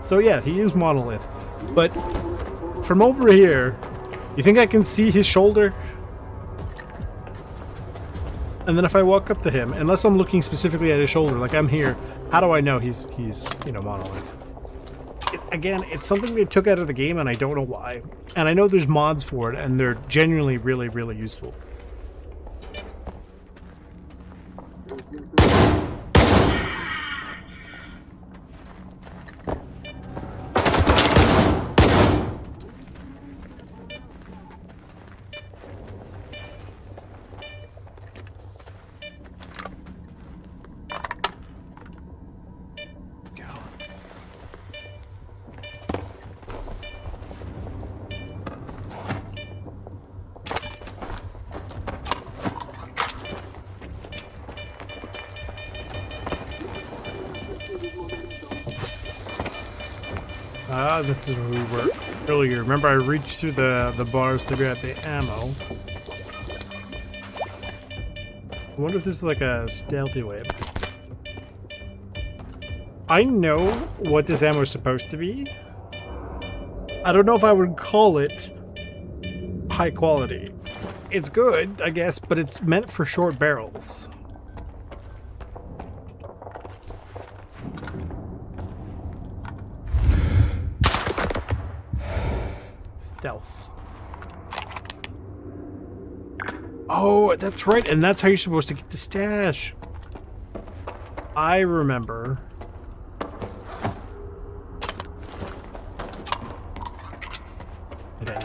So yeah, he is Monolith. But from over here, you think I can see his shoulder? And then if I walk up to him, unless I'm looking specifically at his shoulder, like I'm here, how do I know he's Monolith? Again, it's something they took out of the game, and I don't know why. And I know there's mods for it, and they're genuinely really, really useful. Ah, this is where we were earlier. Remember, I reached through the bars to grab the ammo. I wonder if this is like a stealthy way. I know what this ammo is supposed to be. I don't know if I would call it high quality. It's good, I guess, but it's meant for short barrels. Stealth. Oh, that's right, and that's how you're supposed to get the stash. I remember. I think.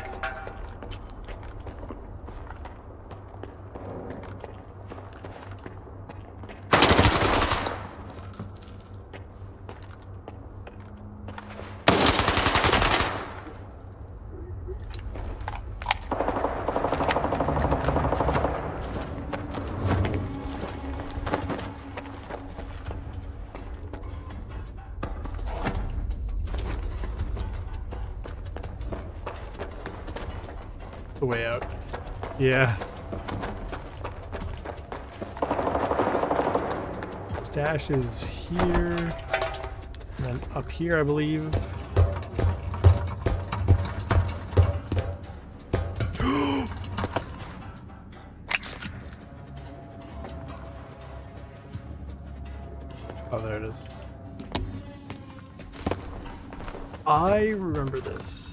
The way out. Yeah. Stash is here. And then up here, I believe. Oh, there it is. I remember this.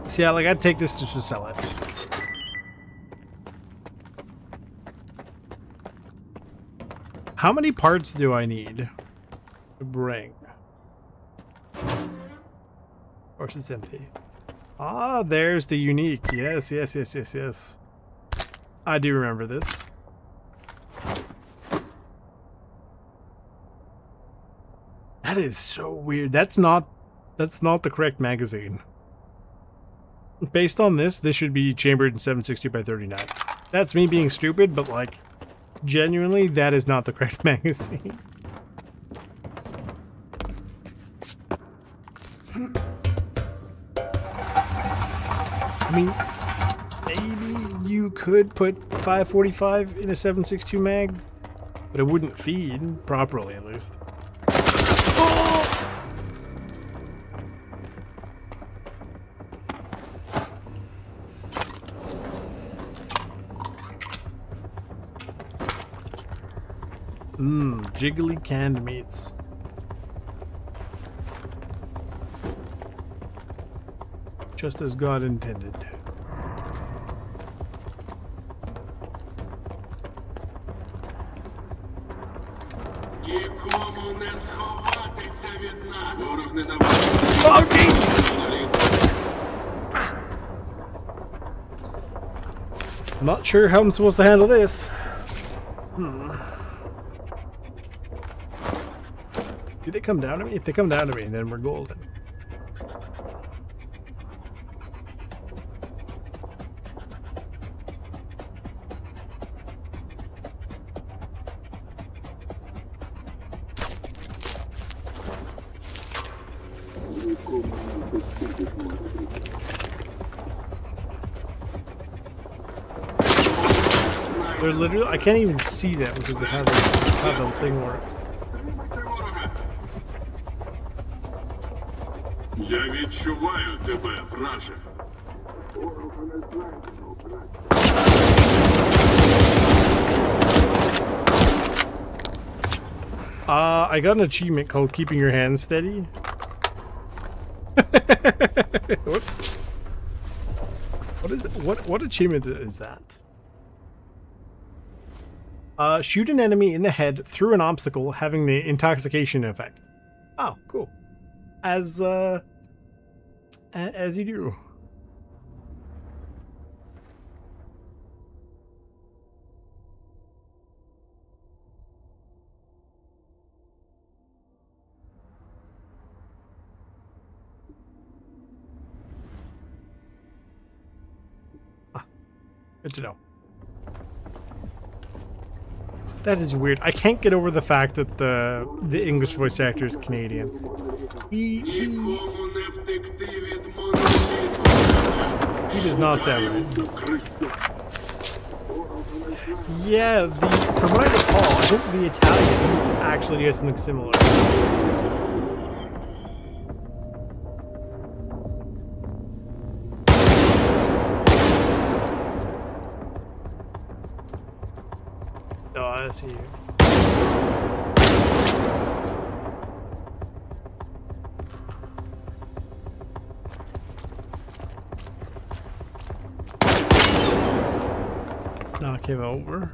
See, like, I'd take this just to sell it. How many parts do I need to bring? Of course, it's empty. Ah, there's the unique. Yes, yes, yes, yes, yes. I do remember this. That is so weird. That's not the correct magazine. Based on this should be chambered in 760 by 39. That's me being stupid, but like, genuinely, that is not the correct magazine. I mean, maybe you could put 545 in a 7.62 mag, but it wouldn't feed properly, at least. Mmm, jiggly canned meats. Just as God intended. Oh, jeez! I'm not sure how I'm supposed to handle this. Do they come down to me? If they come down to me, then we're golden. They're literally, I can't even see them because of how the thing works. Я відчуваю тебе, враже. I got an achievement called Keeping Your Hands Steady. Whoops. What is it? What achievement is that? Shoot an enemy in the head through an obstacle having the intoxication effect. Oh, cool. As you do. Good to know. That is weird. I can't get over the fact that the English voice actor is Canadian. He does not sound right. Yeah, from what I recall, I think the Italians actually do something similar. Oh, I see you. Knock him over.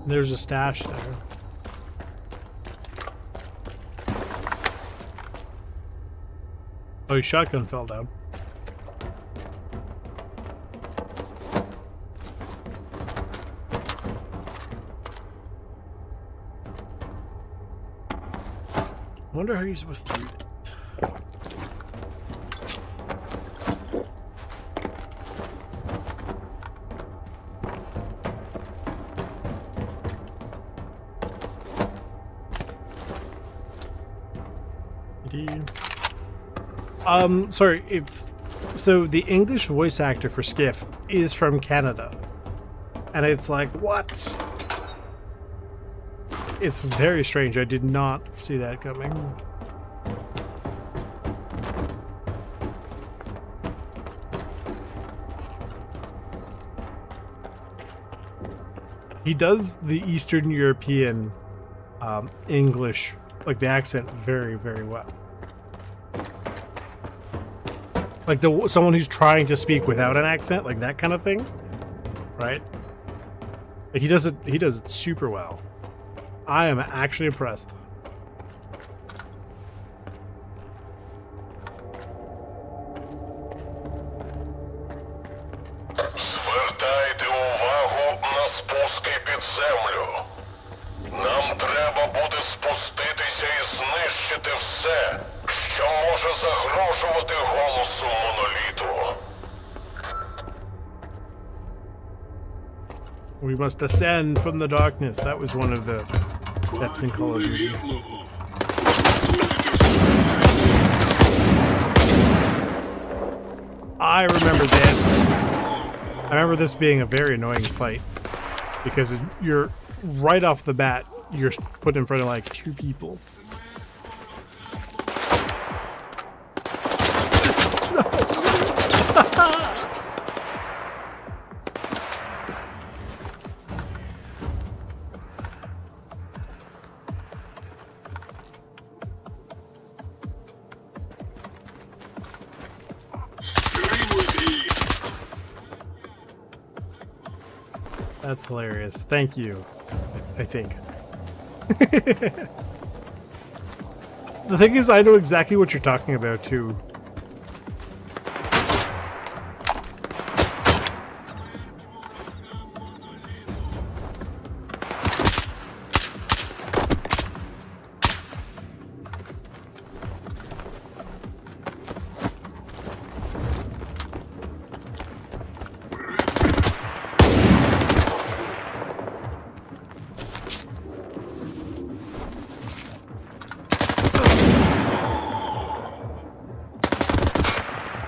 There's a stash there. Oh, his shotgun fell down. I wonder how you're supposed to do that. Sorry, it's... So, the English voice actor for Skiff is from Canada. And it's like, what? It's very strange. I did not see that coming. He does the Eastern European English, like the accent, very, very well. Like someone who's trying to speak without an accent, like that kind of thing, right? Like he does it super well. I am actually impressed. Звертайте увагу на спуски під землю. Нам треба буде спуститися і знищити все, що може загрожувати голосу моноліту. We must ascend from the darkness. That was one of the steps in Call of Duty. I remember this. I remember this being a very annoying fight because you're right off the bat, you're put in front of like two people. That's hilarious. Thank you, I think. The thing is, I know exactly what you're talking about, too.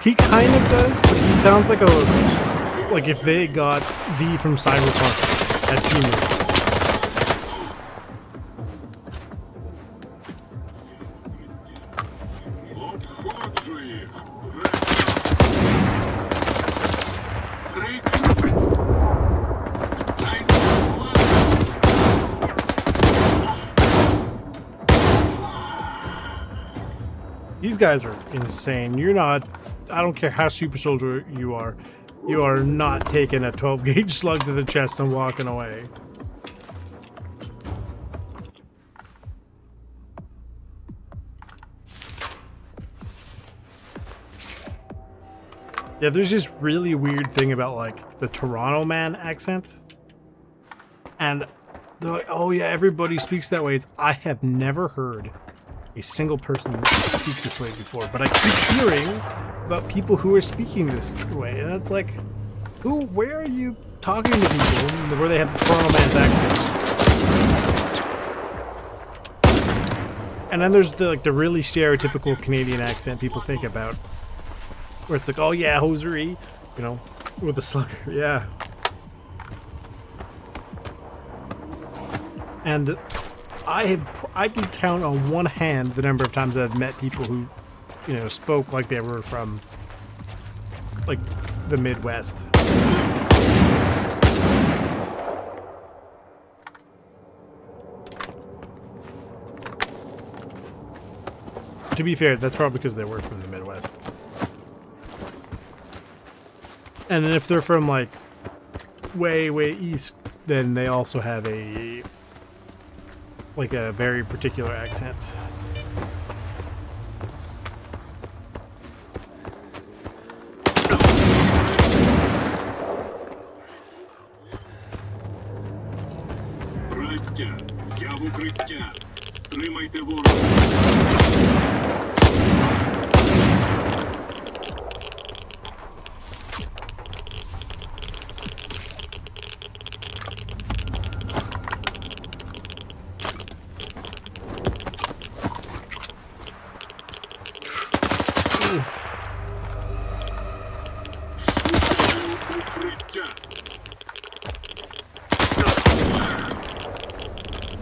He kind of does, but he sounds like like if they got V from Cyberpunk as humor. These guys are insane. You're not... I don't care how super soldier you are not taking a 12 gauge slug to the chest and walking away. Yeah, there's this really weird thing about like the Toronto man accent. And they're like, oh yeah, everybody speaks that way. I have never heard a single person speak this way before, but I keep hearing about people who are speaking this way, and it's like, where are you talking to people where they have the Toronto man's accent? And then there's the really stereotypical Canadian accent people think about, where it's like, oh yeah, hosiery, you know, with the slugger, yeah. And I can count on one hand the number of times I've met people who, you know, spoke like they were from, like, the Midwest. To be fair, that's probably because they were from the Midwest. And then if they're from, like, way, way east, then they also have a very particular accent. Браття, я в укриття. Стримайте ворога.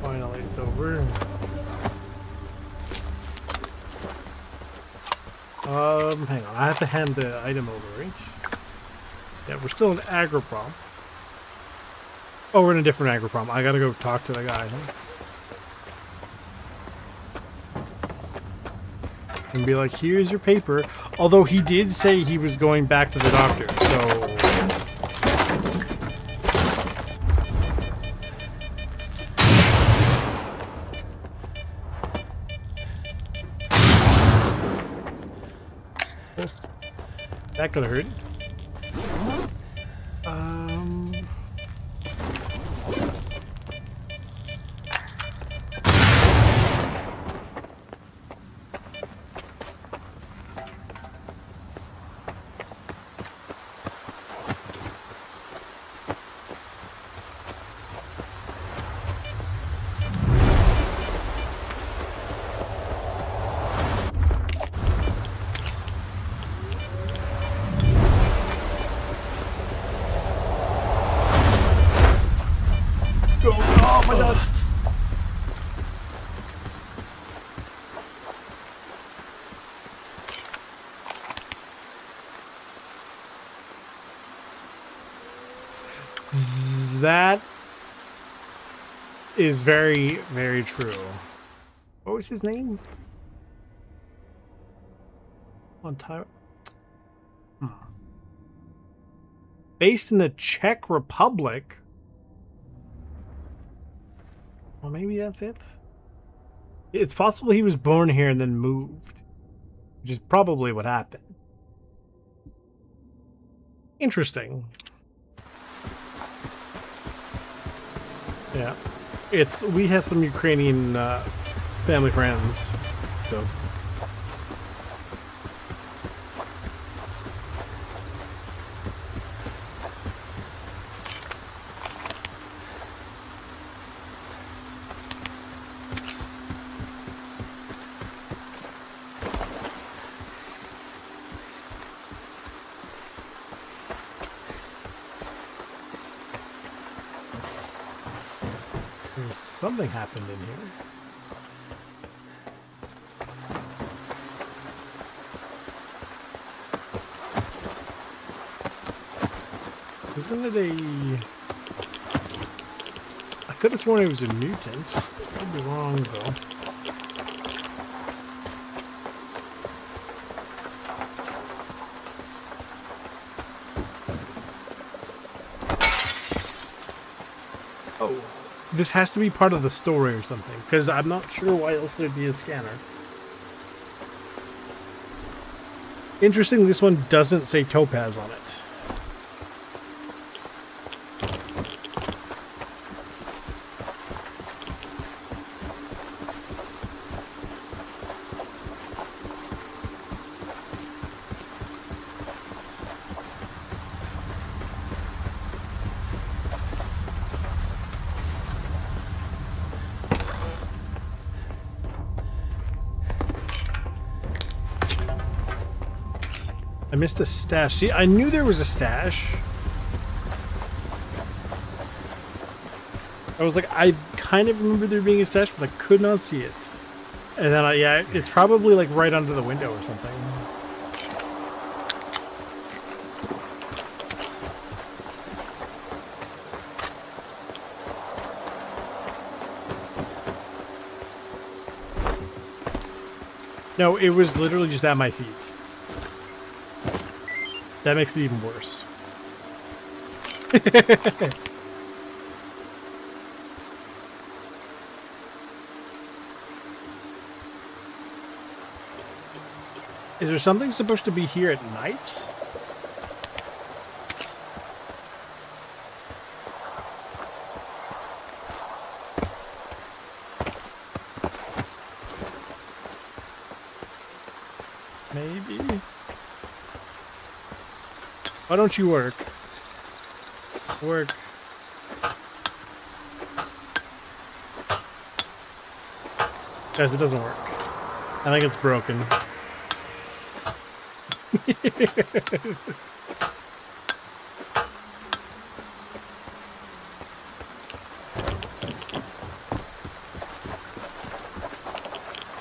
Finally, it's over. Hang on. I have to hand the item over, right? Yeah, we're still in Agroprom. Oh, we're in a different Agroprom. I gotta go talk to the guy. And be like, here's your paper. Although he did say he was going back to the doctor, so... That could have hurt. Oh my god! That is very, very true. What was his name? Ontario. Based in the Czech Republic. Well, maybe that's it. It's possible he was born here and then moved, which is probably what happened. Interesting. Yeah, we have some Ukrainian family friends, so. Something happened in here. Isn't it I could have sworn it was a mutant. Could be wrong though. Oh. This has to be part of the story or something, because I'm not sure why else there'd be a scanner. Interesting, this one doesn't say Topaz on it. I missed a stash. See, I knew there was a stash. I was like, I kind of remember there being a stash, but I could not see it. And then yeah, it's probably like right under the window or something. No, it was literally just at my feet. That makes it even worse. Is there something supposed to be here at night? Maybe. Why don't you work? Work. Guys, it doesn't work. I think it's broken.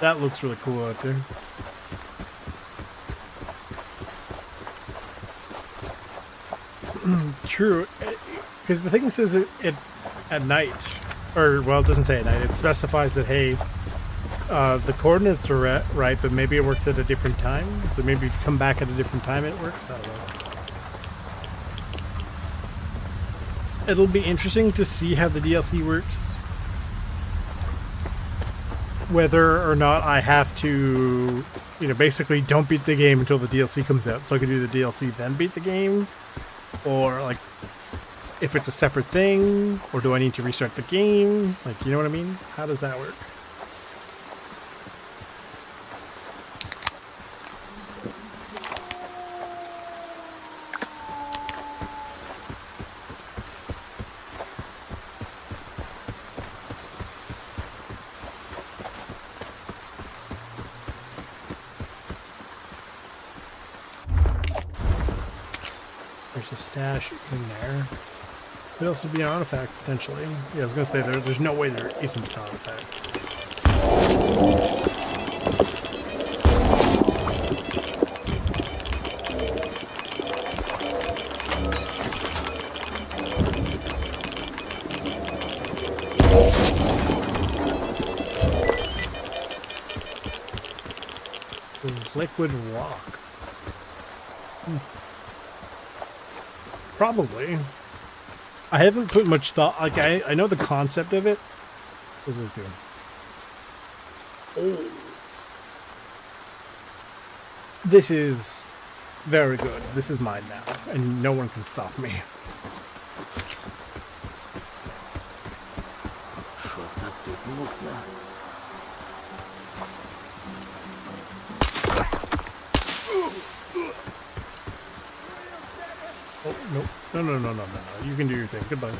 That looks really cool out there. True, because the thing says it at night, or well, it doesn't say at night. It specifies that hey, the coordinates are right, but maybe it works at a different time. So maybe if you come back at a different time, it works. I don't know. It'll be interesting to see how the DLC works. Whether or not I have to, basically don't beat the game until the DLC comes out, so I can do the DLC then beat the game. Or, like, if it's a separate thing, or do I need to restart the game? Like, you know what I mean? How does that work? There's a stash in there. Could also be an artifact, potentially. Yeah, I was going to say, there's no way there isn't an artifact. Liquid rock. Probably. I haven't put much thought. Like I know the concept of it. What is this doing? Oh. This is very good. This is mine now, and no one can stop me. Oh, nope. No. You can do your thing. Goodbye.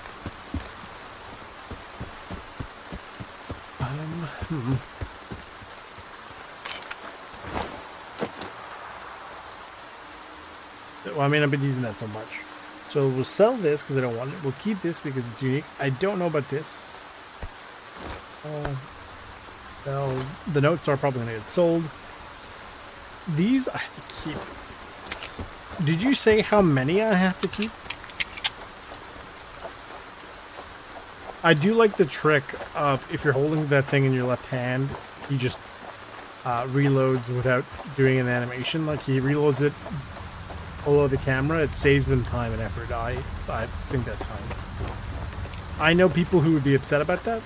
Well, I mean, I've been using that so much. So we'll sell this because I don't want it. We'll keep this because it's unique. I don't know about this. Well, the notes are probably going to get sold. These I have to keep. Did you say how many I have to keep? I do like the trick of if you're holding that thing in your left hand, he just reloads without doing an animation. Like he reloads it below the camera. It saves them time and effort. I think that's fine. I know people who would be upset about that,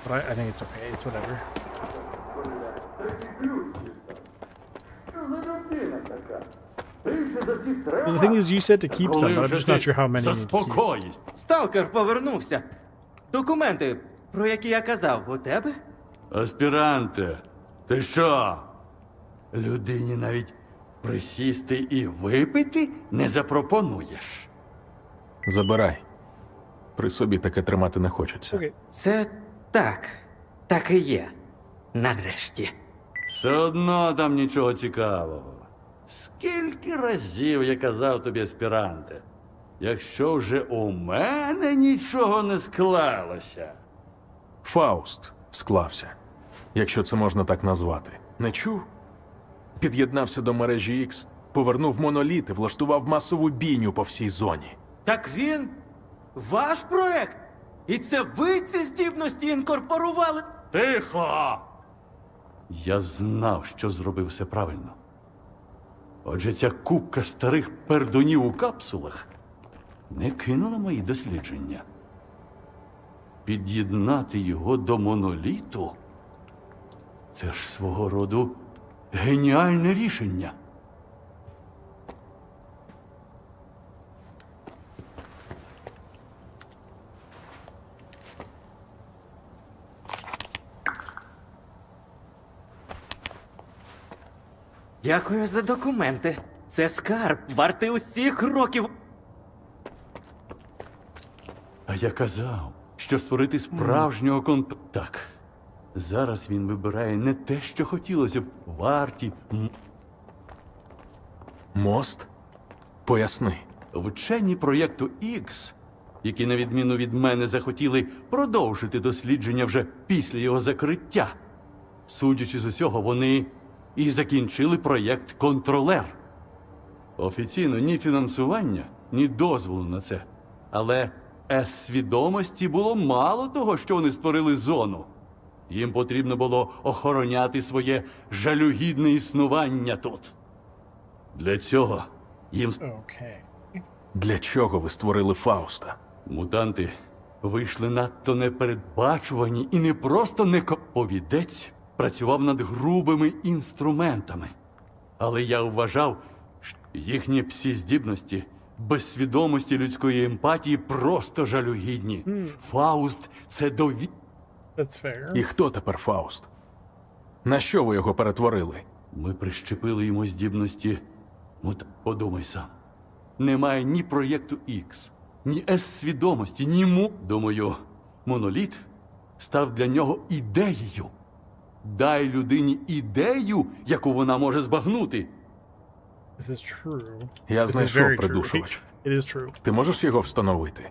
but I think it's okay. It's whatever. Well, the thing is, you said to keep some, but I'm just not sure how many you need to keep. Сталкер повернувся. Документи, про які я казав, у тебе? Аспіранте, ти що? Людині навіть присісти і випити не запропонуєш? Забирай. При собі таке тримати не хочеться. Це так і є. Нарешті. Все одно там нічого цікавого. Скільки разів я казав тобі, аспіранте, якщо вже у мене нічого не склалося. Фауст склався, якщо це можна так назвати. Не чув? Під'єднався до мережі X, повернув моноліт і влаштував масову бійню по всій зоні. Так він ваш проект? І це ви ці здібності інкорпорували? Тихо! Я знав, що зробив все правильно. Отже, ця купка старих пердунів у капсулах не кинула мої дослідження. Під'єднати його до моноліту – це ж свого роду геніальне рішення. Дякую за документи. Це скарб, вартий усіх років. А я казав, що створити справжнього Так, зараз він вибирає не те, що хотілося б. Варті. Мост? Поясни. Вчені проєкту X, які, на відміну від мене, захотіли продовжити дослідження вже після його закриття. Судячи з усього, вони і закінчили проєкт «Контролер». Офіційно ні фінансування, ні дозволу на це. Але С-свідомості було мало того, що вони створили зону. Їм потрібно було охороняти своє жалюгідне існування тут. Для цього їм... Для чого ви створили Фауста? Мутанти вийшли надто непередбачувані і не просто повідець працював над грубими інструментами. Але я вважав, що їхні псі-здібності без свідомості людської емпатії просто жалюгідні. Фауст – це І хто тепер Фауст? На що ви його перетворили? Ми прищепили йому здібності. Подумай сам. Немає ні проєкту X, ні С-свідомості, ні Думаю, моноліт став для нього ідеєю. Дай людині ідею, яку вона може збагнути. Я знайшов придушувач. Ти можеш його встановити?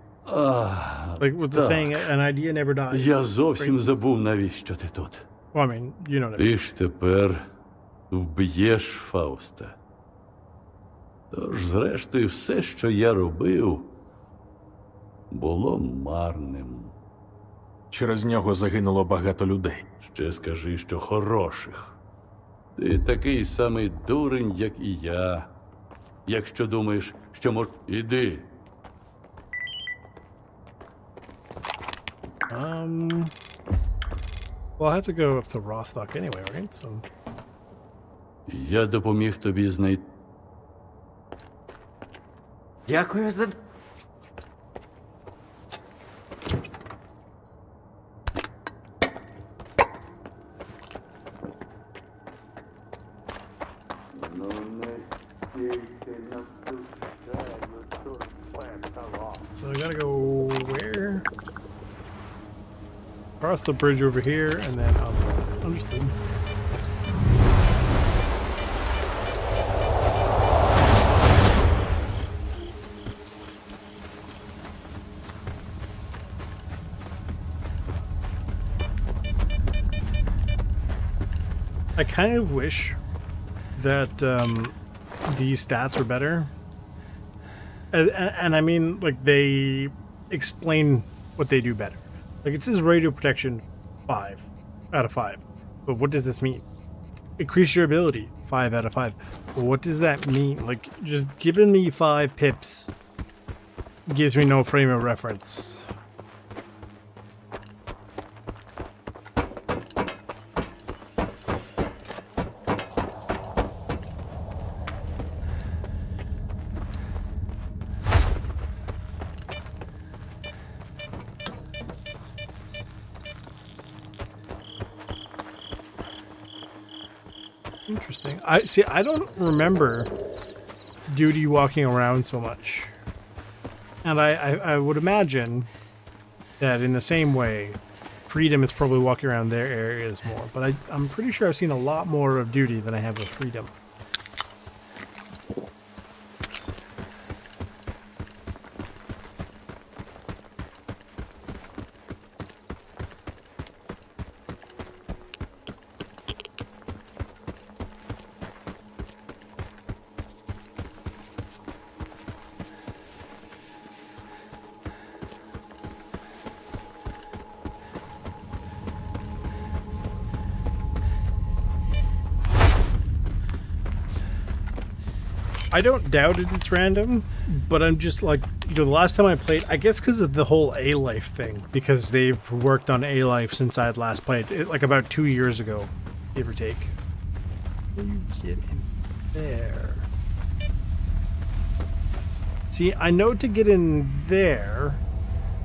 Я зовсім забув, навіщо ти тут. Ти ж тепер вб'єш Фауста. Тож, зрештою, все, що я робив, було марним. Через нього загинуло багато людей. Ще скажи, що хороших. Ти такий самий дурень, як і я. Якщо думаєш, що Іди. Well, I have to go up to Rostock anyway, right? So... Я допоміг тобі знайти... Дякую за... So I gotta go where? Across the bridge over here, and then up. Understood. I kind of wish that these stats were better. And I mean, like, they explain what they do better. Like, it says radio protection 5 out of 5. But what does this mean? Increase your ability 5 out of 5. But what does that mean? Like, just giving me 5 pips gives me no frame of reference. Interesting. I don't remember Duty walking around so much. And I would imagine that in the same way, Freedom is probably walking around their areas more. But I'm pretty sure I've seen a lot more of Duty than I have of Freedom. I don't doubt it's random, but I'm just like, you know, the last time I played, I guess because of the whole A-Life thing, because they've worked on A-Life since I had last played, like about 2 years ago, give or take. How do you get in there? See, I know to get in there,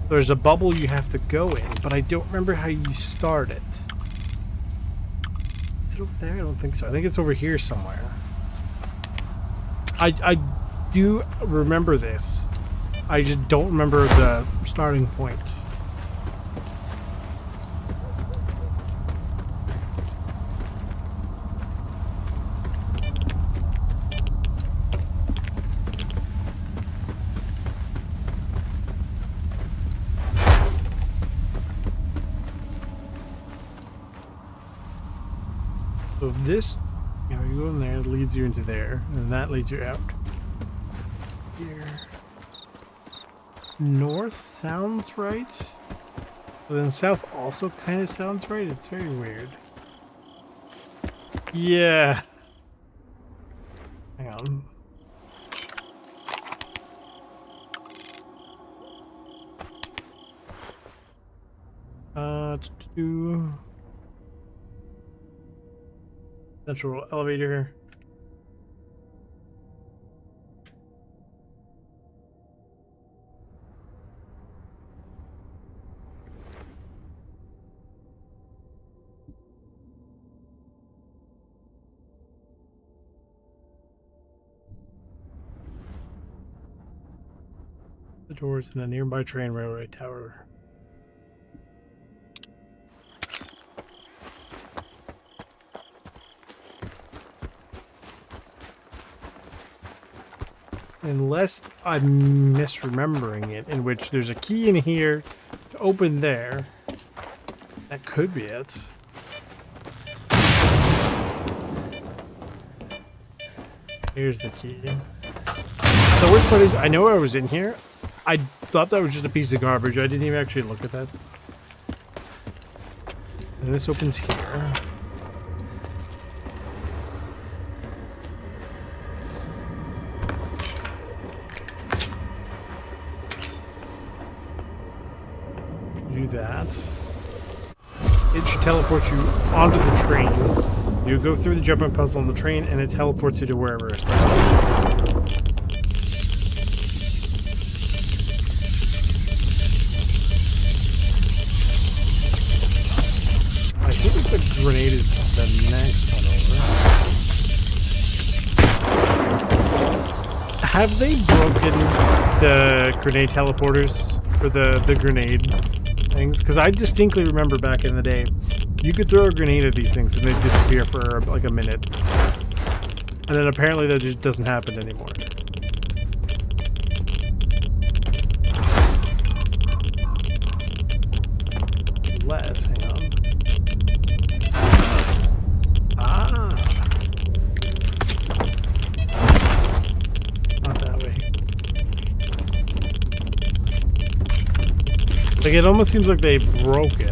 there's a bubble you have to go in, but I don't remember how you start it. Is it over there? I don't think so. I think it's over here somewhere. I do remember this. I just don't remember the starting point. So this, you know, you go in there, it leads you into there, and that leads you out. Here. North sounds right, but then south also kind of sounds right. It's very weird. Yeah. Hang on. Central elevator. The doors in a nearby train railway tower. Unless I'm misremembering it, in which there's a key in here to open there. That could be it. Here's the key. So worst part is, I know I was in here. I thought that was just a piece of garbage. I didn't even actually look at that. And this opens here. Do that. It should teleport you onto the train. You go through the jumping puzzle on the train, and it teleports you to wherever a station is. I think it's a grenade is the next one over. Have they broken the grenade teleporters? Or the grenade things? Because I distinctly remember back in the day, you could throw a grenade at these things and they'd disappear for like a minute. And then apparently that just doesn't happen anymore. Unless, hang on. Not that way. Like, it almost seems like they broke it.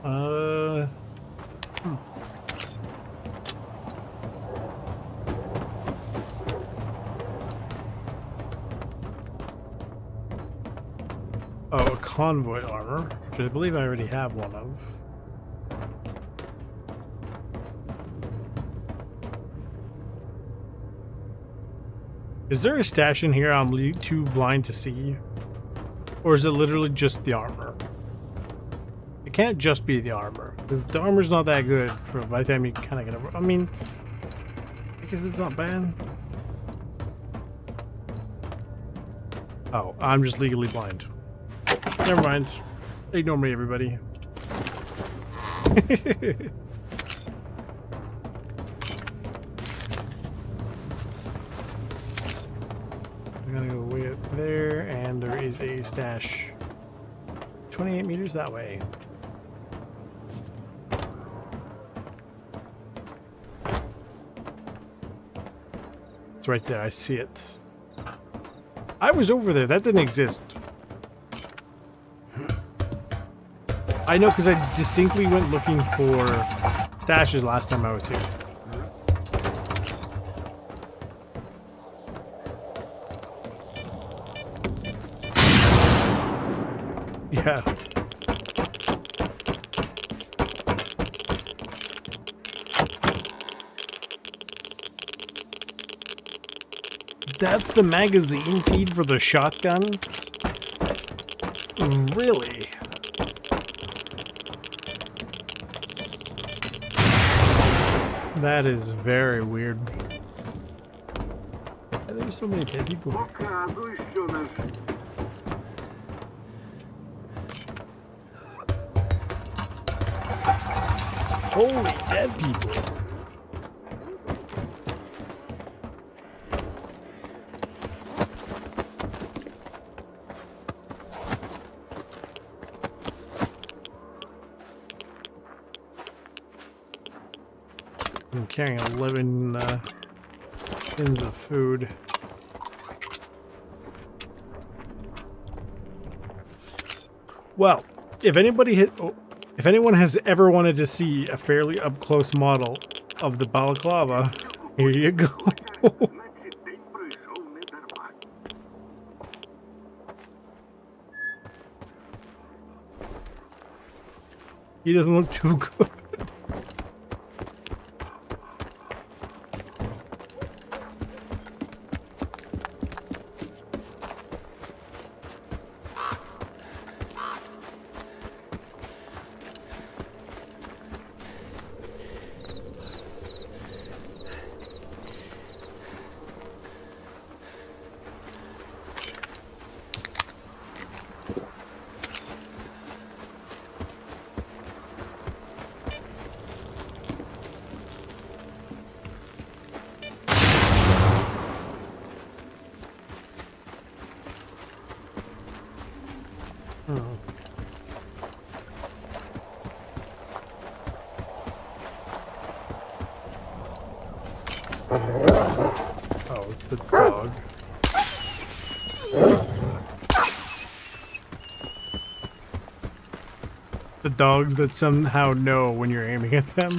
Oh, a convoy armor, which I believe I already have one of. Is there a stash in here I'm too blind to see? Or is it literally just the armor? It can't just be the armor, because the armor's not that good for by the time you kind of get over. I mean, I guess it's not bad. Oh, I'm just legally blind. Never mind. Ignore me, everybody. I'm gonna go way up there, and there is a stash 28 meters that way. It's right there, I see it. I was over there, that didn't exist. I know, because I distinctly went looking for stashes last time I was here. Yeah. That's the magazine feed for the shotgun? Really? That is very weird. There's so many dead people here. Holy dead people. I'm carrying 11 tins of food. Well, if anyone has ever wanted to see a fairly up-close model of the balaclava, here you go. He doesn't look too good. Oh, it's a dog. The dogs that somehow know when you're aiming at them.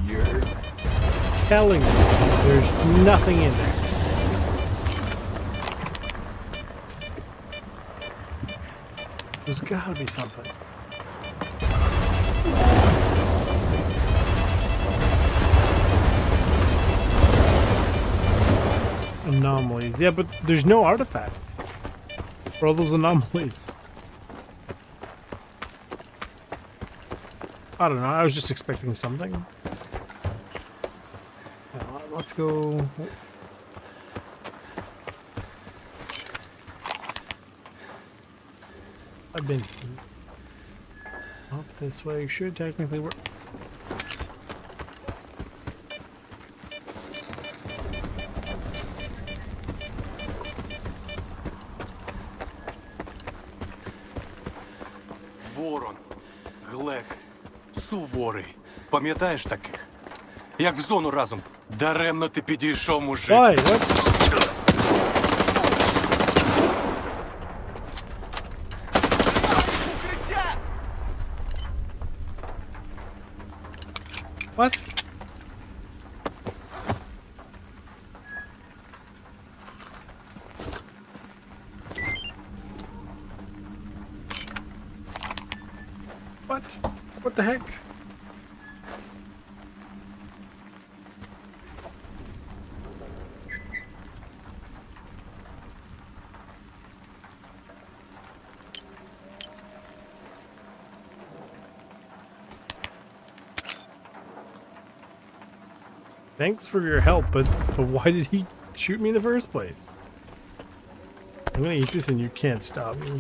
You're telling me there's nothing in there. There's gotta be something. Anomalies. Yeah, but there's no artifacts for all those anomalies. I don't know. I was just expecting something. Let's go. I've been up this way. Should technically work. Ворон, Глек, суворий. Пам'ятаєш таких? Як в зону разом. Даремно ти підійшов, мужик. Why? What? What? What? What the heck? Thanks for your help, but why did he shoot me in the first place? I'm gonna eat this and you can't stop me.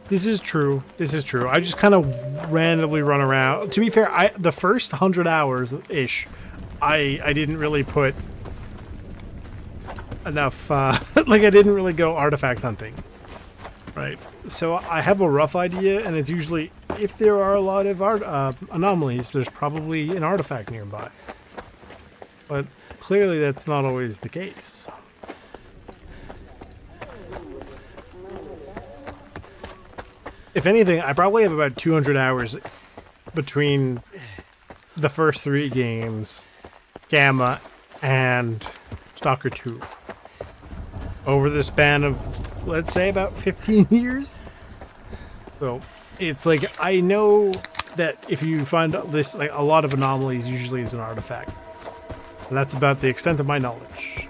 This is true. This is true. I just kind of randomly run around. To be fair, the first 100 hours-ish, I didn't really put enough, like I didn't really go artifact hunting. Right. So I have a rough idea, and it's usually, if there are a lot of anomalies, there's probably an artifact nearby. But clearly that's not always the case. If anything, I probably have about 200 hours between the first 3 games, Gamma and Stalker 2. Over the span of, let's say, about 15 years. So it's like, I know that if you find this, like a lot of anomalies usually is an artifact. And that's about the extent of my knowledge.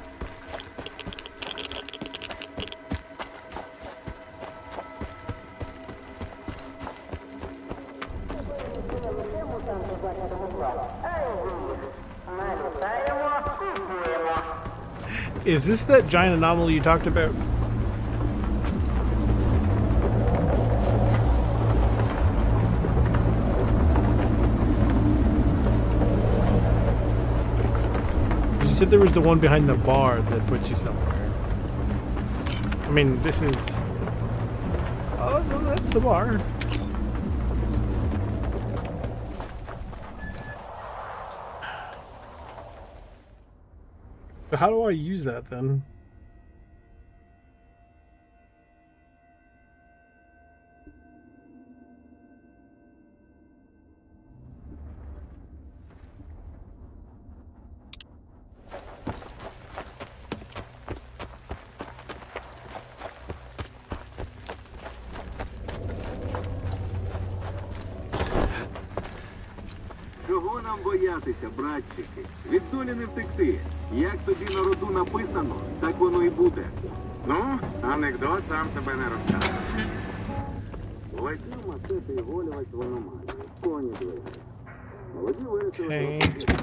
Is this that giant anomaly you talked about? You said there was the one behind the bar that puts you somewhere. I mean, this is... Oh, no, that's the bar. But how do I use that then? Чого нам боятися, братчики? Від долі не втекти. Як тобі на роду написано, так воно і буде. Ну, анекдот сам себе не розкаже. Летів мастити і голювать в аномалії. Коні двигає. Молоді вирішили, що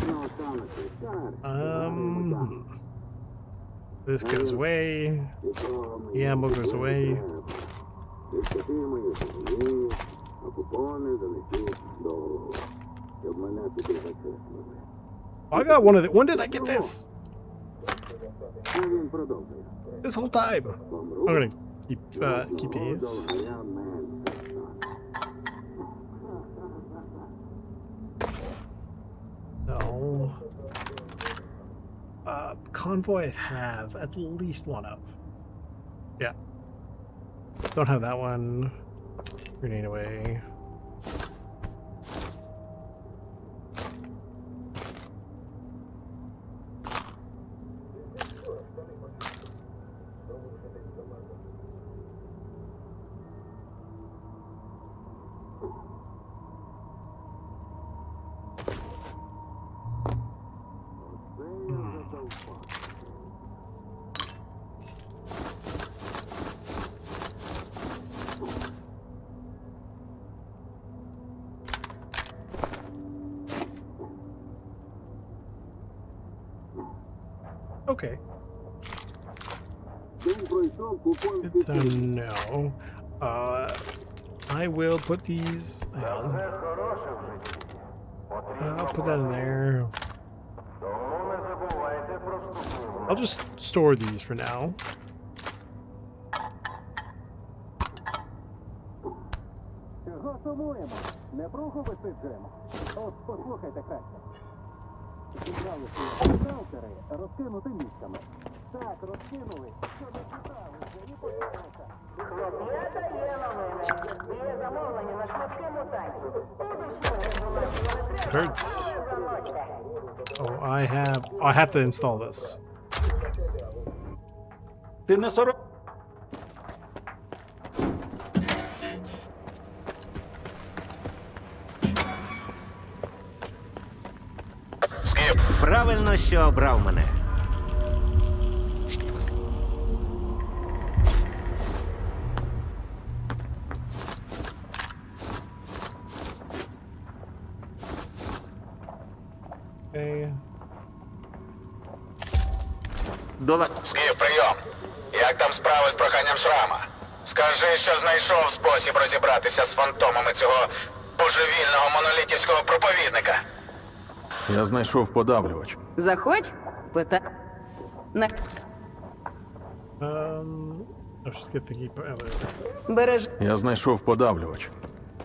This goes away. The ammo goes away. I got one of the. When did I get this? This whole time. I'm gonna keep these. No. Convoy I have at least one of. Yeah. Don't have that one. Grenade away. Okay. No. I will put these. I'll put that in there. I'll just store these for now. сумуємо. Непругу висиджуємо. От послухайте краще. Зібралися сталкери розкинути місцями. Так, розкинули, що не читали, вже не почалося. Є замовлення на швидкі мутації. Hurts. Oh, I have to install this. Ти не сором. Правильно, що обрав мене. Okay. Скіф, прийом. Як там справи з проханням шрама? Скажи, що знайшов спосіб розібратися з фантомами цього божевільного монолітівського проповідника. Я знайшов подавлювач. Заходь, питай. Let's just get the key elevator. Береж. Я знайшов подавлювач.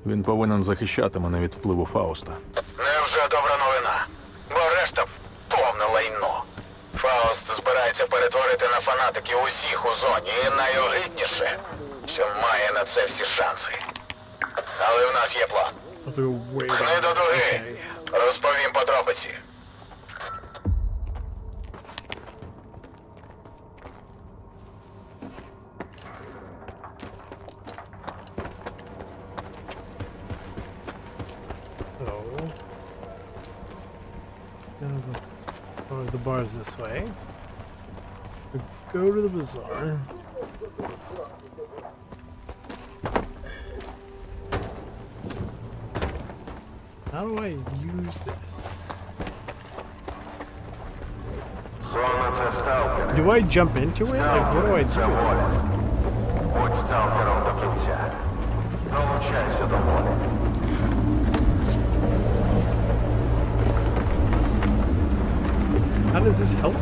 Він повинен захищати мене від впливу Фауста. Невже добра новина? Бо решта повне лайно. Фауст збирається перетворити на фанатиків усіх у зоні, і найогидніше, що має на це всі шанси. Але в нас є план. Хни до дуги. Розповім подробиці. The bar's this way. We go to the bazaar. How do I use this? Do I jump into it? Like, what do I do with this? Будь сталкером до кінця. Долучайся до волі. How does this help me?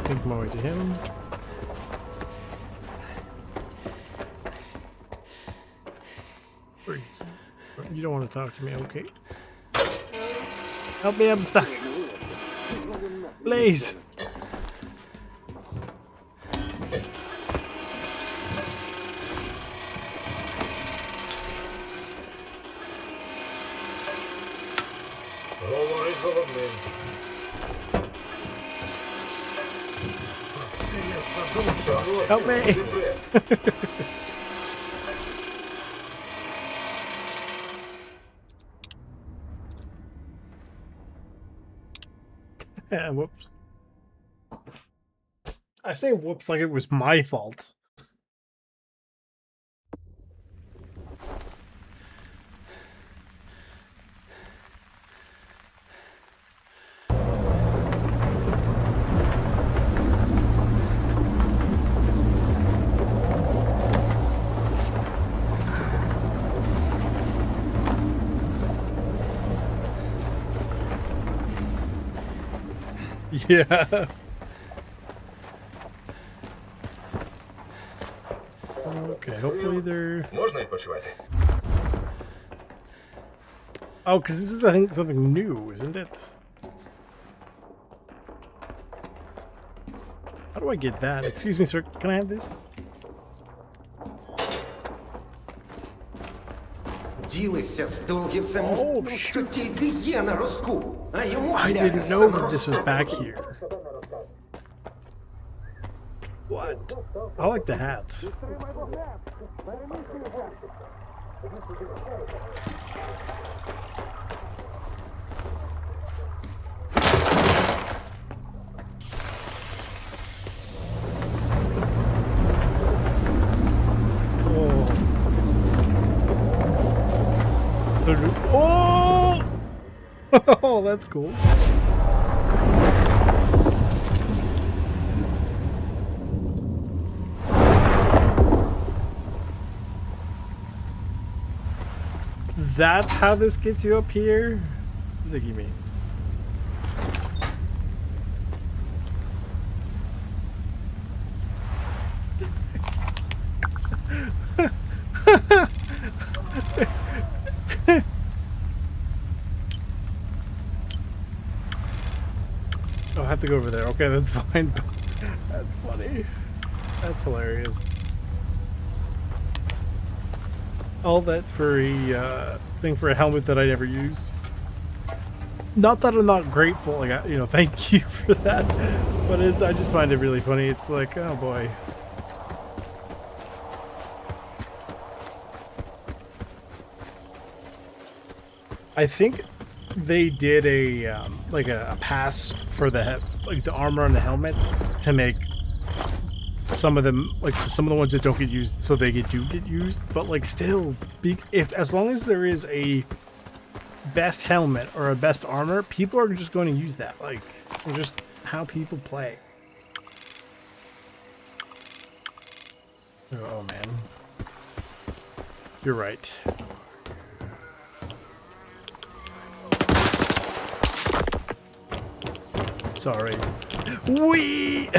Think my way to him. You don't want to talk to me, okay? Help me, I'm stuck. Please. Help me! Whoops. I say whoops like it was my fault. Yeah. Okay, hopefully they're... Можна відпочивати? Oh, because this is, I think, something new, isn't it? How do I get that? Excuse me, sir. Can I have this? Ділися з долгівцем, що тільки є на ростку, а йому I didn't know that this was back here. What? I like the hats. Oh! Oh, that's cool. That's how this gets you up here? What does that give me? Oh, I have to go over there. Okay, that's fine. That's funny. That's hilarious. All that for a thing for a helmet that I never use. Not that I'm not grateful, like, you know, thank you for that, but I just find it really funny. It's like, oh boy. I think they did a like a pass for the armor on the helmets to make some of them, like some of the ones that don't get used, so they do get used. But like, still, as long as there is a best helmet or a best armor, people are just going to use that. Like, just how people play. Oh man, you're right. Sorry. Wee.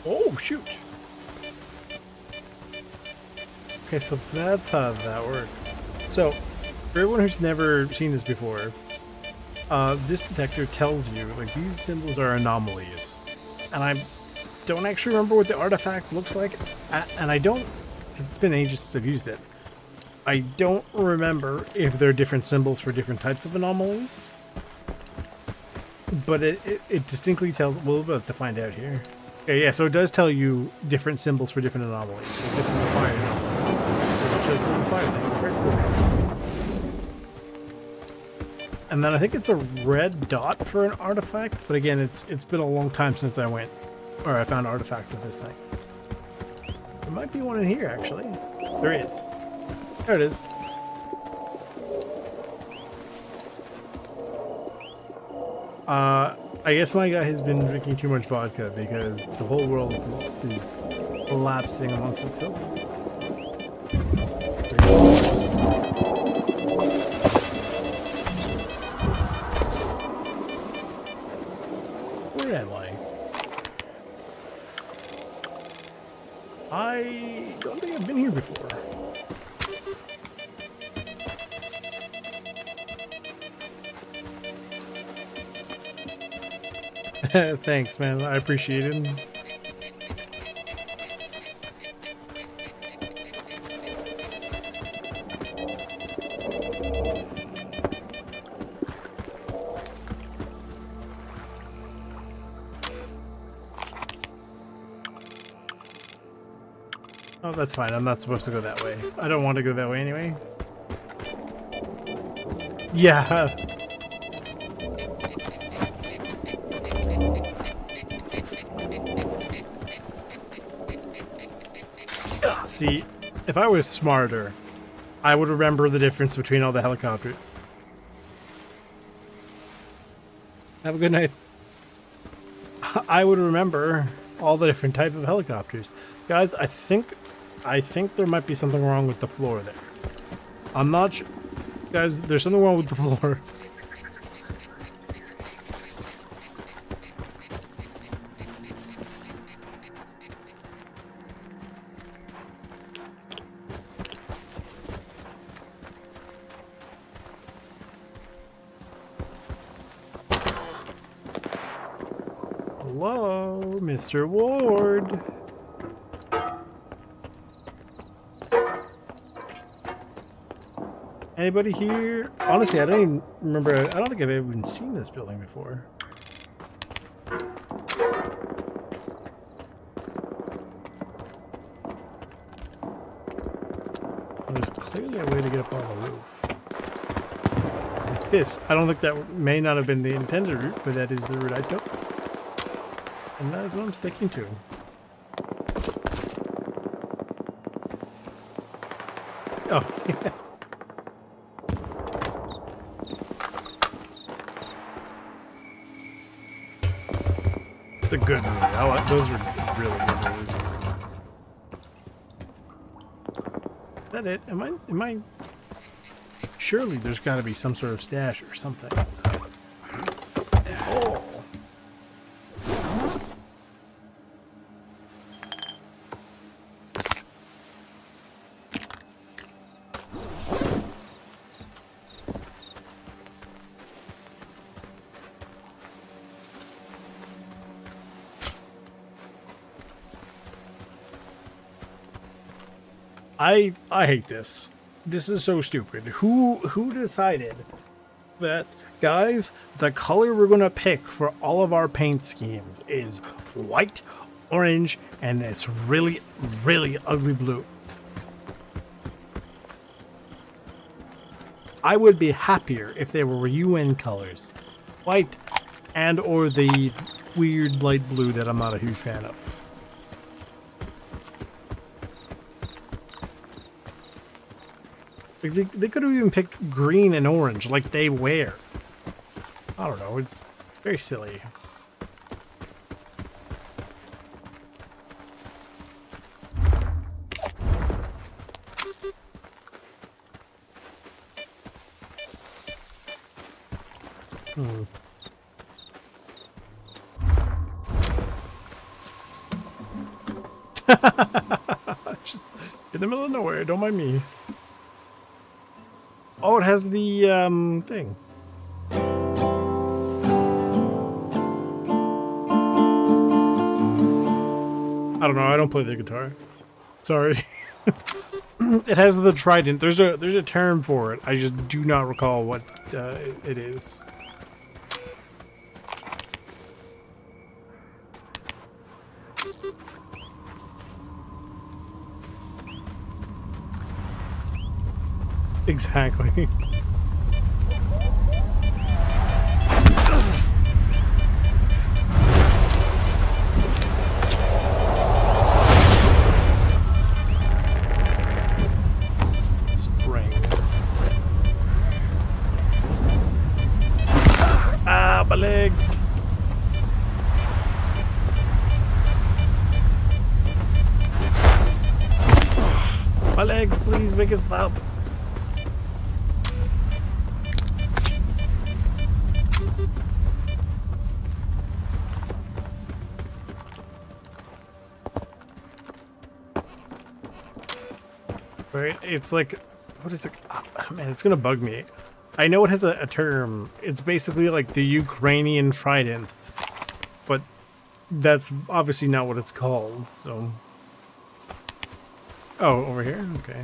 Oh, shoot. Okay, so that's how that works. So, for everyone who's never seen this before, this detector tells you, like, these symbols are anomalies. And I don't actually remember what the artifact looks like. And I don't, because it's been ages since I've used it. I don't remember if there are different symbols for different types of anomalies. But it distinctly tells, we'll be able to find out here. Okay, yeah, so it does tell you different symbols for different anomalies. So this is a fire anomaly. It's just a fire thing. Very cool. And then I think it's a red dot for an artifact, but again, it's been a long time since I went, or I found an artifact with this thing. There might be one in here, actually. There is. There it is. I guess my guy has been drinking too much vodka because the whole world is collapsing amongst itself. Where am I? I don't think I've been here before. Thanks, man. I appreciate it. Oh, that's fine. I'm not supposed to go that way. I don't want to go that way anyway. Yeah. See, if I was smarter, I would remember the difference between all the helicopters. Have a good night. I would remember all the different type of helicopters. Guys, I think there might be something wrong with the floor there. I'm not sure. Guys, there's something wrong with the floor. Hello, Mr. Ward. Anybody here? Honestly, I don't even remember. I don't think I've even seen this building before. There's clearly a way to get up on the roof. Like this. I don't think that may not have been the intended route, but that is the route I took. And that is what I'm sticking to. Oh, yeah. It's a good movie. Those are really good movies. Is that it? Am I? Surely there's got to be some sort of stash or something. Oh. I hate this. This is so stupid. Who decided that, guys, the color we're gonna pick for all of our paint schemes is white, orange, and this really, really ugly blue? I would be happier if they were UN colors. White and or the weird light blue that I'm not a huge fan of. They could have even picked green and orange like they wear. I don't know, it's very silly. Just in the middle of nowhere, don't mind me. Oh, it has the thing. I don't know. I don't play the guitar. Sorry. It has the trident. There's a term for it. I just do not recall what it is. Exactly. Spring. Ah, my legs. My legs, please make it stop. Right? It's like, what is it? Oh, man, it's gonna bug me. I know it has a term. It's basically like the Ukrainian trident, but that's obviously not what it's called, so. Oh, over here? Okay.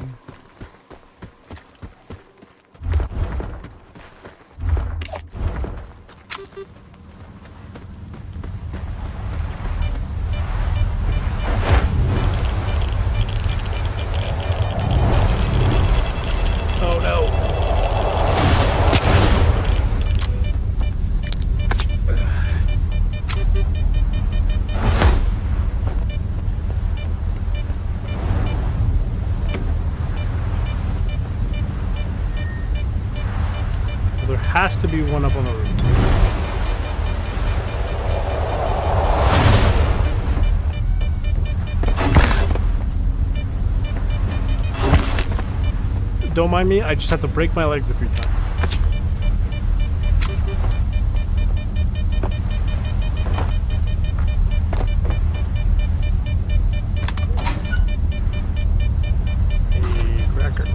Has to be one up on the roof. Don't mind me, I just have to break my legs a few times. Hey, cracker.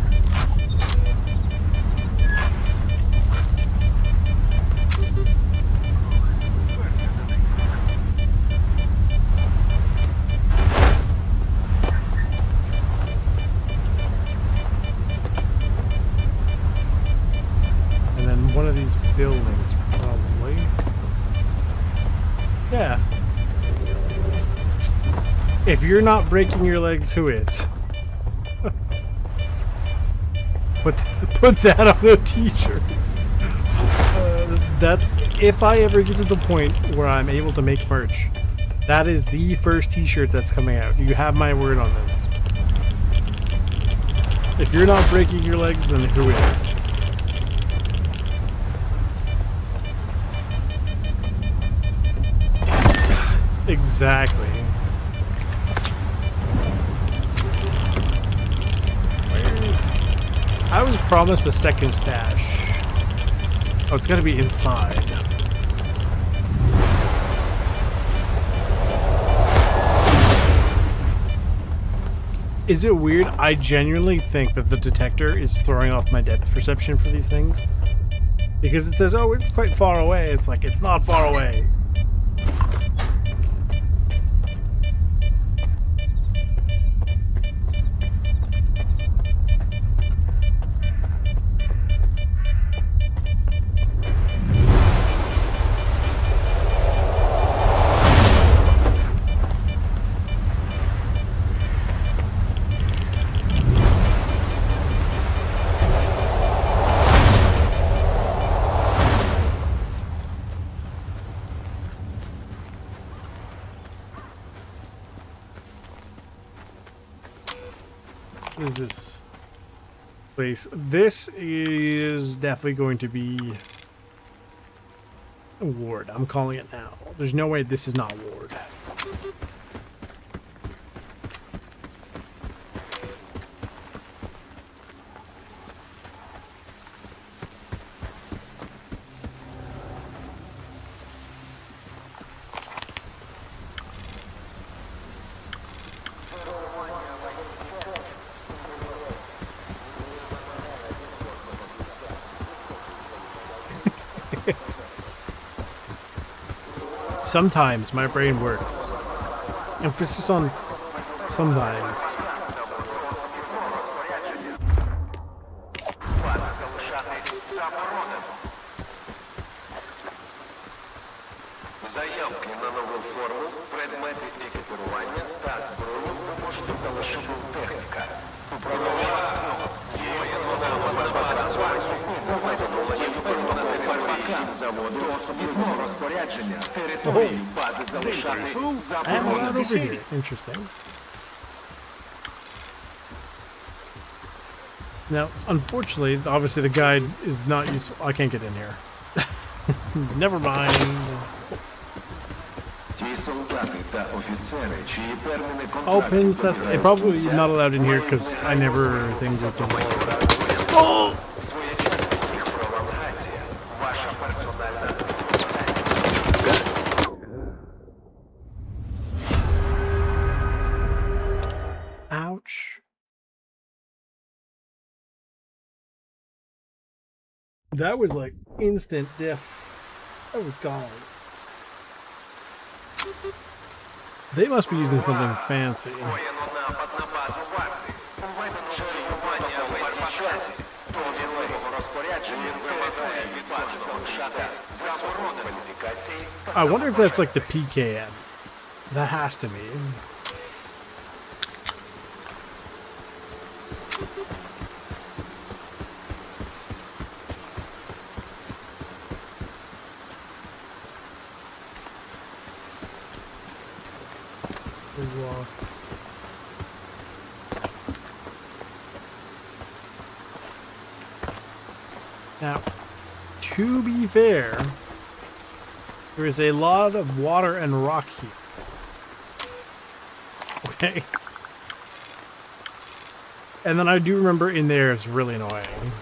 One of these buildings, probably. Yeah. If you're not breaking your legs, who is? Put that on a t-shirt. That's if I ever get to the point where I'm able to make merch. That is the first t-shirt that's coming out. You have my word on this. If you're not breaking your legs, then who is? Exactly. I was promised a second stash. Oh, it's gotta be inside. Is it weird? I genuinely think that the detector is throwing off my depth perception for these things. Because it says, oh, it's quite far away. It's like, it's not far away. What is this place? This is definitely going to be a ward. I'm calling it now. There's no way this is not ward. Sometimes my brain works. Emphasis on sometimes. Заявки на нову форму, предмети екіпірування та зброю ви можете залишити у техніка. Управління заводу особливого розпорядження території бази залишати заборонено. Interesting. Now, unfortunately, obviously the guide is not useful. I can't get in here. Never mind. Opens, that's probably not allowed in here because I never think we can. Oh! Ouch. That was like instant death. That was gone. They must be using something fancy. I wonder if that's like the PKM. That has to be. Now, to be fair, there is a lot of water and rock here. Okay. And then I do remember in there is really annoying.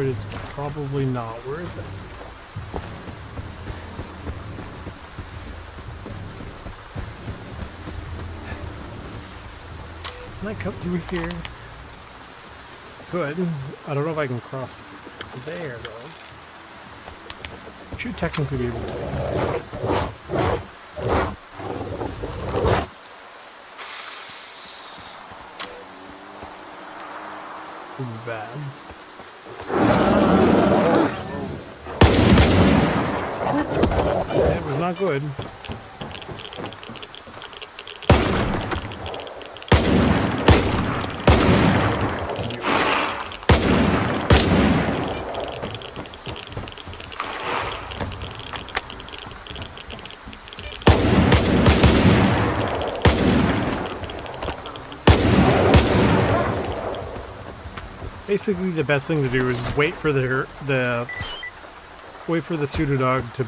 It's probably not worth it. Can I cut through here? Good. I don't know if I can cross there though. Should technically be able to. Pretty bad. It was not good. Basically, the best thing to do is wait for the pseudo dog to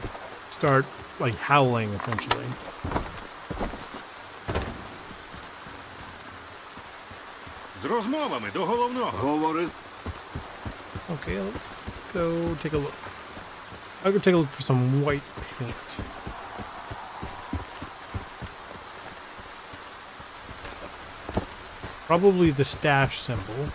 start like howling, essentially. З розмовами до головного. Говори. Okay, let's go take a look. I'll go take a look for some white paint. Probably the stash symbol.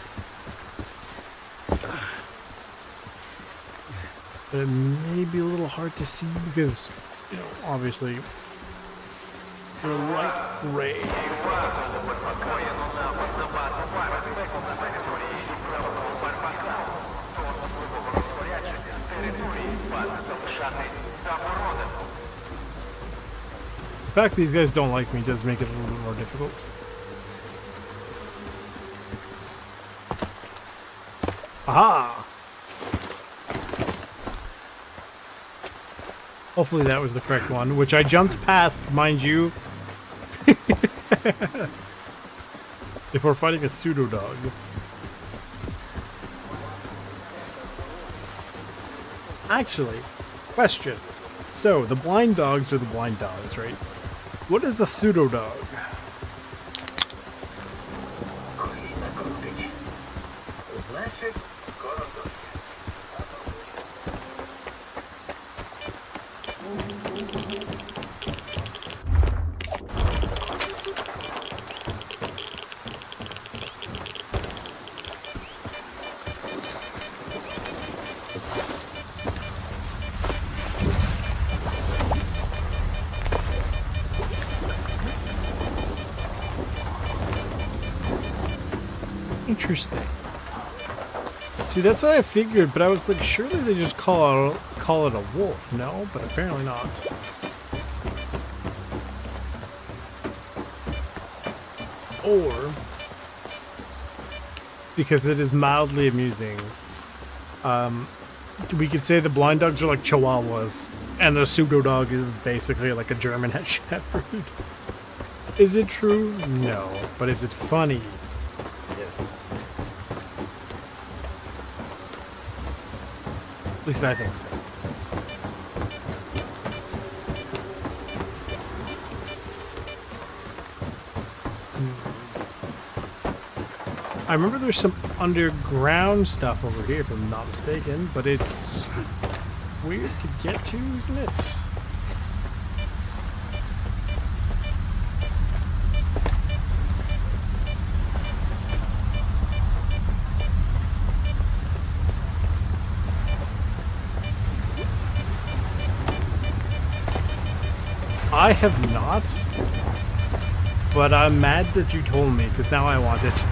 But it may be a little hard to see because, you know, obviously, the light gray. The fact these guys don't like me does make it a little bit more difficult. Aha! Hopefully that was the correct one, which I jumped past, mind you. If we're fighting a pseudo dog. Actually, question. So, the blind dogs are the blind dogs, right? What is a pseudo dog? Interesting. See, that's what I figured, but I was like, surely they just call it a wolf. No, but apparently not. Or because it is mildly amusing, we could say the blind dogs are like chihuahuas, and the pseudo dog is basically like a German shepherd. Is it true? No. But is it funny? Yes. At least I think so. I remember there's some underground stuff over here, if I'm not mistaken, but it's weird to get to, isn't it? I have not, but I'm mad that you told me, because now I want it.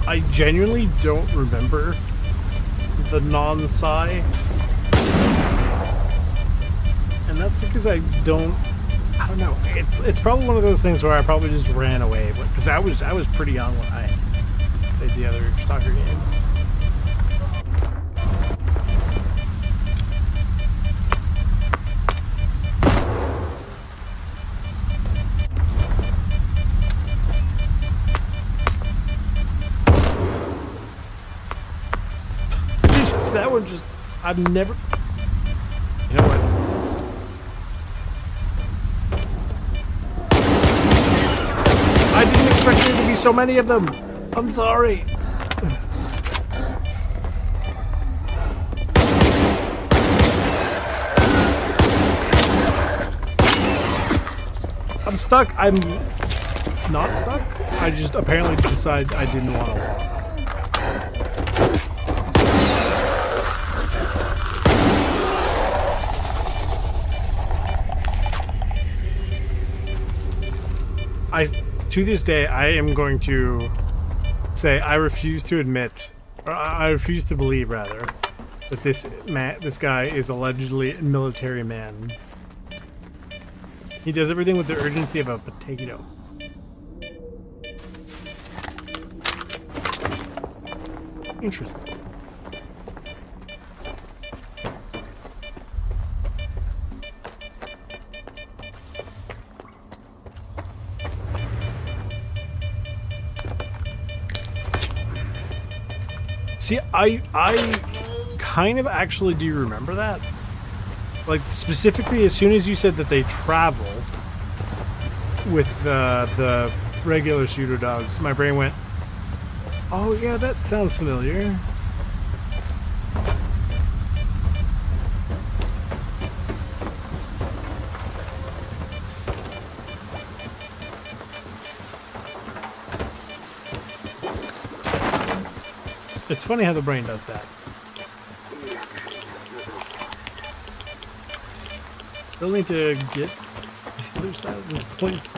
I genuinely don't remember the non-psi, and that's because I don't know. It's probably one of those things where I probably just ran away, because I was pretty young when I played the other Stalker games. That one just... I've never... You know what? I didn't expect there to be so many of them. I'm sorry. I'm stuck. I'm not stuck. I just apparently decided I didn't want to walk. To this day, I am going to say I refuse to admit, or I refuse to believe, rather, that this guy is allegedly a military man. He does everything with the urgency of a potato. Interesting. See, I kind of actually do remember that. Like, specifically, as soon as you said that they travel with the regular pseudo dogs, my brain went, oh yeah, that sounds familiar. It's funny how the brain does that. Still need to get to the other side of this place.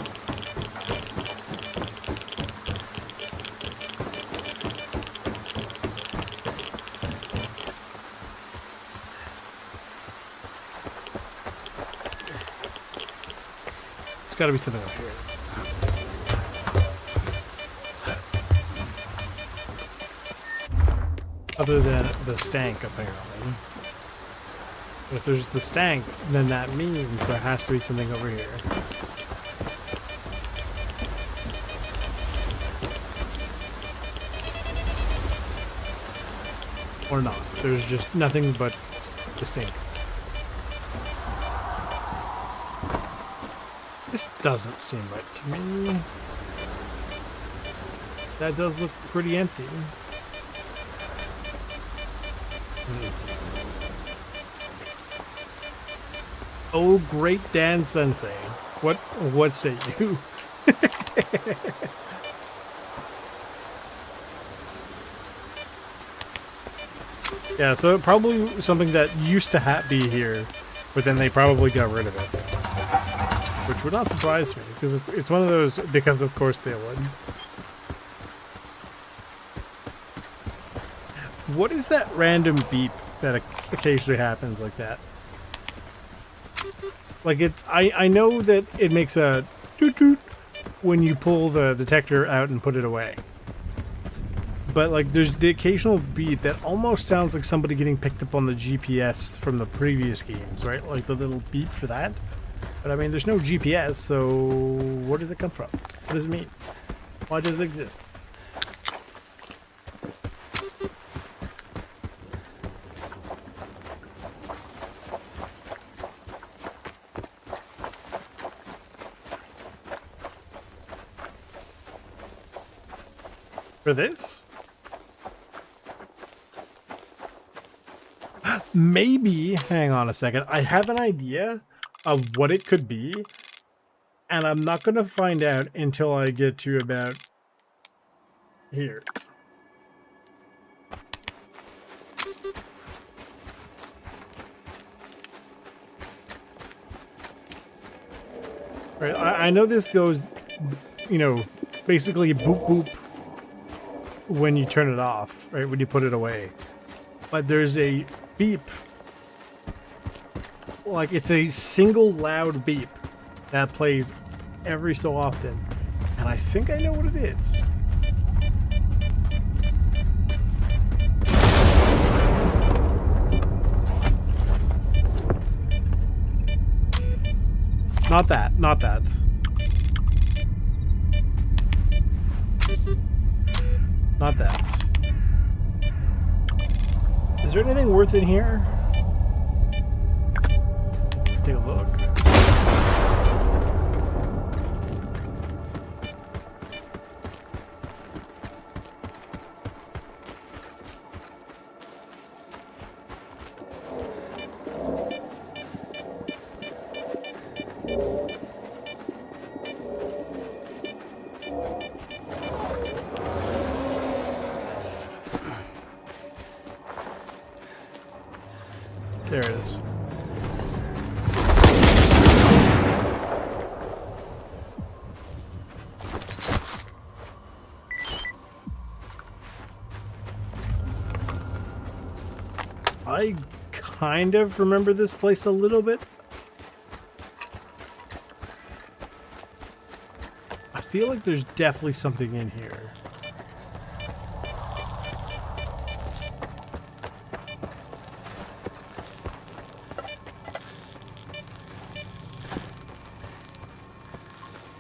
There's got to be something up here. Other than the stank, apparently. But if there's the stank, then that means there has to be something over here. Or not. There's just nothing but the stink. This doesn't seem right to me. That does look pretty empty. Oh, great Dan Sensei. What say you? Yeah, so probably something that used to be here, but then they probably got rid of it. Which would not surprise me, because it's one of those, because of course they would. What is that random beep that occasionally happens like that? Like I know that it makes a toot toot when you pull the detector out and put it away. But like there's the occasional beep that almost sounds like somebody getting picked up on the GPS from the previous games, right? Like the little beep for that. But I mean, there's no GPS, so where does it come from? What does it mean? Why does it exist? For this? Maybe, hang on a second, I have an idea of what it could be, and I'm not going to find out until I get to about here. Right, I know this goes, you know, basically boop boop when you turn it off, right, when you put it away. But there's a beep, like it's a single loud beep that plays every so often, and I think I know what it is. Not that, not that. Not that. Is there anything worth in here? Take a look. There it is. I kind of remember this place a little bit. I feel like there's definitely something in here.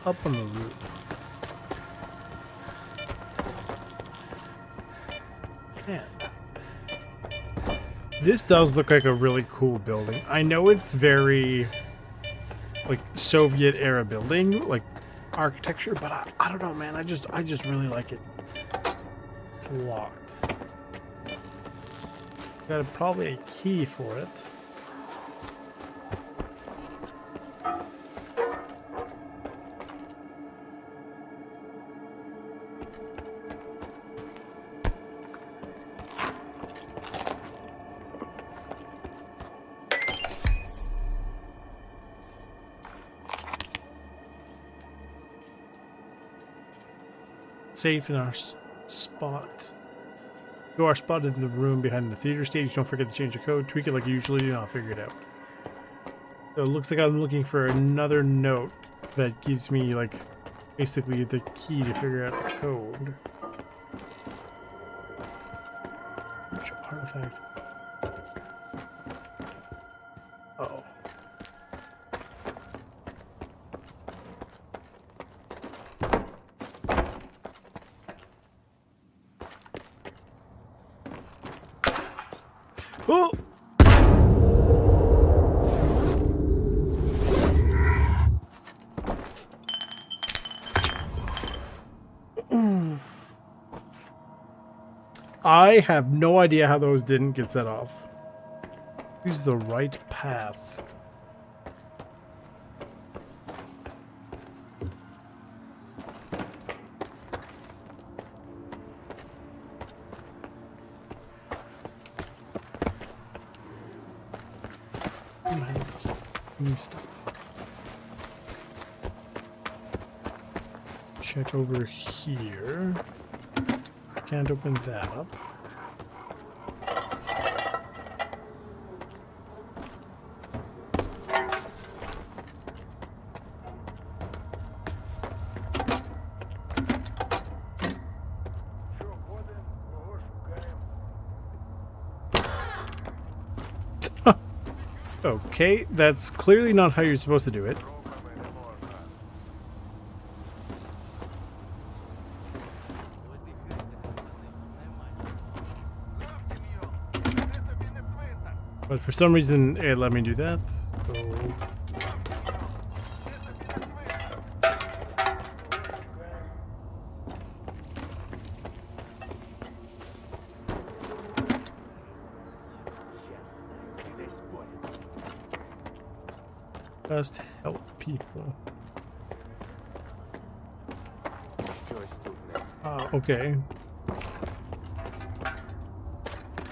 Up on the roof. Man. This does look like a really cool building. I know it's very like Soviet era building, like architecture, but I don't know, man. I just really like it. It's locked. Got probably a key for it. Safe in our spot. You are spotted in the room behind the theater stage. Don't forget to change the code. Tweak it like you usually do, and I'll figure it out. So it looks like I'm looking for another note that gives me, like, basically the key to figure out the code. Which artifact? Uh-oh. Oh! I have no idea how those didn't get set off. Use the right path. New stuff. Check over here. Can't open that up. Okay, that's clearly not how you're supposed to do it. But for some reason, it let me do that. So... Just help people. Okay.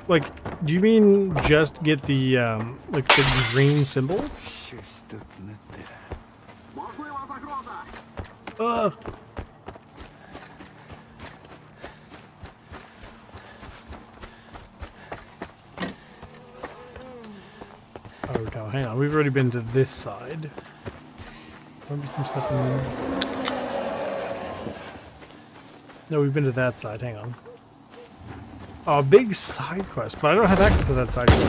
Like, do you mean just get the, like the green symbols? Oh, no, hang on. We've already been to this side. Maybe some stuff in there. No, we've been to that side. Hang on. Oh, big side quest, but I don't have access to that side quest.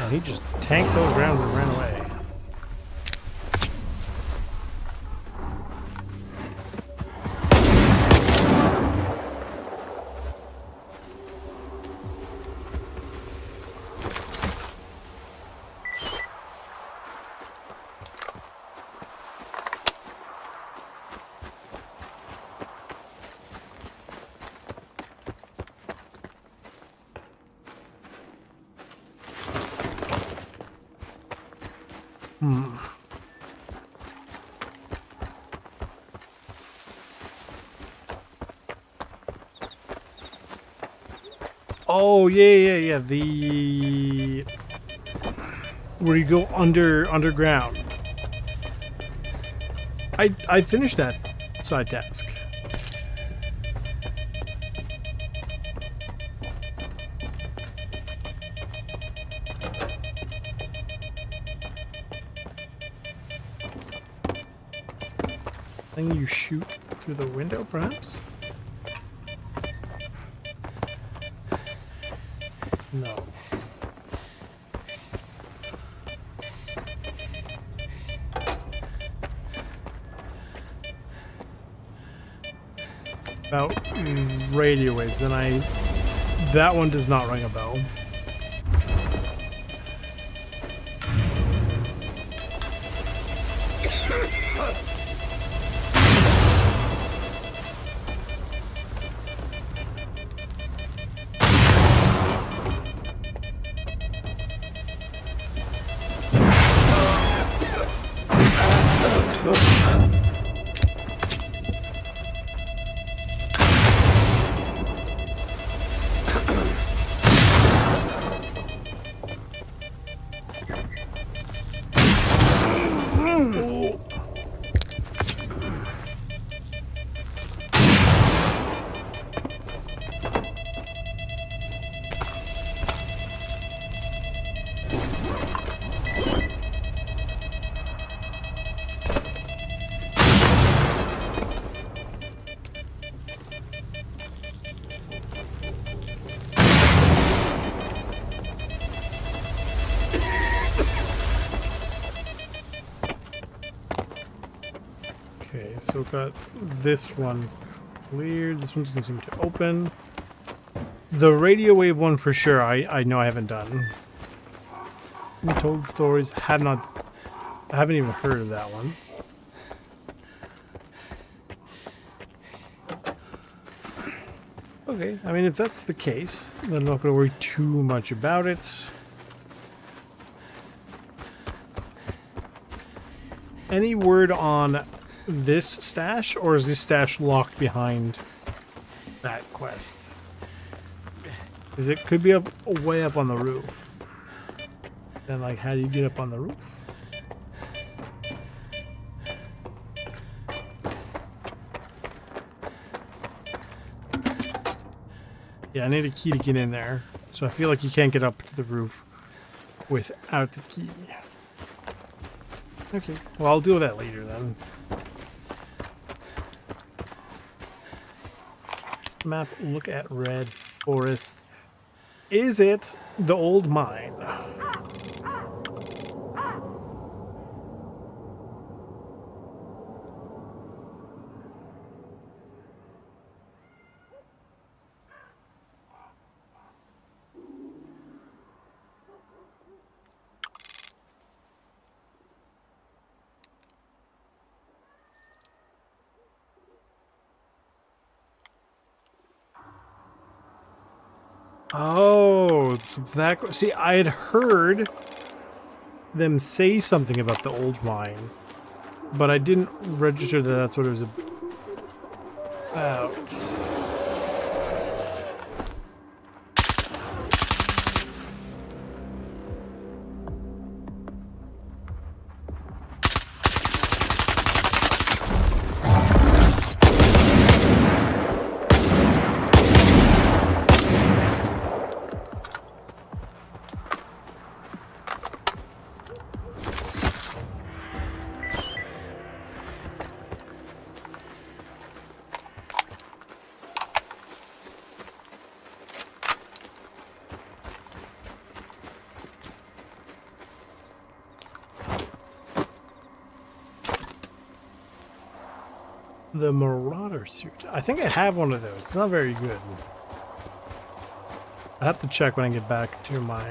And he just tanked those rounds and ran away. Oh yeah. The where you go underground. I finished that side task. Thing you shoot through the window, perhaps? No. About radio waves, and that one does not ring a bell. Okay, so we've got this one cleared. This one doesn't seem to open. The radio wave one for sure, I know I haven't done. Told stories, I haven't even heard of that one. Okay, I mean, if that's the case, then I'm not going to worry too much about it. Any word on this stash, or is this stash locked behind that quest? Because it could be up way up on the roof. Then, like, how do you get up on the roof? Yeah, I need a key to get in there. So I feel like you can't get up to the roof without the key. Okay, well, I'll deal with that later then. Map, look at Red Forest. Is it the old mine? Oh, so that... See, I had heard them say something about the old mine, but I didn't register that that's what it was about. The Marauder suit. I think I have one of those. It's not very good. I have to check when I get back to my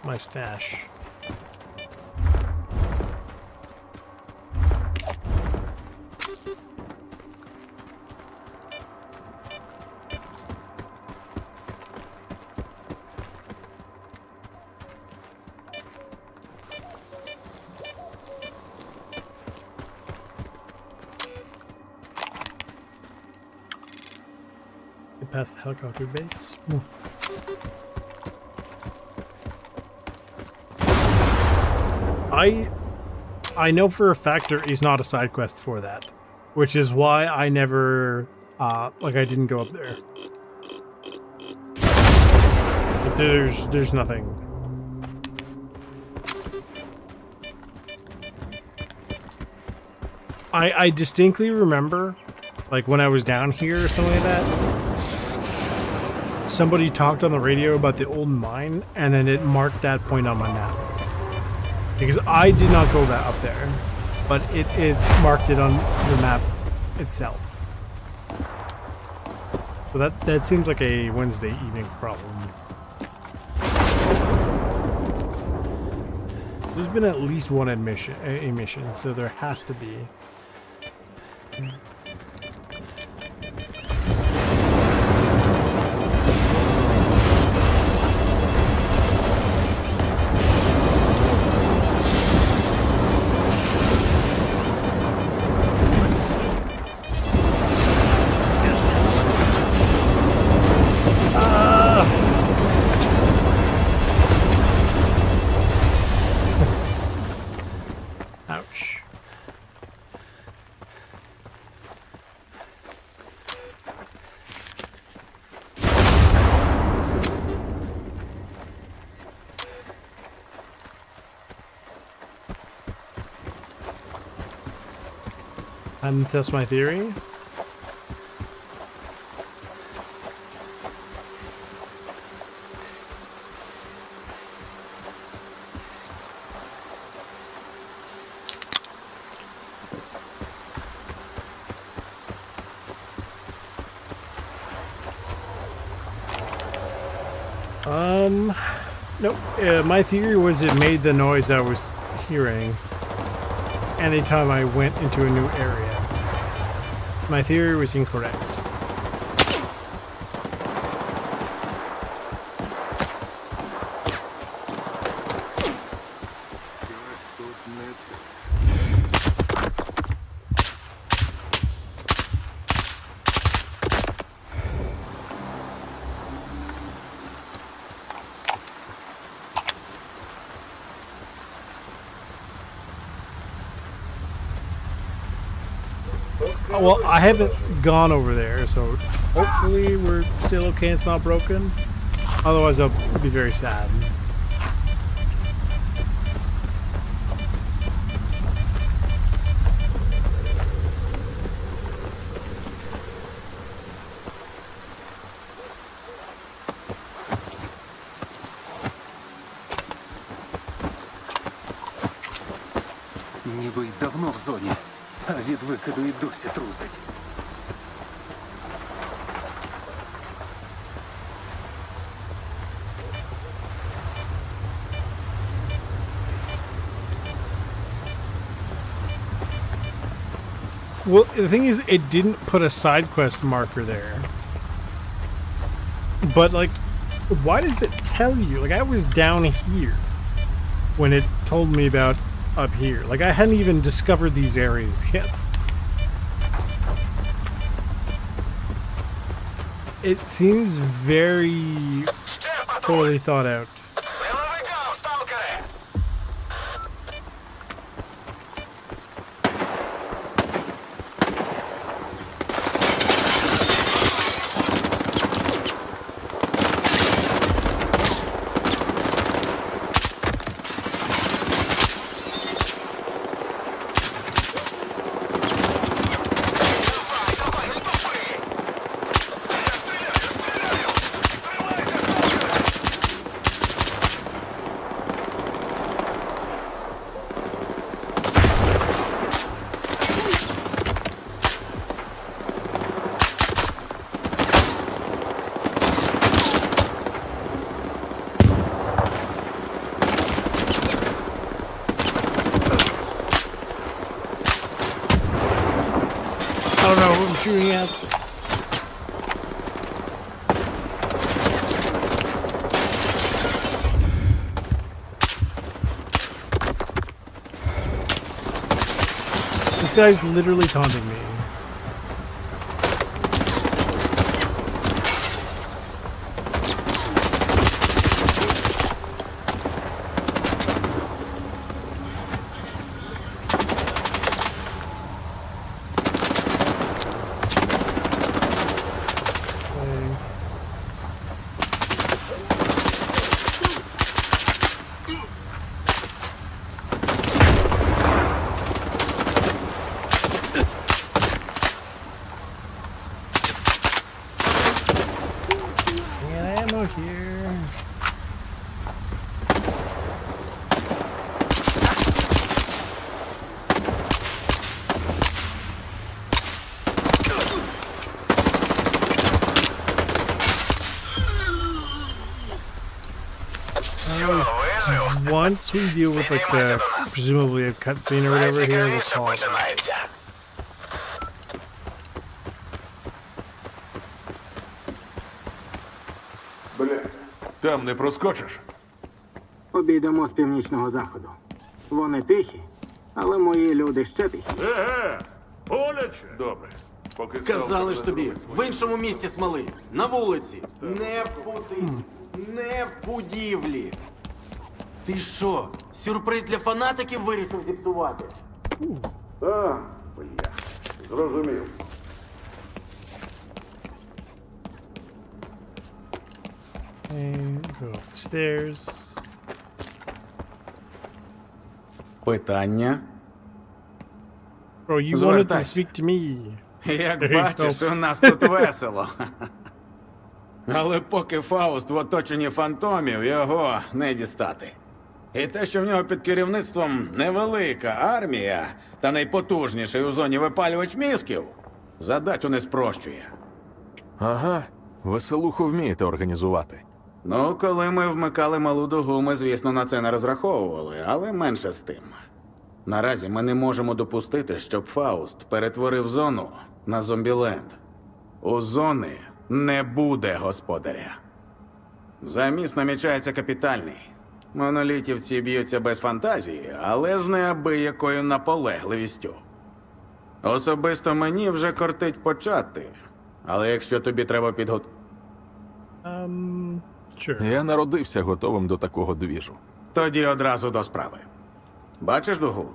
my stash. Past the helicopter base. I know for a fact there is not a side quest for that, which is why I never, I didn't go up there. But there's nothing. I distinctly remember, like when I was down here or something like that, somebody talked on the radio about the old mine, and then it marked that point on my map. Because I did not go that up there, but it marked it on the map itself. So that seems like a Wednesday evening problem. There's been at least one emission, so there has to be. Ouch. Time to test my theory. Nope. My theory was it made the noise I was hearing anytime I went into a new area. My theory was incorrect. Well, I haven't gone over there, so hopefully we're still okay, it's not broken. Otherwise I'll be very sad. Ніби й давно в зоні, а від викиду й досі трусить. Well, the thing is, it didn't put a side quest marker there. But, like, why does it tell you? Like, I was down here when it told me about up here. Like, I hadn't even discovered these areas yet. It seems very poorly thought out. I don't know who I'm shooting at. This guy's literally taunting me. once we deal with like the presumably a cutscene or whatever here, we'll call it. Бля, там не проскочиш? Обійдемо з північного заходу. Вони тихі, але мої люди ще тихі. Боляче? Добре. Поки Казали ж тобі, в іншому місті смоли, на вулиці. Не в будівлі. Ти що, сюрприз для фанатиків вирішив зіпсувати? А, бля, зрозумів. And go upstairs. Питання? Bro, you wanted to speak to me. Як бачиш, у нас тут весело. Але поки Фауст в оточенні фантомів, його не дістати. І те, що в нього під керівництвом невелика армія та найпотужніший у зоні випалювач мізків, задачу не спрощує. Ага, веселуху вмієте організувати. Ну, коли ми вмикали малу дугу, ми, звісно, на це не розраховували, але менше з тим. Наразі ми не можемо допустити, щоб Фауст перетворив зону на зомбіленд. У зони не буде господаря. Заміс намічається капітальний. Монолітівці б'ються без фантазії, але з неабиякою наполегливістю. Особисто мені вже кортить почати. Але якщо тобі треба підготувати... Я народився готовим до такого двіжу. Тоді одразу до справи. Бачиш дугу?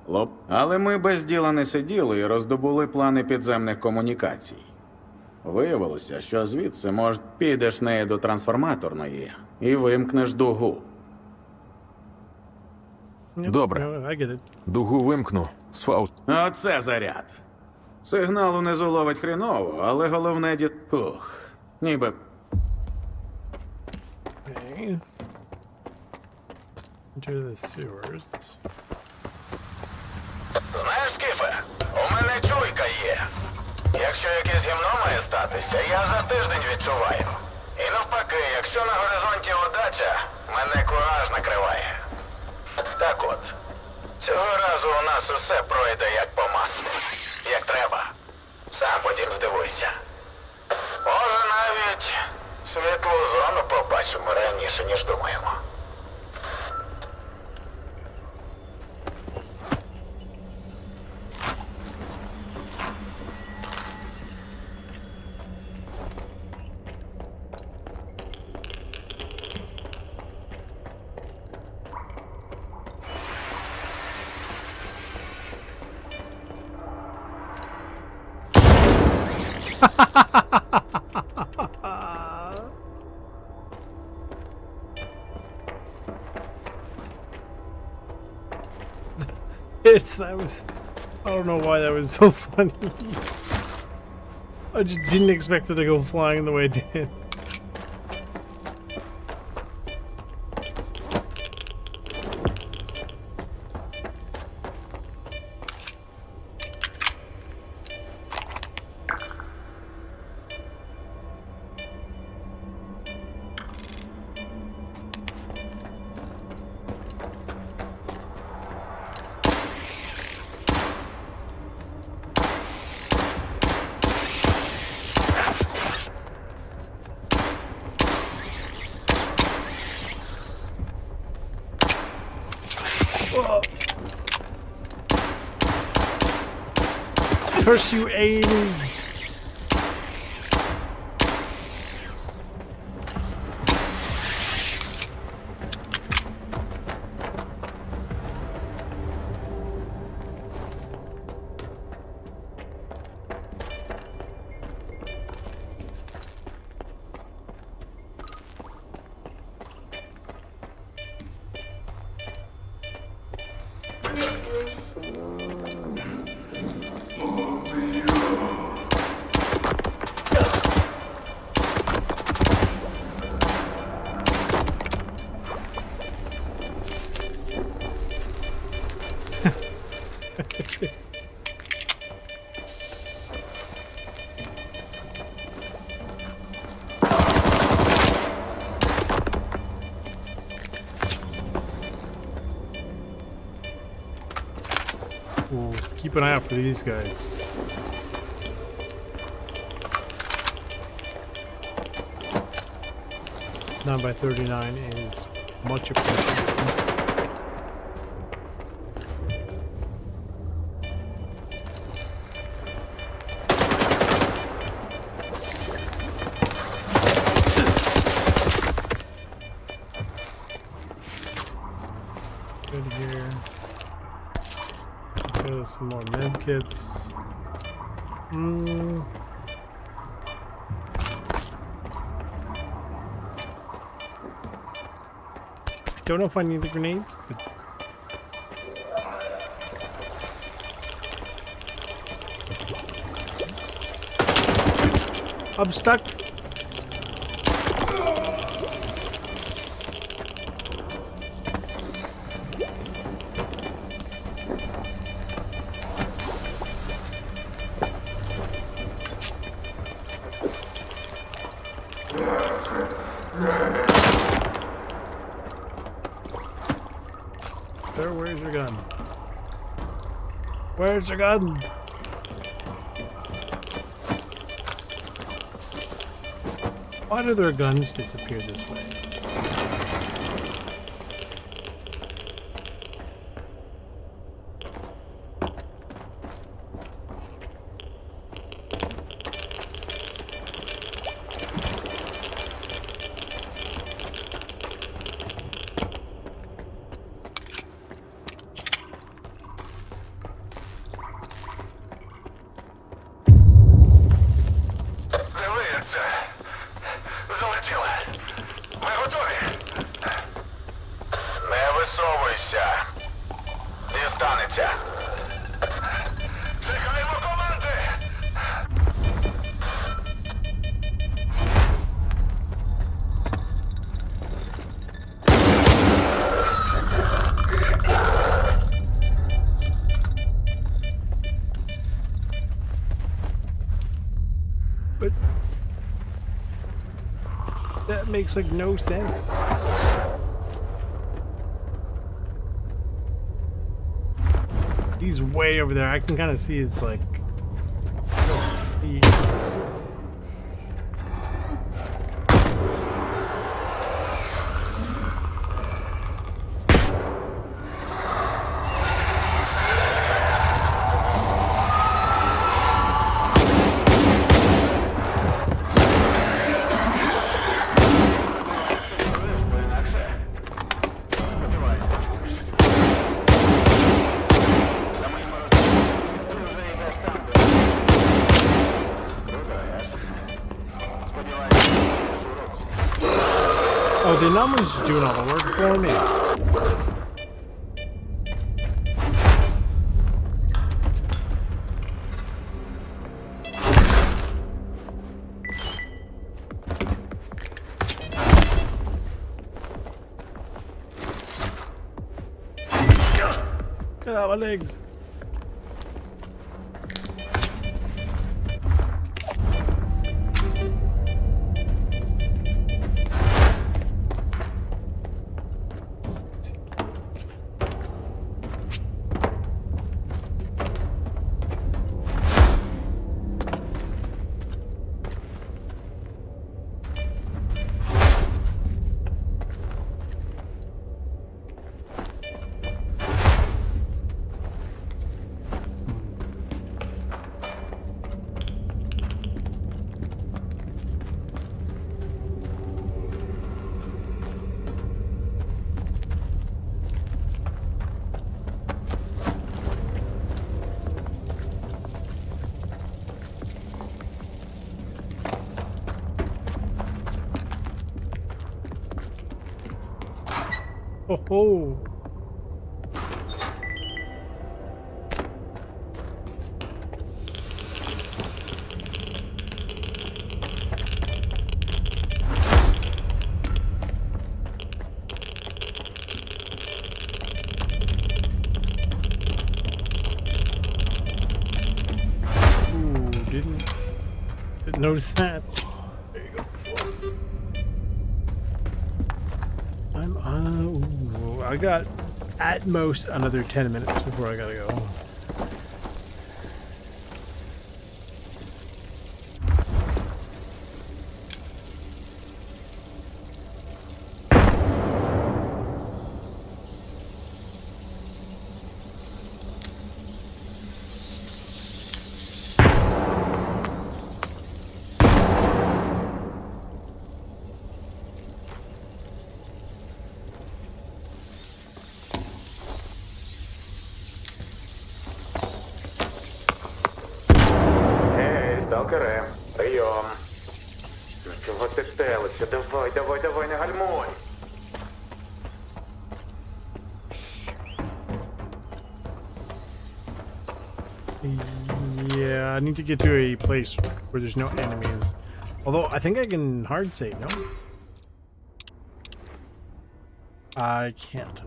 Лоб. Але ми без діла не сиділи і роздобули плани підземних комунікацій. Виявилося, що звідси, може, підеш нею до трансформаторної і вимкнеш дугу. Добре. Дугу вимкну. З Фауст. Оце заряд. Сигнал унизу ловить хріново, але головне ніби... Okay. Into the sewers. Знаєш, Скіфе, у мене чуйка є. Якщо якесь гімно має статися, я за тиждень відчуваю. І навпаки, якщо на горизонті удача, мене кураж накриває. Так от, цього разу у нас усе пройде як по маслу. Як треба. Сам потім здивуйся. Може навіть світлу зону побачимо раніше, ніж думаємо. I don't know why that was so funny. I just didn't expect it to go flying the way it did. Curse you, Amy! keep an eye out for these guys. 9x39 is much appreciated. Good here. Okay, some more med kits. Don't know if I need the grenades, but I'm stuck. Sir, where's your gun? Where's your gun? Why do their guns disappear this way? But that makes like no sense. He's way over there. I can kind of see his like feet. Oh, the anomaly's just doing all the work for me. Get out my legs. Oh ho! Ooh, didn't notice that. There you go. I got at most another 10 minutes before I gotta go. Сталкере, прийом. Ну чого ти телишся? Давай, не гальмуй. Yeah, I need to get to a place where there's no enemies. Although, I think I can hard save, no? I can't.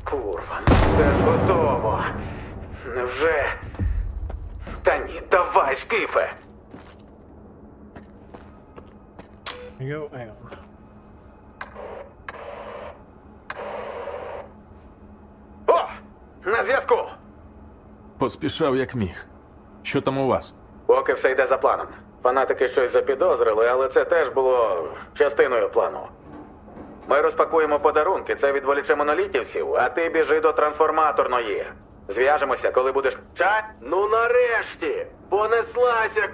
Курва, все ж готово. Невже? Та ні, давай, Скіфе. There you go, hang on. О! На зв'язку! Поспішав як міг. Що там у вас? Поки все йде за планом. Фанатики щось запідозрили, але це теж було частиною плану. Ми розпакуємо подарунки, це відволіче монолітівців, а ти біжи до трансформаторної. Зв'яжемося, коли будеш... Ну нарешті! Понеслася,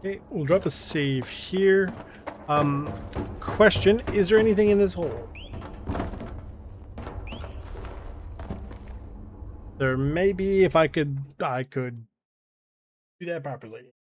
Okay, we'll drop a save here. Question, is there anything in this hole? There may be, if I could do that properly.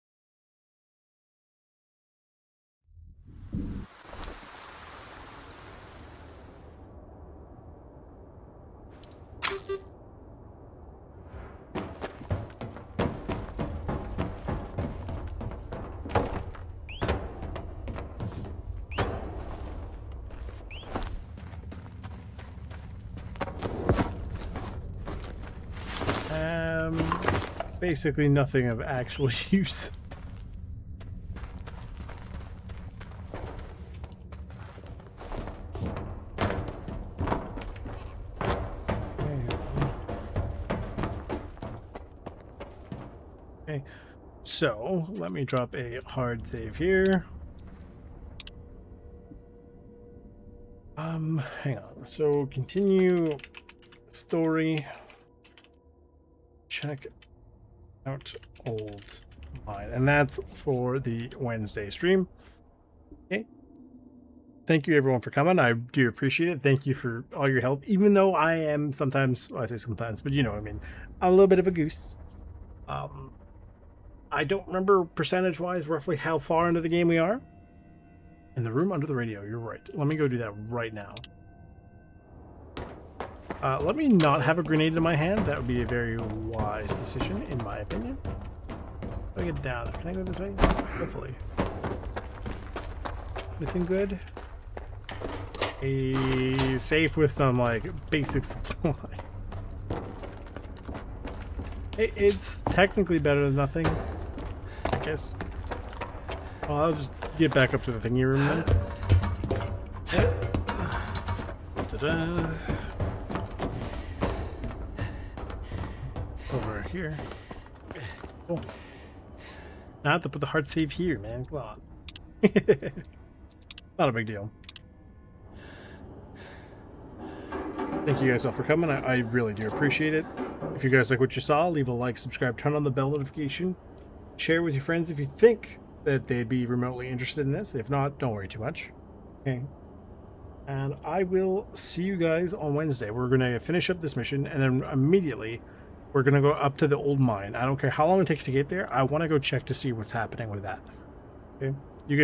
Basically nothing of actual use. Okay, so let me drop a hard save here. Hang on. So continue story. Check out old mine, and that's for the Wednesday stream. Okay, thank you everyone for coming. I do appreciate it. Thank you for all your help, even though I am sometimes, well, I say sometimes, but you know what I mean, I'm a little bit of a goose. I don't remember percentage wise roughly how far into the game we are. In the room under the radio, you're right. Let me go do that right now. Let me not have a grenade in my hand. That would be a very wise decision, in my opinion. Let me get down there. Can I go this way? Hopefully. Anything good? A safe with some, like, basic supplies. It's technically better than nothing, I guess. Well, I'll just get back up to the thingy room then. Ta-da! Over here. Cool. Now I have to put the hard save here, man. Come on. Not a big deal. Thank you guys all for coming. I really do appreciate it. If you guys like what you saw, leave a like, subscribe, turn on the bell notification. Share with your friends if you think that they'd be remotely interested in this. If not, don't worry too much. Okay. And I will see you guys on Wednesday. We're going to finish up this mission, and then immediately we're going to go up to the old mine. I don't care how long it takes to get there. I want to go check to see what's happening with that. Okay.